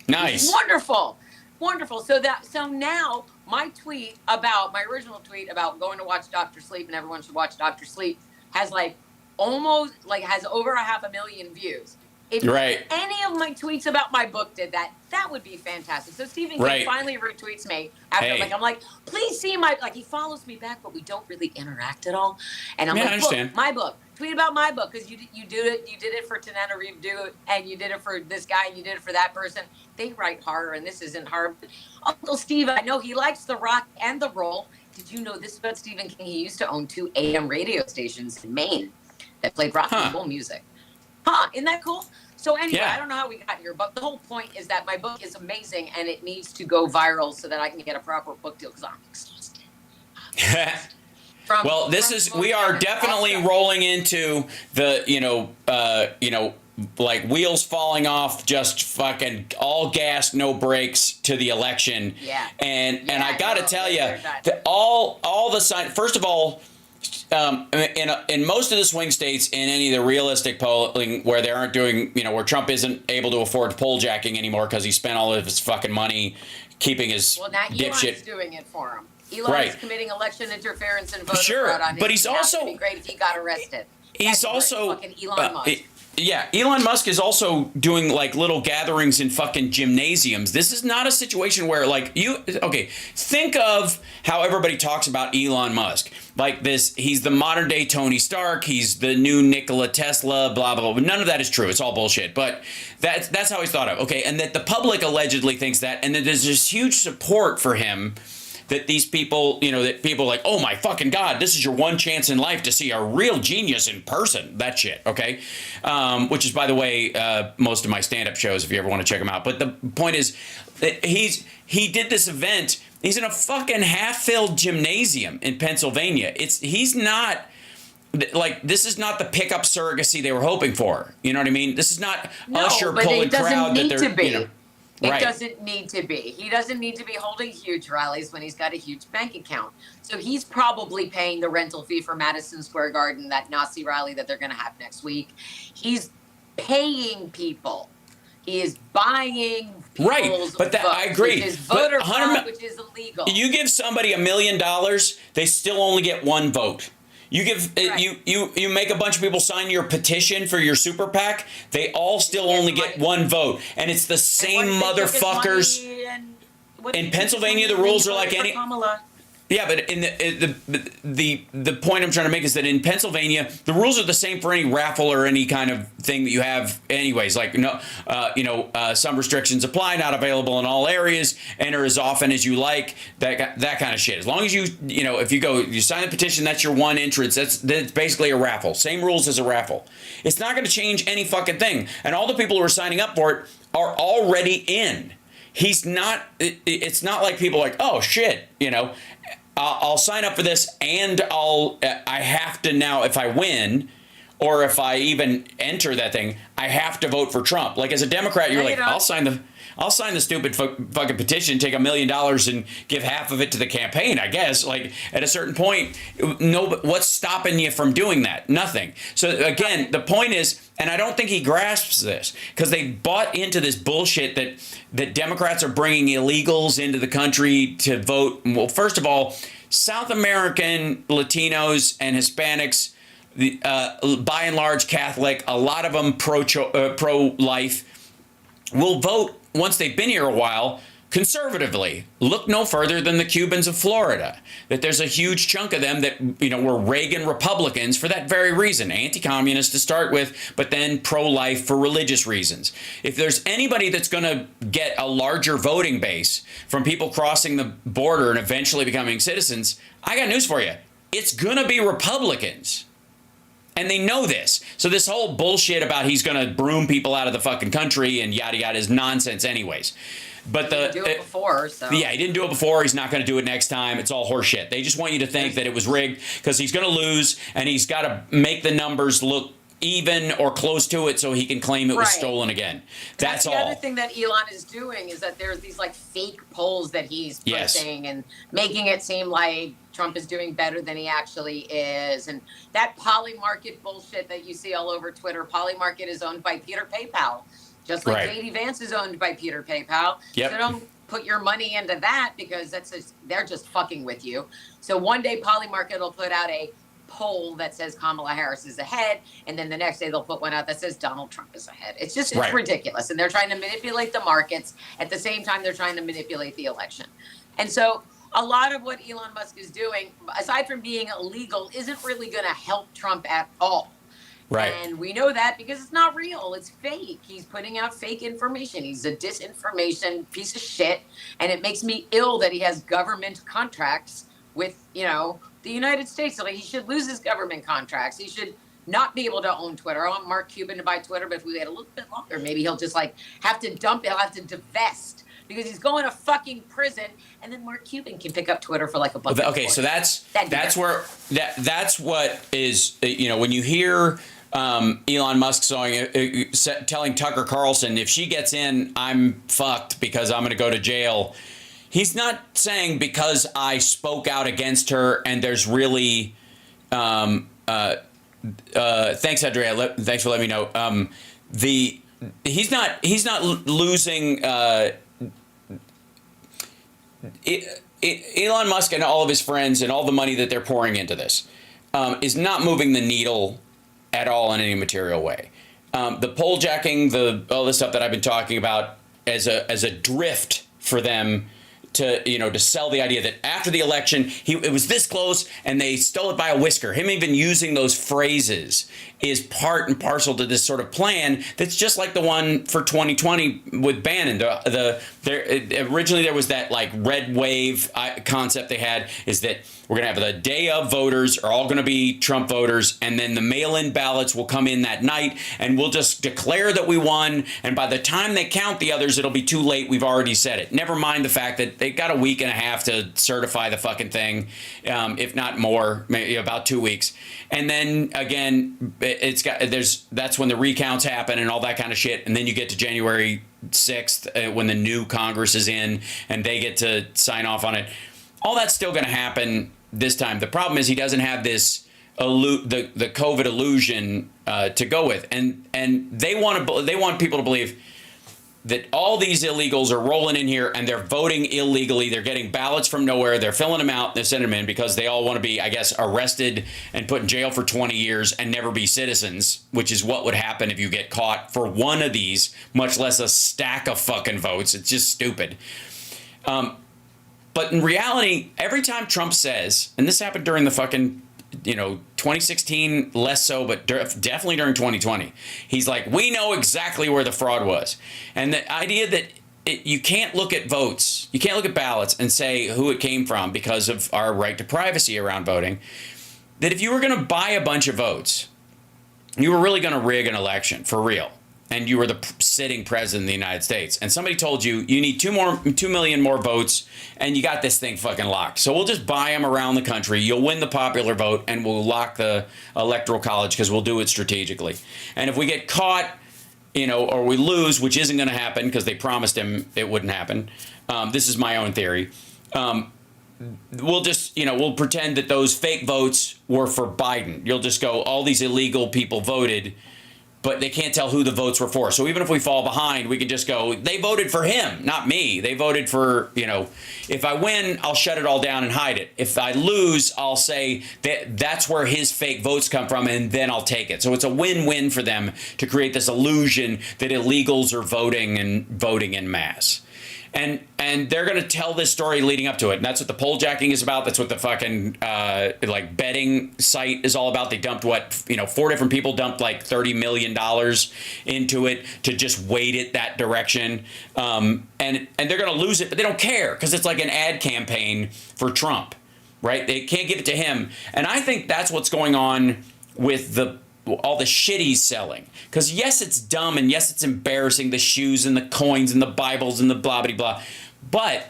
Nice. Wonderful. So now my original tweet about going to watch Dr. Sleep and everyone should watch Dr. Sleep has has over 500,000 views. If any of my tweets about my book did that, that would be fantastic. So Stephen King finally retweets me after I'm like, please see he follows me back, but we don't really interact at all. And I'm like, look, my book. Tweet about my book, because you did it for Tanana Reeve, and you did it for this guy, and you did it for that person. They write horror, and this isn't horror. Uncle Steve, I know he likes the rock and the roll. Did you know this about Stephen King? He used to own 2 AM radio stations in Maine that played rock and roll music. Isn't that cool? So anyway, I don't know how we got here, but the whole point is that my book is amazing, and it needs to go viral so that I can get a proper book deal, because I'm exhausted. We are definitely rolling into the, like wheels falling off, just fucking all gas, no brakes to the election. Yeah. And I got to tell you, all the signs, first of all, in most of the swing states, in any of the realistic polling where they aren't doing, where Trump isn't able to afford poll jacking anymore because he spent all of his fucking money keeping his dipshit. Elon's doing it for him. Elon's committing election interference and voter fraud on him. But he's also, it'd be great if he got arrested. He's also fucking Elon Musk. Elon Musk is also doing like little gatherings in fucking gymnasiums. This is not a situation where think of how everybody talks about Elon Musk. Like this, he's the modern day Tony Stark, he's the new Nikola Tesla, blah, blah, blah. None of that is true. It's all bullshit. But that's how he's thought of. Okay. And that the public allegedly thinks that, and that there's this huge support for him. That these people, that people are like, oh my fucking God, this is your one chance in life to see a real genius in person. That shit, okay? Which is, by the way, most of my stand-up shows, if you ever want to check them out. But the point is, that he did this event. He's in a fucking half-filled gymnasium in Pennsylvania. He's not, like, this is not the pickup surrogacy they were hoping for. You know what I mean? This is not Usher pulling crowd that they're, It doesn't need to be. He doesn't need to be holding huge rallies when he's got a huge bank account. So he's probably paying the rental fee for Madison Square Garden, that Nazi rally that they're going to have next week. He's paying people. He is buying people's but that, votes, I agree. Which is voter fraud, which is illegal. You give somebody $1 million, they still only get one vote. You give you make a bunch of people sign your petition for your super PAC. They all still only get one vote, and it's the same motherfuckers. In Pennsylvania, the rules are like any. Yeah, but in the point I'm trying to make is that in Pennsylvania, the rules are the same for any raffle or any kind of thing that you have, anyways. Like some restrictions apply, not available in all areas. Enter as often as you like. That kind of shit. As long as you if you sign the petition, that's your one entrance. That's basically a raffle. Same rules as a raffle. It's not going to change any fucking thing. And all the people who are signing up for it are already in. He's not. It's not like people are like, oh shit, I'll sign up for this, and I have to now, if I win, or if I even enter that thing, I have to vote for Trump. Like as a Democrat, you're like, I'll sign the stupid fucking petition, take $1 million and give half of it to the campaign, I guess. Like at a certain point, what's stopping you from doing that? Nothing. So again, the point is, and I don't think he grasps this, because they bought into this bullshit that Democrats are bringing illegals into the country to vote. Well, first of all, South American Latinos and Hispanics, by and large Catholic, a lot of them pro-life, will vote once they've been here a while conservatively. Look no further than the Cubans of Florida. That there's a huge chunk of them that were Reagan Republicans for that very reason, anti-communist to start with, but then pro-life for religious reasons. If there's anybody that's going to get a larger voting base from people crossing the border and eventually becoming citizens, I got news for you. It's going to be Republicans. And they know this. So this whole bullshit about he's going to broom people out of the fucking country and yada yada is nonsense anyways. But he didn't do it before, so. Yeah, he didn't do it before. He's not going to do it next time. It's all horseshit. They just want you to think that it was rigged because he's going to lose and he's got to make the numbers look even or close to it so he can claim it was stolen again. That's all. The other thing that Elon is doing is that there's these like fake polls that he's pushing and making it seem like Trump is doing better than he actually is. And that Polymarket bullshit that you see all over Twitter, Polymarket is owned by Peter PayPal, just like J.D. Vance is owned by Peter PayPal. Yep. So don't put your money into that because they're just fucking with you. So one day Polymarket will put out a poll that says Kamala Harris is ahead, and then the next day they'll put one out that says Donald Trump is ahead. It's just ridiculous. And they're trying to manipulate the markets. At the same time, they're trying to manipulate the election. And so a lot of what Elon Musk is doing, aside from being illegal, isn't really going to help Trump at all. Right. And we know that because it's not real. It's fake. He's putting out fake information. He's a disinformation piece of shit. And it makes me ill that he has government contracts with, the United States. Like, he should lose his government contracts. He should not be able to own Twitter. I want Mark Cuban to buy Twitter, but if we wait a little bit longer, maybe he'll just have to dump it. He'll have to divest because he's going to fucking prison, and then Mark Cuban can pick up Twitter for like a buck. Okay, so that's what is, when you hear Elon Musk telling Tucker Carlson, if she gets in, I'm fucked because I'm going to go to jail. He's not saying because I spoke out against her and there's really, thanks, Andrea. Thanks for letting me know. He's not losing. Elon Musk and all of his friends and all the money that they're pouring into this is not moving the needle at all in any material way. The poll jacking, all this stuff that I've been talking about as a drift for them to sell the idea that after the election it was this close and they stole it by a whisker. Him even using those phrases is part and parcel to this sort of plan that's just like the one for 2020 with Bannon. Originally there was that like red wave concept they had, is that we're going to have the day of voters are all going to be Trump voters, and then the mail-in ballots will come in that night, and we'll just declare that we won, and by the time they count the others, it'll be too late. We've already said it. Never mind the fact that they got a week and a half to certify the fucking thing, if not more, maybe about 2 weeks. And then, again, that's when the recounts happen and all that kind of shit, and then you get to January 6th when the new Congress is in and they get to sign off on it. All that's still going to happen this time. The problem is he doesn't have this the COVID illusion to go with, and they want people to believe that all these illegals are rolling in here and they're voting illegally. They're getting ballots from nowhere. They're filling them out. They're sending them in because they all want to be, I guess, arrested and put in jail for 20 years and never be citizens, which is what would happen if you get caught for one of these, much less a stack of fucking votes. It's just stupid. But in reality, every time Trump says, and this happened during the fucking 2016, less so, but definitely during 2020. He's like, we know exactly where the fraud was. And the idea that you can't look at votes, you can't look at ballots and say who it came from because of our right to privacy around voting, that if you were going to buy a bunch of votes, you were really going to rig an election for real, and you were the sitting president of the United States, and somebody told you need 2 million more votes, and you got this thing fucking locked. So we'll just buy them around the country. You'll win the popular vote, and we'll lock the electoral college because we'll do it strategically. And if we get caught, or we lose, which isn't going to happen because they promised him it wouldn't happen. This is my own theory. We'll just, we'll pretend that those fake votes were for Biden. You'll just go, all these illegal people voted, but they can't tell who the votes were for. So even if we fall behind, we can just go, they voted for him, not me. They voted for, if I win, I'll shut it all down and hide it. If I lose, I'll say that's where his fake votes come from, and then I'll take it. So it's a win-win for them to create this illusion that illegals are voting en masse. And they're going to tell this story leading up to it. And that's what the poll jacking is about. That's what the fucking betting site is all about. They dumped 4 different people dumped like $30 million into it to just weight it that direction. And they're going to lose it, but they don't care because it's like an ad campaign for Trump, right? They can't give it to him. And I think that's what's going on with all the shit he's selling. Because yes, it's dumb, and yes, it's embarrassing, the shoes and the coins and the Bibles and the blah, blah, blah. But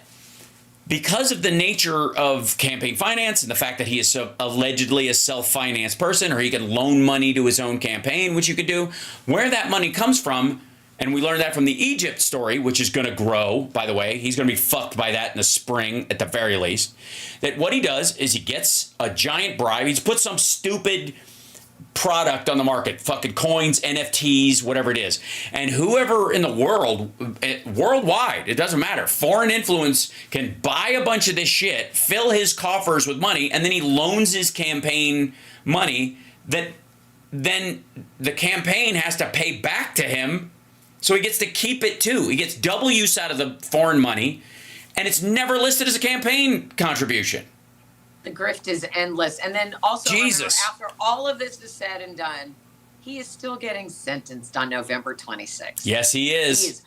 because of the nature of campaign finance and the fact that he is so allegedly a self-financed person, or he can loan money to his own campaign, which you could do, where that money comes from, and we learned that from the Egypt story, which is going to grow, by the way. He's going to be fucked by that in the spring, at the very least. That what he does is he gets a giant bribe. He's put some stupid product on the market, fucking coins, NFTs, whatever it is. And whoever in the world, worldwide, it doesn't matter, foreign influence can buy a bunch of this shit, fill his coffers with money, and then he loans his campaign money that then the campaign has to pay back to him. So he gets to keep it too. He gets double use out of the foreign money, and it's never listed as a campaign contribution. The grift is endless. And then also, Jesus. After all of this is said and done, he is still getting sentenced on November 26th. Yes, he is.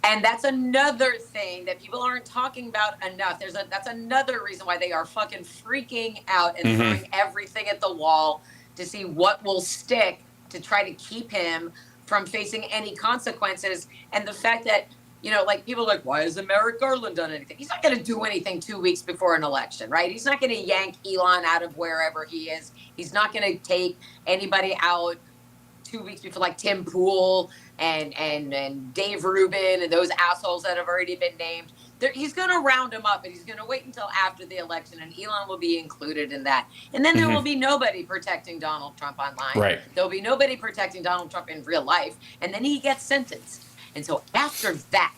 And that's another thing that people aren't talking about enough. That's another reason why they are fucking freaking out and throwing everything at the wall to see what will stick to try to keep him from facing any consequences. And the fact that, people are like, why hasn't Merrick Garland done anything? He's not going to do anything 2 weeks before an election, right? He's not going to yank Elon out of wherever he is. He's not going to take anybody out 2 weeks before, like Tim Pool and Dave Rubin and those assholes that have already been named. He's going to round them up, and he's going to wait until after the election, and Elon will be included in that. And then there will be nobody protecting Donald Trump online. Right. There'll be nobody protecting Donald Trump in real life, and then he gets sentenced. And so after that,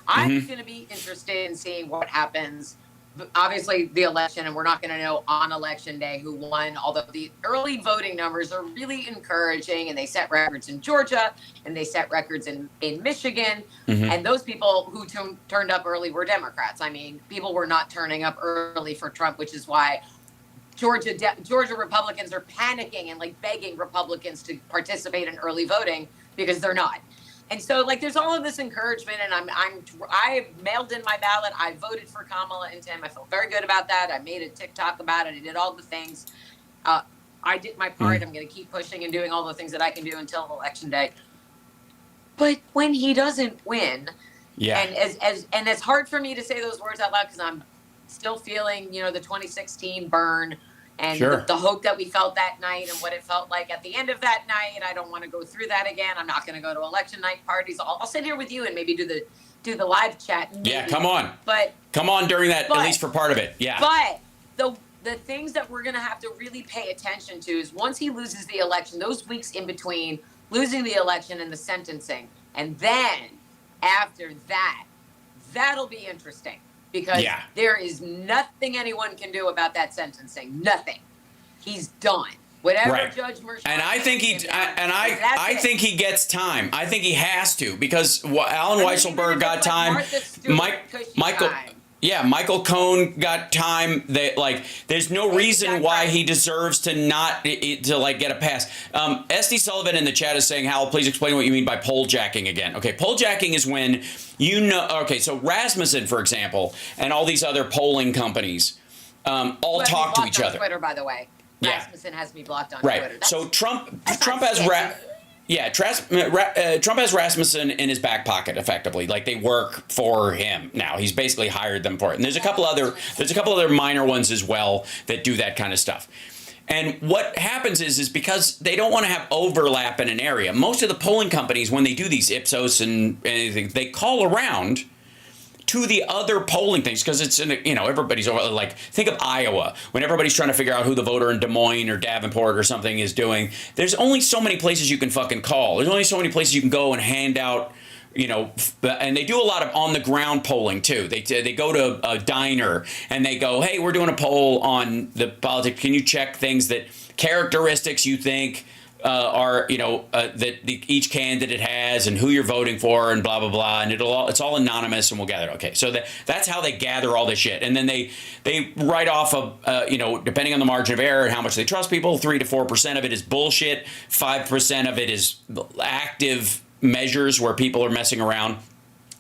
I'm going to be interested in seeing what happens. Obviously, the election, and we're not going to know on election day who won, although the early voting numbers are really encouraging, and they set records in Georgia, and they set records in Michigan. And those people who turned up early were Democrats. I mean, people were not turning up early for Trump, which is why Georgia Republicans are panicking and begging Republicans to participate in early voting because they're not. And so, there's all of this encouragement, and I mailed in my ballot. I voted for Kamala and Tim. I felt very good about that. I made a TikTok about it. I did all the things. I did my part. I'm going to keep pushing and doing all the things that I can do until election day. But when he doesn't win, and it's hard for me to say those words out loud because I'm still feeling, the 2016 burn. And Sure. the hope that we felt that night and what it felt like at the end of that night, I don't want to go through that again. I'm not going to go to election night parties. I'll sit here with you and maybe do the live chat. Maybe. Yeah, come on. But come on during that, at least for part of it. Yeah. But the things that we're going to have to really pay attention to is once he loses the election, those weeks in between losing the election and the sentencing, and then after that, that'll be interesting. Because there is nothing anyone can do about that sentencing. Nothing. He's done. Whatever Judge Mershon. And I think I think he gets time. I think he has to because Alan Weisselberg got time. Michael Cohen got time. There's no reason why he deserves to not get a pass. SD Sullivan in the chat is saying, Hal, please explain what you mean by poll jacking again. Okay, poll jacking is when so Rasmussen, for example, and all these other polling companies all talk to each other. Twitter, by the way. Yeah. Rasmussen has me blocked on Twitter. That's so Trump has Rasmussen in his back pocket, effectively. Like they work for him now. He's basically hired them for it. And there's a couple other minor ones as well that do that kind of stuff. And what happens is because they don't want to have overlap in an area. Most of the polling companies, when they do these Ipsos and anything, they call around to the other polling things because it's everybody's like, think of Iowa when everybody's trying to figure out who the voter in Des Moines or Davenport or something is doing. There's only so many places you can fucking call. There's only so many places you can go and hand out, and they do a lot of on the ground polling too. They go to a diner and they go, hey, we're doing a poll on the politics. Can you check things characteristics you think that each candidate has and who you're voting for and blah, blah, blah. And it's all anonymous and we'll gather. Okay. So that's how they gather all this shit. And then they write off depending on the margin of error and how much they trust people, 3 to 4% of it is bullshit. 5% of it is active measures where people are messing around.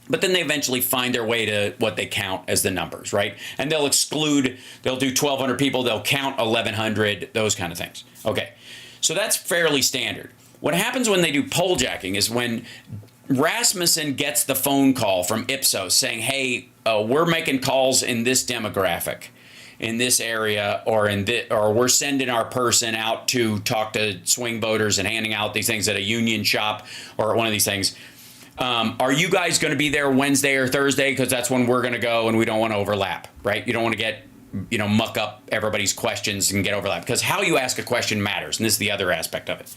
But then they eventually find their way to what they count as the numbers, right? And they'll do 1,200 people. They'll count 1,100, those kind of things. Okay. So that's fairly standard. What happens when they do poll jacking is when Rasmussen gets the phone call from Ipsos saying, hey, we're making calls in this demographic, in this area, or we're sending our person out to talk to swing voters and handing out these things at a union shop or one of these things. Are you guys going to be there Wednesday or Thursday? Because that's when we're going to go and we don't want to overlap, right? You don't want to get muck up everybody's questions and get overlap because how you ask a question matters. And this is the other aspect of it.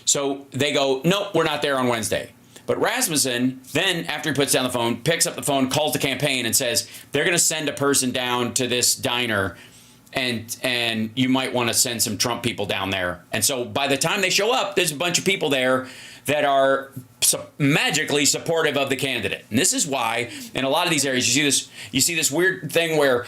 So they go, nope, we're not there on Wednesday. But Rasmussen then, after he puts down the phone, picks up the phone, calls the campaign and says, they're going to send a person down to this diner and you might want to send some Trump people down there. And so by the time they show up, there's a bunch of people there that are magically supportive of the candidate. And this is why in a lot of these areas you see this weird thing where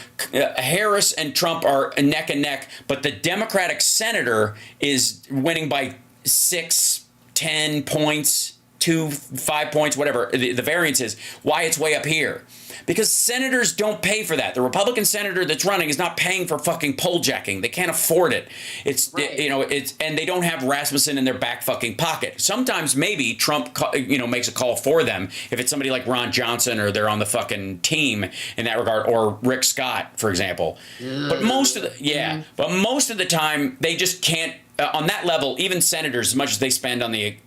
Harris and Trump are neck and neck, but the Democratic senator is winning by 6, 10 points, 2, 5 points, whatever the variance is. Why it's way up here. Because senators don't pay for that. The Republican senator that's running is not paying for fucking poll jacking. They can't afford it. And they don't have Rasmussen in their back fucking pocket. Sometimes maybe Trump, makes a call for them if it's somebody like Ron Johnson or they're on the fucking team in that regard, or Rick Scott, for example. But most of the time they just can't. On that level, even senators, as much as they spend on the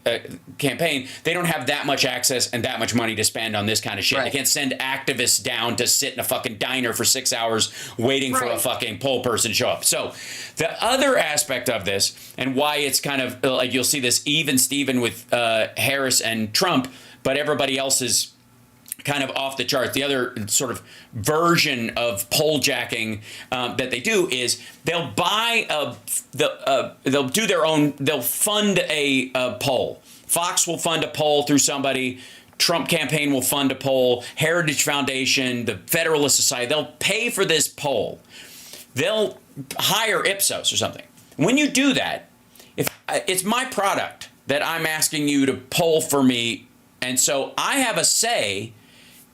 campaign, they don't have that much access and that much money to spend on this kind of shit. Right. They can't send activists down to sit in a fucking diner for 6 hours waiting for a fucking poll person to show up. So the other aspect of this and why it's kind of like you'll see this even Steven with Harris and Trump, but everybody else is kind of off the charts. The other sort of version of poll jacking that they do is they'll they'll do their own, they'll fund a poll. Fox will fund a poll through somebody. Trump campaign will fund a poll. Heritage Foundation, the Federalist Society, they'll pay for this poll. They'll hire Ipsos or something. When you do that, if it's my product that I'm asking you to poll for me, and so I have a say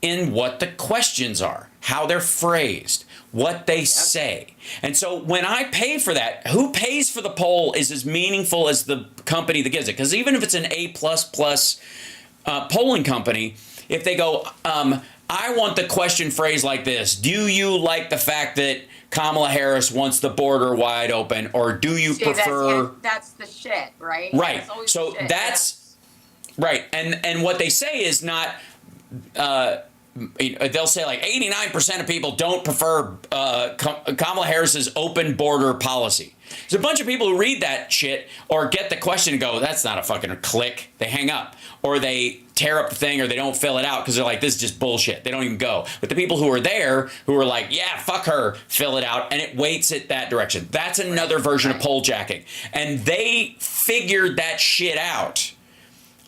in what the questions are, how they're phrased, what they say. And so when I pay for that, who pays for the poll is as meaningful as the company that gives it. Because even if it's an A++ polling company, if they go, I want the question phrased like this. Do you like the fact that Kamala Harris wants the border wide open, or do you prefer... That's the shit, right? Right. So that's... Right. And what they say is not... they'll say like 89% of people don't prefer Kamala Harris's open border policy. There's a bunch of people who read that shit or get the question and go, that's not a fucking click. They hang up, or they tear up the thing, or they don't fill it out because they're like, this is just bullshit. They don't even go. But the people who are there who are like, yeah, fuck her, fill it out, and it weights it that direction. That's another version of poll jacking. And they figured that shit out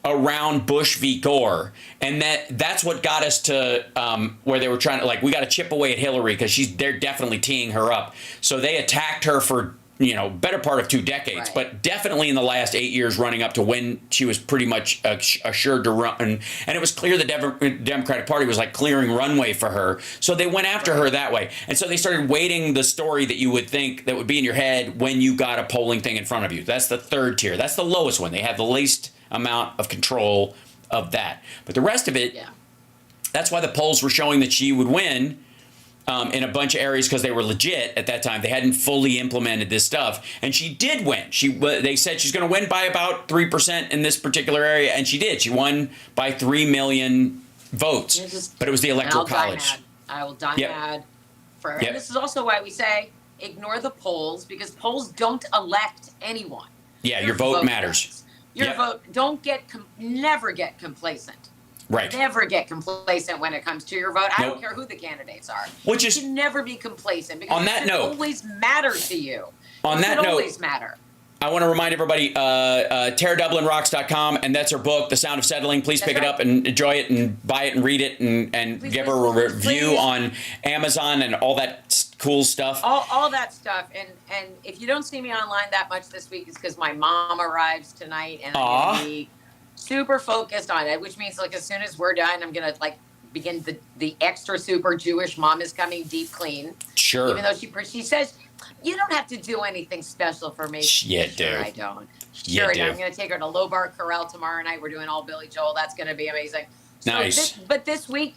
around Bush v. Gore, and that's what got us to where they were trying to, like, we got to chip away at Hillary because they're definitely teeing her up. So they attacked her for better part of 2 decades, but definitely in the last 8 years running up to when she was pretty much assured to run, and it was clear the Democratic Party was like clearing runway for her. So they went after her that way, and so they started weighting the story that you would think that would be in your head when you got a polling thing in front of you. That's the third tier. That's the lowest one. They have the least amount of control of that, but the rest of it, that's why the polls were showing that she would win in a bunch of areas, because they were legit at that time. They hadn't fully implemented this stuff, and she did win. They said she's going to win by about 3% in this particular area, and she did. She won by 3 million votes, but it was the Electoral College. I will die mad forever. And this is also why we say ignore the polls, because polls don't elect anyone. Yeah, your vote matters. Your vote. Never get complacent. Right. Never get complacent when it comes to your vote. I don't care who the candidates are. You should never be complacent, because on that it note, always matter to you. On that note, always matter. I want to remind everybody, TaraDublinRocks.com, and that's her book, The Sound of Settling. Please pick it up and enjoy it and buy it and read it and give her a review on Amazon and all that cool stuff. All that stuff. And if you don't see me online that much this week, it's because my mom arrives tonight, and I'm going to be super focused on it, which means, like, as soon as we're done, I'm going to, like, begin the extra super Jewish mom is coming deep clean. Sure. Even though she says, you don't have to do anything special for me. You do. I don't. Sure, I do. I'm going to take her to Low Bar Corral tomorrow night. We're doing all Billy Joel. That's going to be amazing. Nice. But this week,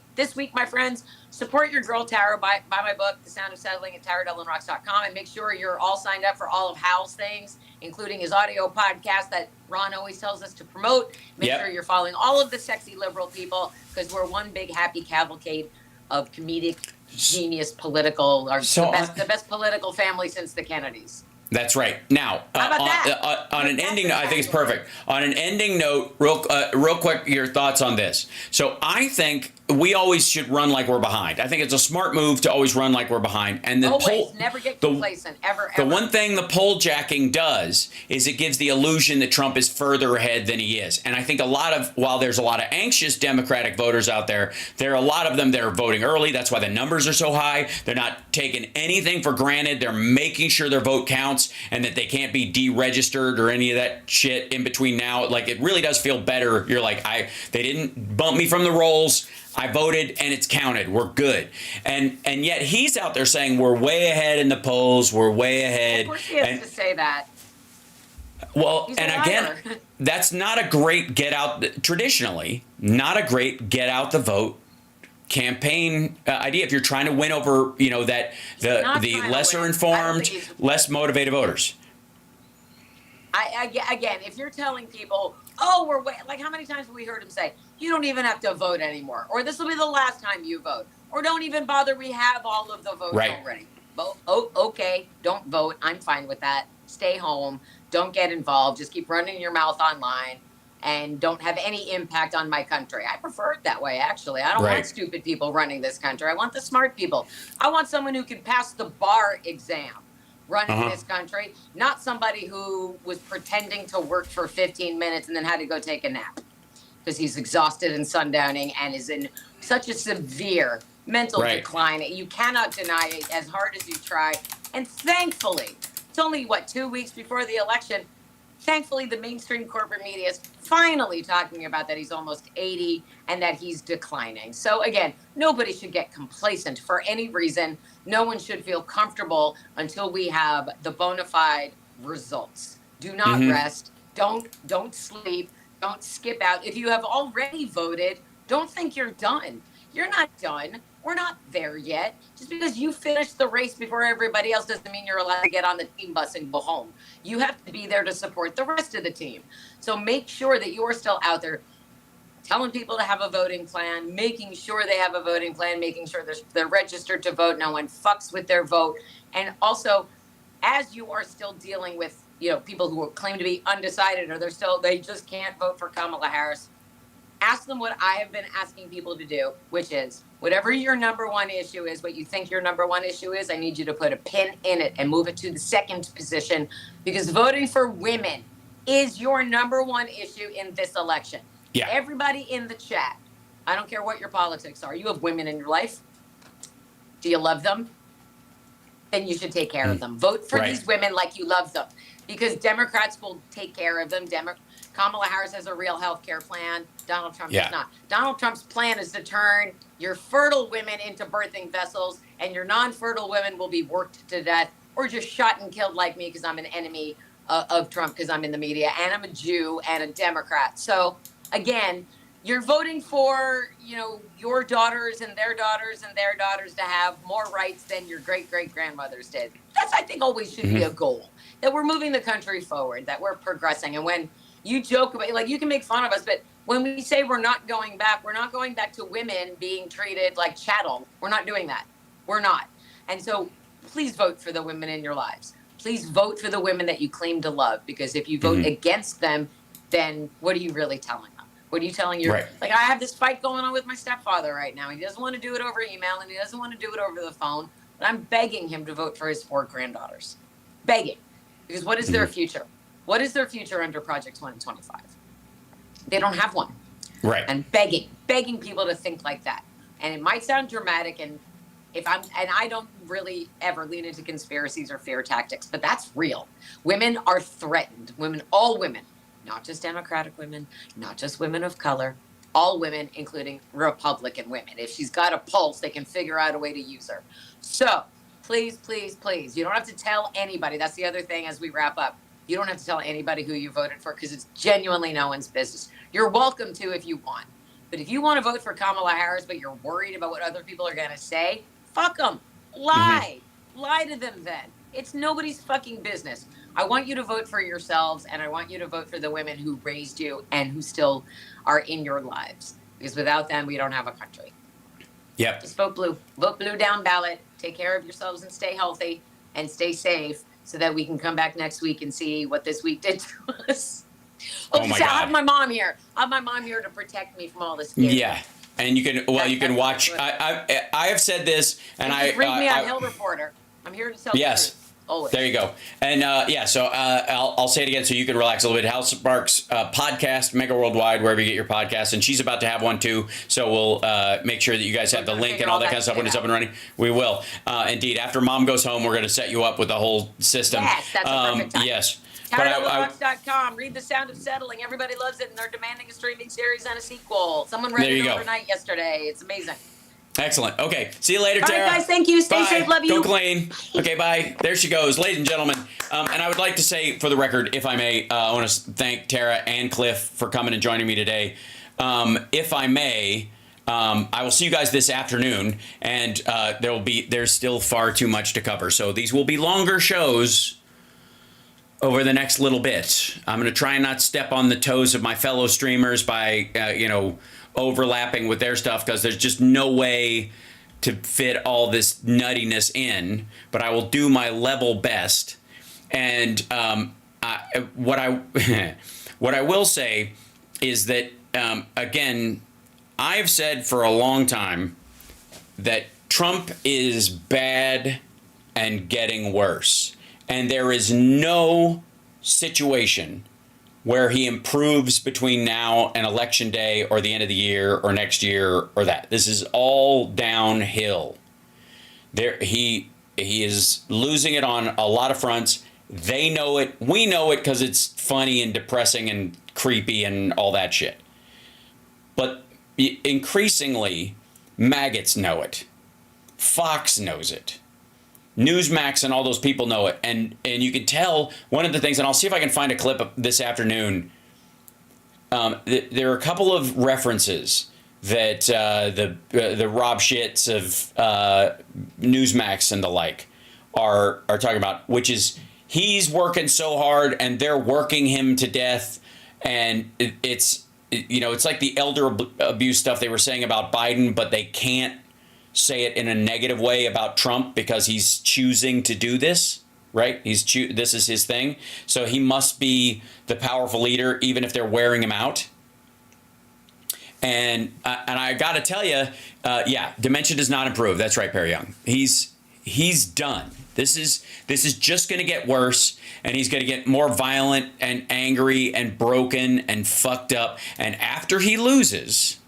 my friends, support your girl Tara. Buy my book, The Sound of Settling, at TaraDublinRocks.com, and make sure you're all signed up for all of Hal's things, including his audio podcast that Ron always tells us to promote. Make sure you're following all of the sexy liberal people, because we're one big happy cavalcade of comedic genius political, the best political family since the Kennedys. That's right. Now, on an ending, I think it's perfect. On an ending note, real quick, your thoughts on this. So I think we always should run like we're behind. I think it's a smart move to always run like we're behind. And never get complacent, ever. The one thing the poll jacking does is it gives the illusion that Trump is further ahead than he is. And I think while there's a lot of anxious Democratic voters out there, there are a lot of them that are voting early. That's why the numbers are so high. They're not taking anything for granted. They're making sure their vote counts and that they can't be deregistered or any of that shit in between now. Like, it really does feel better. You're like, they didn't bump me from the rolls. I voted and it's counted. We're good. And yet he's out there saying we're way ahead in the polls. We're way ahead. Of course he has to say that. Well, He's and again, that's not a great traditionally, not a great get out the vote campaign idea if you're trying to win over, that the lesser informed, less motivated voters. Again, if you're telling people, we're like, how many times have we heard him say, you don't even have to vote anymore, or this will be the last time you vote, or don't even bother, we have all of the votes already. Okay, don't vote. I'm fine with that. Stay home. Don't get involved. Just keep running your mouth online and don't have any impact on my country. I prefer it that way, actually. I don't want stupid people running this country. I want the smart people. I want someone who can pass the bar exam running this country, not somebody who was pretending to work for 15 minutes and then had to go take a nap because he's exhausted and sundowning and is in such a severe mental decline. You cannot deny it as hard as you try. And thankfully, it's only, 2 weeks before the election, thankfully the mainstream corporate media is finally talking about that he's almost 80 and that he's declining. So again, nobody should get complacent for any reason. No one should feel comfortable until we have the bona fide results. Do not rest. Don't sleep. Don't skip out. If you have already voted, don't think you're done. You're not done. We're not there yet. Just because you finished the race before everybody else doesn't mean you're allowed to get on the team bus and go home. You have to be there to support the rest of the team. So make sure that you are still out there telling people to have a voting plan, making sure they have a voting plan, making sure they're registered to vote. No one fucks with their vote. And also, as you are still dealing with, people who claim to be undecided or they just can't vote for Kamala Harris, ask them what I have been asking people to do, which is whatever your number one issue is, what you think your number one issue is, I need you to put a pin in it and move it to the second position, because voting for women is your number one issue in this election. Yeah. Everybody in the chat, I don't care what your politics are. You have women in your life. Do you love them? Then you should take care of them. Vote for these women like you love them, because Democrats will take care of them. Kamala Harris has a real health care plan. Donald Trump does not. Donald Trump's plan is to turn your fertile women into birthing vessels, and your non-fertile women will be worked to death or just shot and killed like me because I'm an enemy of Trump, because I'm in the media and I'm a Jew and a Democrat. So again, you're voting for, your daughters and their daughters and their daughters to have more rights than your great-great-grandmothers did. That's, I think, always should be a goal, that we're moving the country forward, that we're progressing. And when you joke about, you can make fun of us, but when we say we're not going back to women being treated like chattel. We're not doing that. We're not. And so please vote for the women in your lives. Please vote for the women that you claim to love, because if you vote against them, then what are you really telling them? What are you telling your, I have this fight going on with my stepfather right now. He doesn't want to do it over email and he doesn't want to do it over the phone, but I'm begging him to vote for his 4 granddaughters. Begging. Because what is their future? What is their future under Project 2025? They don't have one. Right. And begging people to think like that. And it might sound dramatic, and I don't really ever lean into conspiracies or fear tactics, but that's real. Women are threatened. All women, not just Democratic women, not just women of color, all women, including Republican women. If she's got a pulse, they can figure out a way to use her. So please, please, please, you don't have to tell anybody. That's the other thing as we wrap up. You don't have to tell anybody who you voted for, because it's genuinely no one's business. You're welcome to if you want. But if you want to vote for Kamala Harris, but you're worried about what other people are going to say, fuck them. Lie. Lie to them then. It's nobody's fucking business. I want you to vote for yourselves, and I want you to vote for the women who raised you and who still are in your lives. Because without them, we don't have a country. Yep. Just vote blue. Vote blue down ballot. Take care of yourselves and stay healthy and stay safe, so that we can come back next week and see what this week did to us. Oh my God. I have my mom here. I have my mom here to protect me from all this. Scary. Yeah. And you can watch. I have said this, and read me on Hill Reporter. I'm here to tell the truth. Always. There you go. And so I'll say it again so you can relax a little bit. House Sparks podcast, Megaworldwide, wherever you get your podcasts, and she's about to have one too. So we'll make sure that you guys have the link and all that kind of stuff when it's up and running. We will indeed. After Mom goes home, we're going to set you up with the whole system. Yes, that's a perfect time. Yes. TireOfTheBox.com. Read The Sound of Settling. Everybody loves it, and they're demanding a streaming series and a sequel. Someone read it overnight yesterday. It's amazing. Excellent. Okay. See you later, Tara. All right, guys. Thank you. Stay safe. Love you. Go clean. Okay, bye. There she goes. Ladies and gentlemen. And I would like to say, for the record, if I may, I want to thank Tara and Cliff for coming and joining me today. If I may, I will see you guys this afternoon, and there's still far too much to cover. So these will be longer shows over the next little bit. I'm going to try and not step on the toes of my fellow streamers by, overlapping with their stuff, because there's just no way to fit all this nuttiness in, but I will do my level best. And what I will say is that, again, I've said for a long time that Trump is bad and getting worse. And there is no situation where he improves between now and election day or the end of the year or next year or that. This is all downhill. He is losing it on a lot of fronts. They know it. We know it because it's funny and depressing and creepy and all that shit. But increasingly, maggots know it. Fox knows it. Newsmax and all those people know it. And you can tell one of the things, and I'll see if I can find a clip this afternoon. There are a couple of references that the Rob Shits of Newsmax and the like are talking about, which is he's working so hard and they're working him to death, and it's like the elder abuse stuff they were saying about Biden, but they can't say it in a negative way about Trump because he's choosing to do this, right? This is his thing, so he must be the powerful leader, even if they're wearing him out. And I got to tell you, dementia does not improve. That's right, Perry Young. He's done. This is just going to get worse, and he's going to get more violent and angry and broken and fucked up. And after he loses,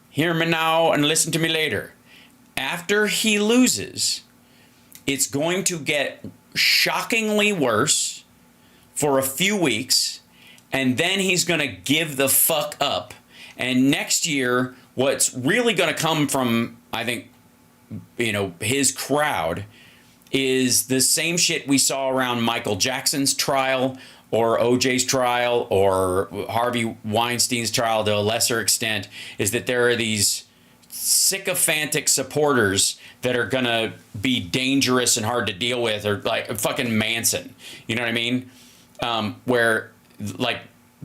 hear me now and listen to me later. After he loses, it's going to get shockingly worse for a few weeks, and then he's going to give the fuck up. And next year, what's really going to come from, I think, his crowd is the same shit we saw around Michael Jackson's trial or OJ's trial or Harvey Weinstein's trial to a lesser extent, is that there are these sycophantic supporters that are going to be dangerous and hard to deal with, or like fucking Manson. You know what I mean? Where, like,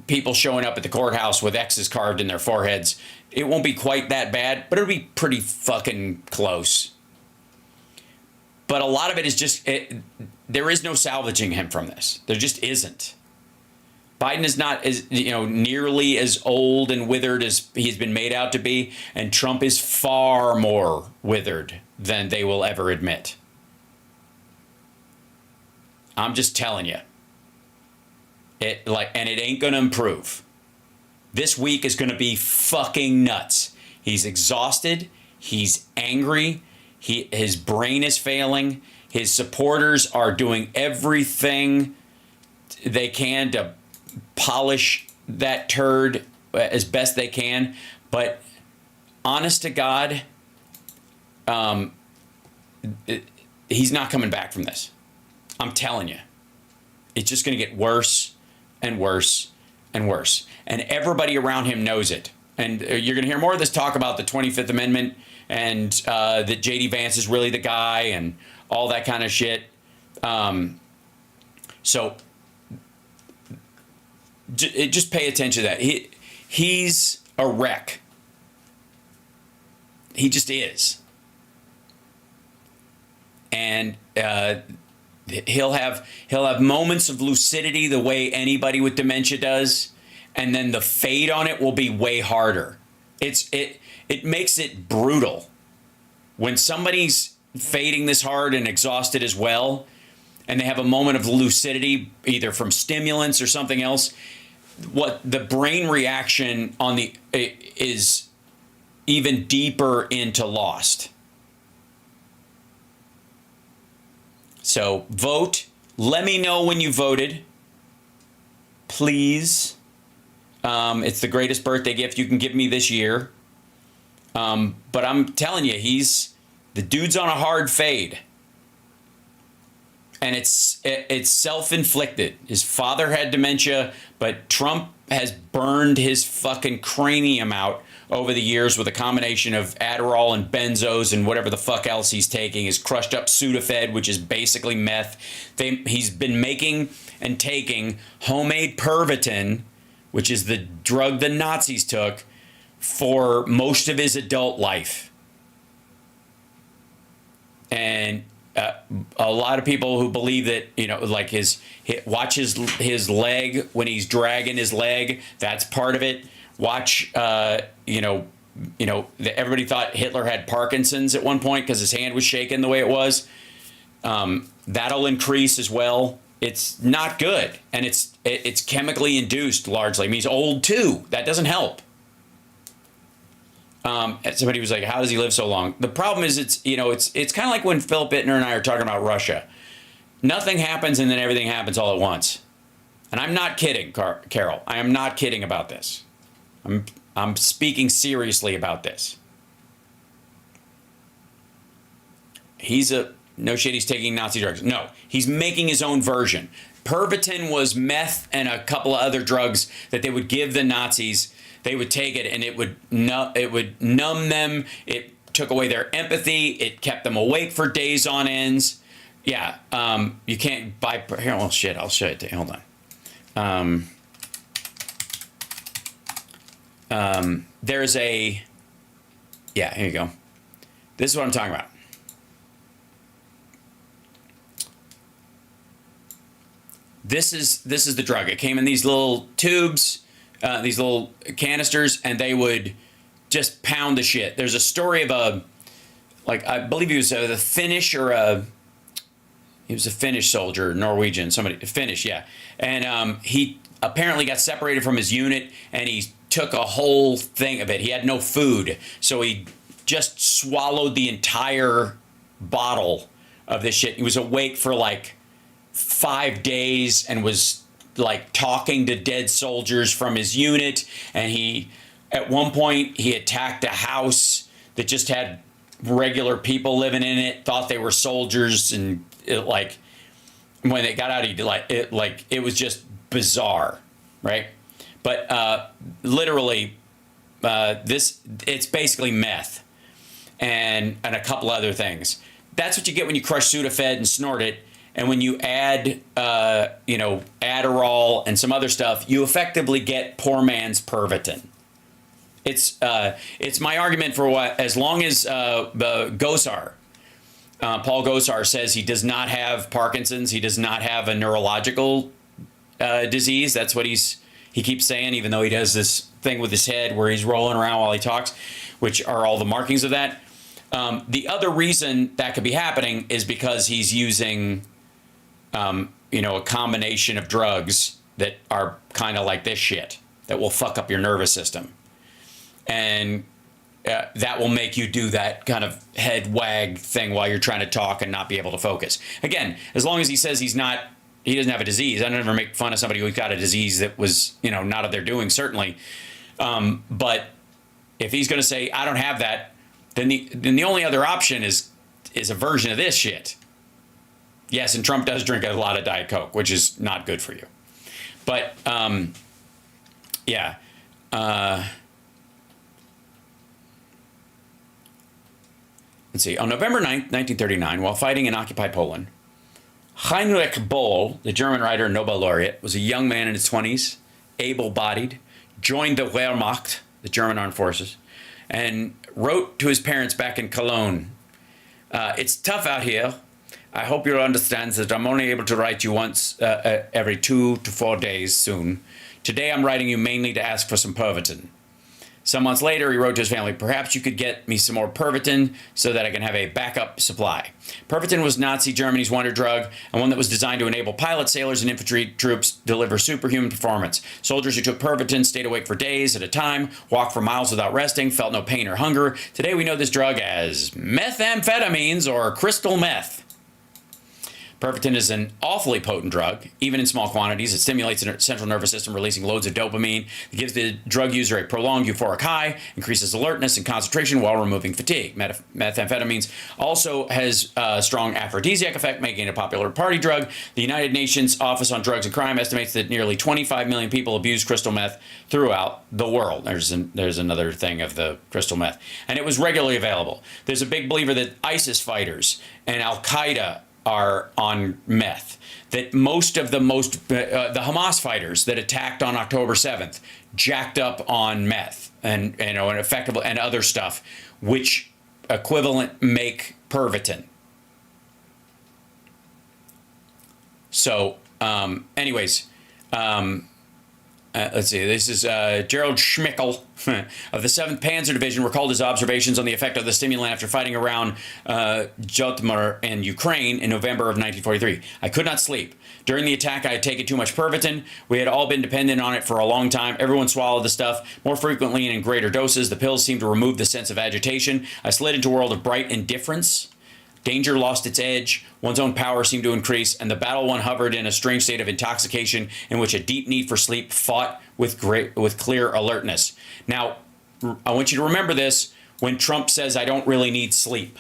people showing up at the courthouse with X's carved in their foreheads. It won't be quite that bad, but it'll be pretty fucking close. But a lot of it is just, there is no salvaging him from this. There just isn't. Biden is not as, nearly as old and withered as he's been made out to be, and Trump is far more withered than they will ever admit. I'm just telling you. And it ain't going to improve. This week is going to be fucking nuts. He's exhausted. He's angry. His brain is failing. His supporters are doing everything they can to polish that turd as best they can. But honest to God, he's not coming back from this. I'm telling you. It's just going to get worse and worse and worse. And everybody around him knows it. And you're going to hear more of this talk about the 25th Amendment and that J.D. Vance is really the guy and all that kind of shit. So just pay attention to that. He's a wreck. He just is. And he'll have moments of lucidity the way anybody with dementia does, and then the fade on it will be way harder. It makes it brutal when somebody's fading this hard and exhausted as well, and they have a moment of lucidity either from stimulants or something else. What the brain reaction is even deeper into lost. So vote. Let me know when you voted. Please. It's the greatest birthday gift you can give me this year. But I'm telling you, the dude's on a hard fade. And it's self-inflicted. His father had dementia, but Trump has burned his fucking cranium out over the years with a combination of Adderall and benzos and whatever the fuck else he's taking. His crushed up Sudafed, which is basically meth. He's been making and taking homemade Pervitin, which is the drug the Nazis took, for most of his adult life. And a lot of people who believe that, like watch his leg when he's dragging his leg, that's part of it. Watch, everybody thought Hitler had Parkinson's at one point because his hand was shaking the way it was. That'll increase as well. It's not good, and it's chemically induced largely. I mean, he's old too. That doesn't help. Somebody was like, "How does he live so long?" The problem is, it's kind of like when Philip Bittner and I are talking about Russia. Nothing happens, and then everything happens all at once. And I'm not kidding, Carol. I am not kidding about this. I'm speaking seriously about this. No shit, he's taking Nazi drugs. No, he's making his own version. Pervitin was meth and a couple of other drugs that they would give the Nazis they would take it and it would numb them. It took away their empathy. It kept them awake for days on ends. Yeah, you can't buy. Here, well, shit, I'll show it to you. Hold on. There's a. Yeah, here you go. This is what I'm talking about. This is the drug. It came in these little tubes, these little canisters, and they would just pound the shit. There's a story of I believe he was a Finnish he was a Finnish soldier, Norwegian, Finnish, yeah. And he apparently got separated from his unit, and he took a whole thing of it. He had no food, so he just swallowed the entire bottle of this shit. He was awake for like 5 days and was like talking to dead soldiers from his unit. And at one point, he attacked a house that just had regular people living in it, thought they were soldiers, and when they got out, it was just bizarre, right? But literally, it's basically meth and a couple other things. That's what you get when you crush Sudafed and snort it. And when you add, Adderall and some other stuff, you effectively get poor man's Pervitin. It's my argument for as long as Gosar, Paul Gosar says he does not have Parkinson's, he does not have a neurological disease. That's what he keeps saying, even though he does this thing with his head where he's rolling around while he talks, which are all the markings of that. The other reason that could be happening is because he's using, a combination of drugs that are kind of like this shit that will fuck up your nervous system. And that will make you do that kind of head wag thing while you're trying to talk and not be able to focus. Again, as long as he says he doesn't have a disease. I don't ever make fun of somebody who's got a disease that was, not of their doing, certainly. But if he's going to say, I don't have that, then the only other option is a version of this shit. Yes, and Trump does drink a lot of Diet Coke, which is not good for you. But, yeah. Let's see. On November 9th, 1939, while fighting in occupied Poland, Heinrich Böll, the German writer and Nobel laureate, was a young man in his 20s, able-bodied, joined the Wehrmacht, the German armed forces, and wrote to his parents back in Cologne, it's tough out here. I hope you'll understand that I'm only able to write you once every 2 to 4 days soon. Today I'm writing you mainly to ask for some Pervitin. Some months later, he wrote to his family, perhaps you could get me some more Pervitin so that I can have a backup supply. Pervitin was Nazi Germany's wonder drug and one that was designed to enable pilots, sailors, and infantry troops deliver superhuman performance. Soldiers who took Pervitin stayed awake for days at a time, walked for miles without resting, felt no pain or hunger. Today, we know this drug as methamphetamines or crystal meth. Pervitin is an awfully potent drug, even in small quantities. It stimulates the central nervous system, releasing loads of dopamine. It gives the drug user a prolonged euphoric high, increases alertness and concentration while removing fatigue. Methamphetamines also has a strong aphrodisiac effect, making it a popular party drug. The United Nations Office on Drugs and Crime estimates that nearly 25 million people abuse crystal meth throughout the world. There's another thing of the crystal meth. And it was regularly available. There's a big believer that ISIS fighters and Al-Qaeda are on meth, that most of the Hamas fighters that attacked on October 7th jacked up on meth and effective and other stuff, which equivalent make Pervitin. So, anyways, let's see. This is Gerald Schmickel of the 7th Panzer Division recalled his observations on the effect of the stimulant after fighting around Zhytomyr in Ukraine in November of 1943. I could not sleep. During the attack, I had taken too much Pervitin. We had all been dependent on it for a long time. Everyone swallowed the stuff more frequently and in greater doses. The pills seemed to remove the sense of agitation. I slid into a world of bright indifference. Danger lost its edge, one's own power seemed to increase, and the battle one hovered in a strange state of intoxication in which a deep need for sleep fought with clear alertness. Now, I want you to remember this when Trump says, I don't really need sleep.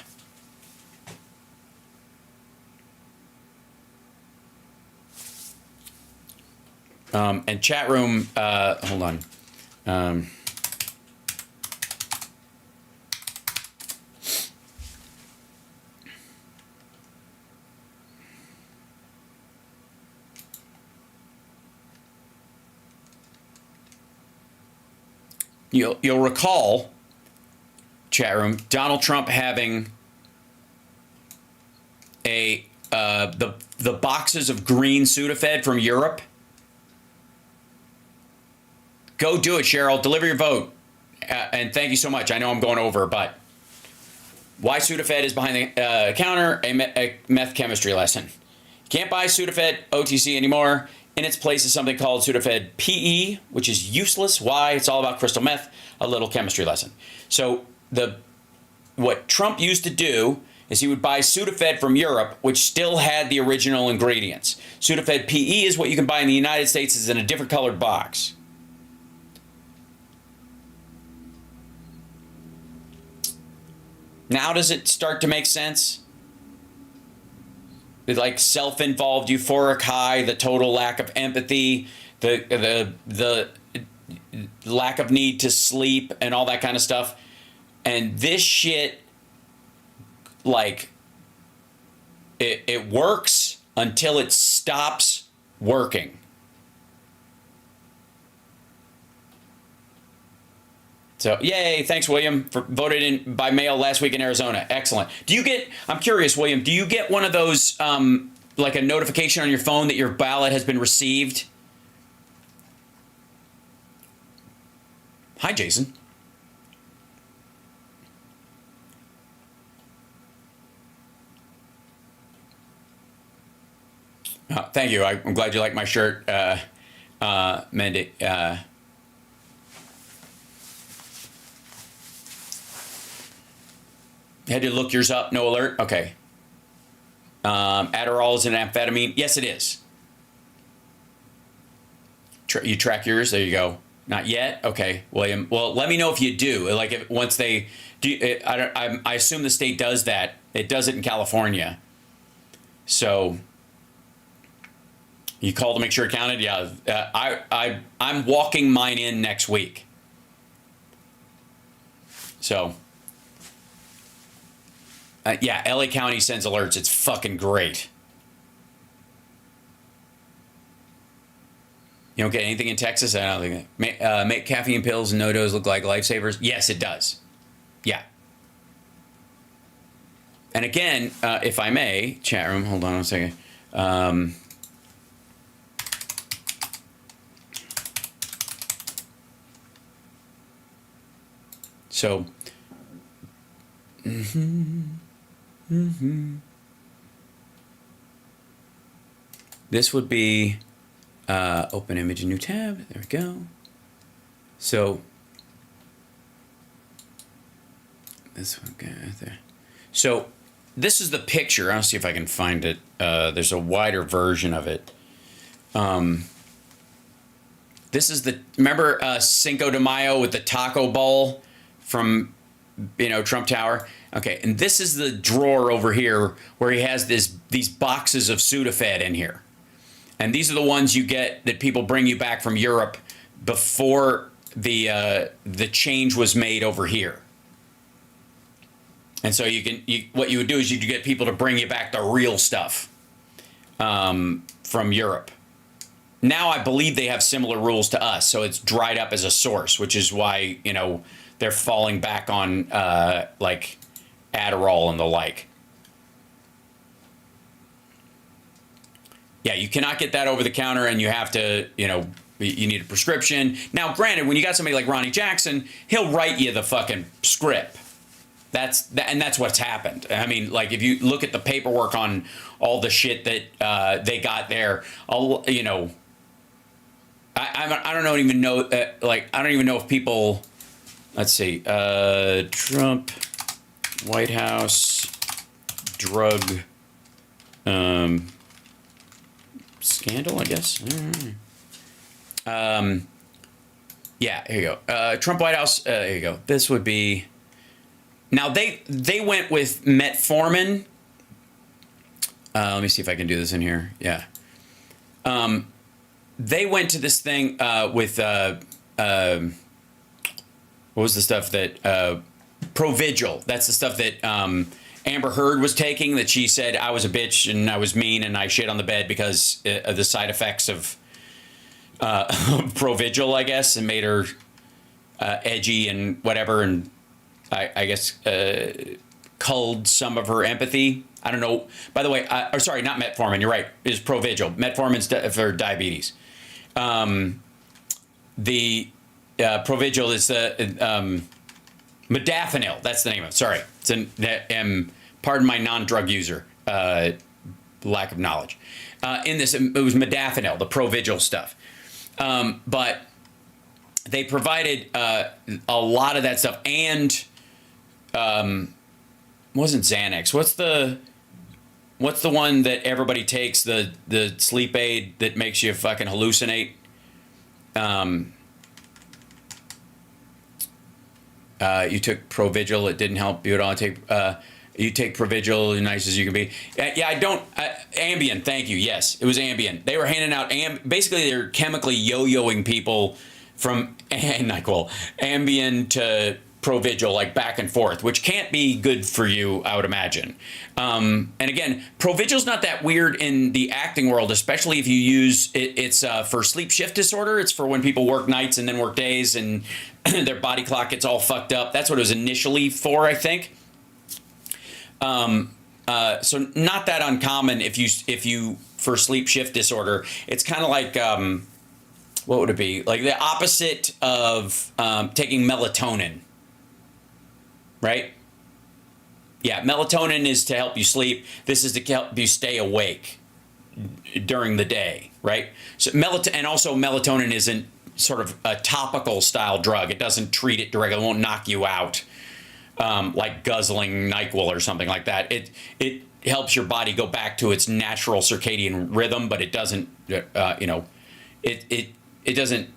And chat room, hold on. you'll recall, chat room, Donald Trump having the boxes of green Sudafed from Europe. Go do it, Cheryl. Deliver your vote. And thank you so much. I know I'm going over, but why Sudafed is behind the counter, a meth chemistry lesson. Can't buy Sudafed OTC anymore. In its place is something called Sudafed PE, which is useless. Why? It's all about crystal meth, a little chemistry lesson. So what Trump used to do is he would buy Sudafed from Europe, which still had the original ingredients. Sudafed PE is what you can buy in the United States. It's in a different colored box. Now does it start to make sense? Like self-involved euphoric high, the total lack of empathy, the lack of need to sleep and all that kind of stuff. And this shit, like, it works until it stops working. So, yay, thanks, William, for voted in by mail last week in Arizona. Excellent. I'm curious, William, do you get one of those, like a notification on your phone that your ballot has been received? Hi, Jason. Thank you. I'm glad you like my shirt, Mandy. Had to look yours up, no alert? Okay. Adderall is an amphetamine? Yes, it is. You track yours? There you go. Not yet? Okay, William. Well, let me know if you do. Like, once they do, I assume the state does that. It does it in California. So, you call to make sure it counted? Yeah. I'm walking mine in next week. So... yeah, LA County sends alerts. It's fucking great. You don't get anything in Texas? I don't think. Make caffeine pills and no-dos look like lifesavers? Yes, it does. Yeah. And again, if I may, chat room, hold on a second. So... This would be open image, new tab. There we go. So this one right there. So this is the picture. I'll see if I can find it. There's a wider version of it. This is remember Cinco de Mayo with the taco bowl from Trump Tower. Okay, and this is the drawer over here where he has these boxes of Sudafed in here. And these are the ones you get that people bring you back from Europe before the change was made over here. And so what you would do is you'd get people to bring you back the real stuff from Europe. Now I believe they have similar rules to us, so it's dried up as a source, which is why, they're falling back on like Adderall and the like. Yeah, you cannot get that over the counter, and you have to, you need a prescription. Now, granted, when you got somebody like Ronnie Jackson, he'll write you the fucking script. And that's what's happened. I mean, like, if you look at the paperwork on all the shit that they got there, I don't even know. I don't even know if people. Let's see. Trump, White House, drug, scandal, I guess. Yeah, here you go. Trump, White House. Here you go. This would be. Now they went with metformin. Let me see if I can do this in here. Yeah. They went to this thing with what was the stuff that Provigil? That's the stuff that Amber Heard was taking. That she said I was a bitch and I was mean and I shit on the bed because of the side effects of Provigil, I guess, and made her edgy and whatever, and I guess culled some of her empathy. I don't know. By the way, or sorry, not metformin. You're right. It's Provigil. Metformin's for diabetes. The Provigil is the modafinil. That's the name of it. Sorry. It's pardon my non-drug user lack of knowledge. In this, it was modafinil, the Provigil stuff. But they provided a lot of that stuff, and wasn't Xanax. What's the one that everybody takes, the sleep aid that makes you fucking hallucinate? You took Provigil, it didn't help you at all. You take Provigil, nice as you can be. Yeah, I don't. Ambien, thank you. Yes, it was Ambien. They were handing out basically they're chemically yo-yoing people from NyQuil, Ambien to Provigil, like back and forth, which can't be good for you, I would imagine. And again, Provigil's not that weird in the acting world, especially if you use it. It's for sleep shift disorder. It's for when people work nights and then work days and their body clock gets all fucked up. That's what it was initially for, I think. So not that uncommon if you for sleep shift disorder. It's kind of like what would it be? Like the opposite of taking melatonin. Right? Yeah, melatonin is to help you sleep. This is to help you stay awake during the day, right? So melatonin isn't sort of a topical style drug. It doesn't treat it directly. It won't knock you out like guzzling NyQuil or something like that. It helps your body go back to its natural circadian rhythm, but it doesn't. It doesn't.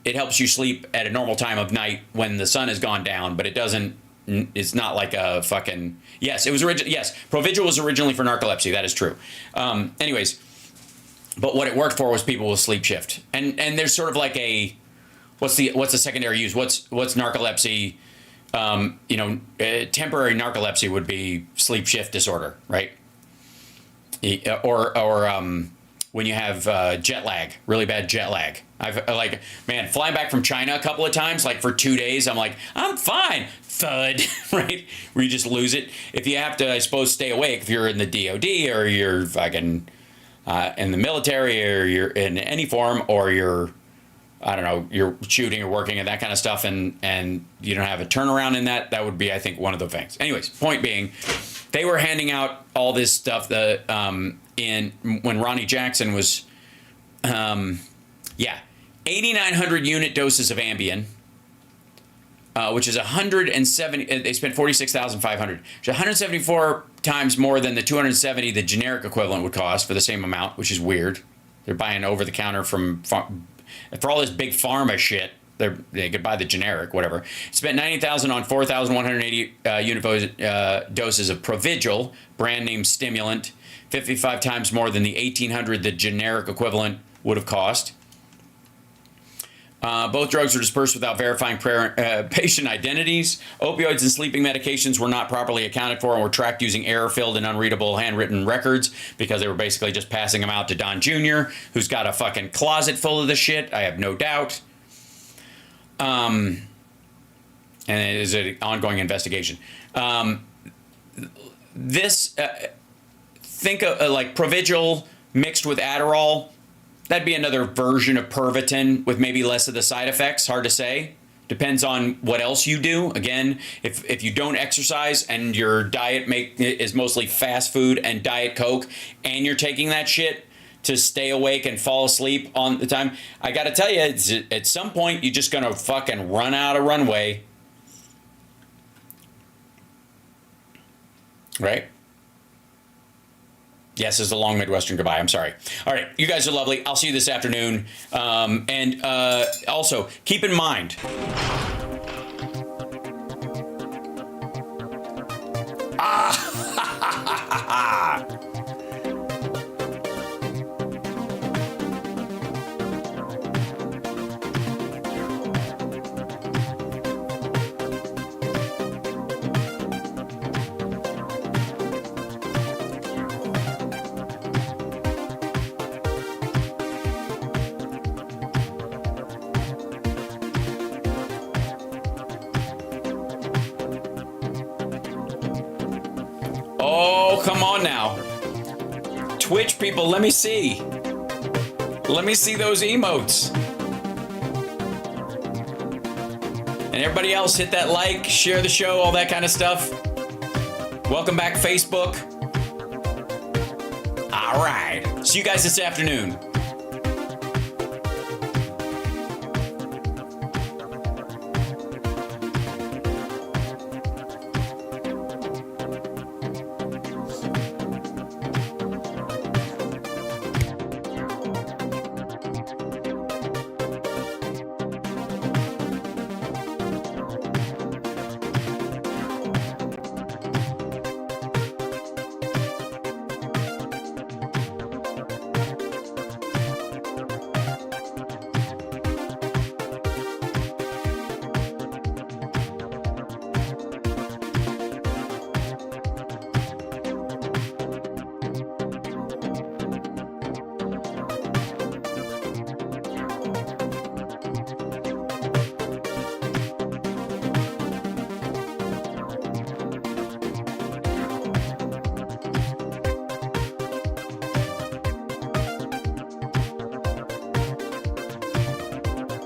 It helps you sleep at a normal time of night when the sun has gone down, but it doesn't. It's not like a fucking... Yes, it was yes, Provigil was originally for narcolepsy. That is true. Anyways, but what it worked for was people with sleep shift. And there's sort of like a... What's the secondary use? What's narcolepsy? Temporary narcolepsy would be sleep shift disorder, right? Or when you have jet lag, really bad jet lag. I've flying back from China a couple of times, like for 2 days, I'm like, I'm fine. Thud, right? Where you just lose it. If you have to, I suppose, stay awake, if you're in the DOD or you're fucking in the military or you're in any form or you're, I don't know, you're shooting or working and that kind of stuff and you don't have a turnaround in that would be, I think, one of the things. Anyways, point being, they were handing out all this stuff that when Ronnie Jackson was, 8,900 unit doses of Ambien, which is 170. They spent 46,500, which is 174 times more than the 270 the generic equivalent would cost for the same amount, which is weird. They're buying over the counter for all this big pharma shit. They could buy the generic, whatever. Spent 90,000 on 4,180 unit doses of Provigil, brand name stimulant, 55 times more than the 1,800 the generic equivalent would have cost. Both drugs were dispersed without verifying patient identities. Opioids and sleeping medications were not properly accounted for and were tracked using error-filled and unreadable handwritten records because they were basically just passing them out to Don Jr., who's got a fucking closet full of the shit, I have no doubt. And it is an ongoing investigation. Think of like Provigil mixed with Adderall. That'd be another version of Pervitin with maybe less of the side effects. Hard to say. Depends on what else you do. Again, if you don't exercise and your diet is mostly fast food and Diet Coke, and you're taking that shit to stay awake and fall asleep on the time, I got to tell you, at some point, you're just going to fucking run out of runway. Right? Yes, it's a long Midwestern goodbye. I'm sorry. All right, you guys are lovely. I'll see you this afternoon. And also, keep in mind... Oh, come on now. Twitch people, let me see. Let me see those emotes. And everybody else, hit that like, share the show, all that kind of stuff. Welcome back, Facebook. All right. See you guys this afternoon.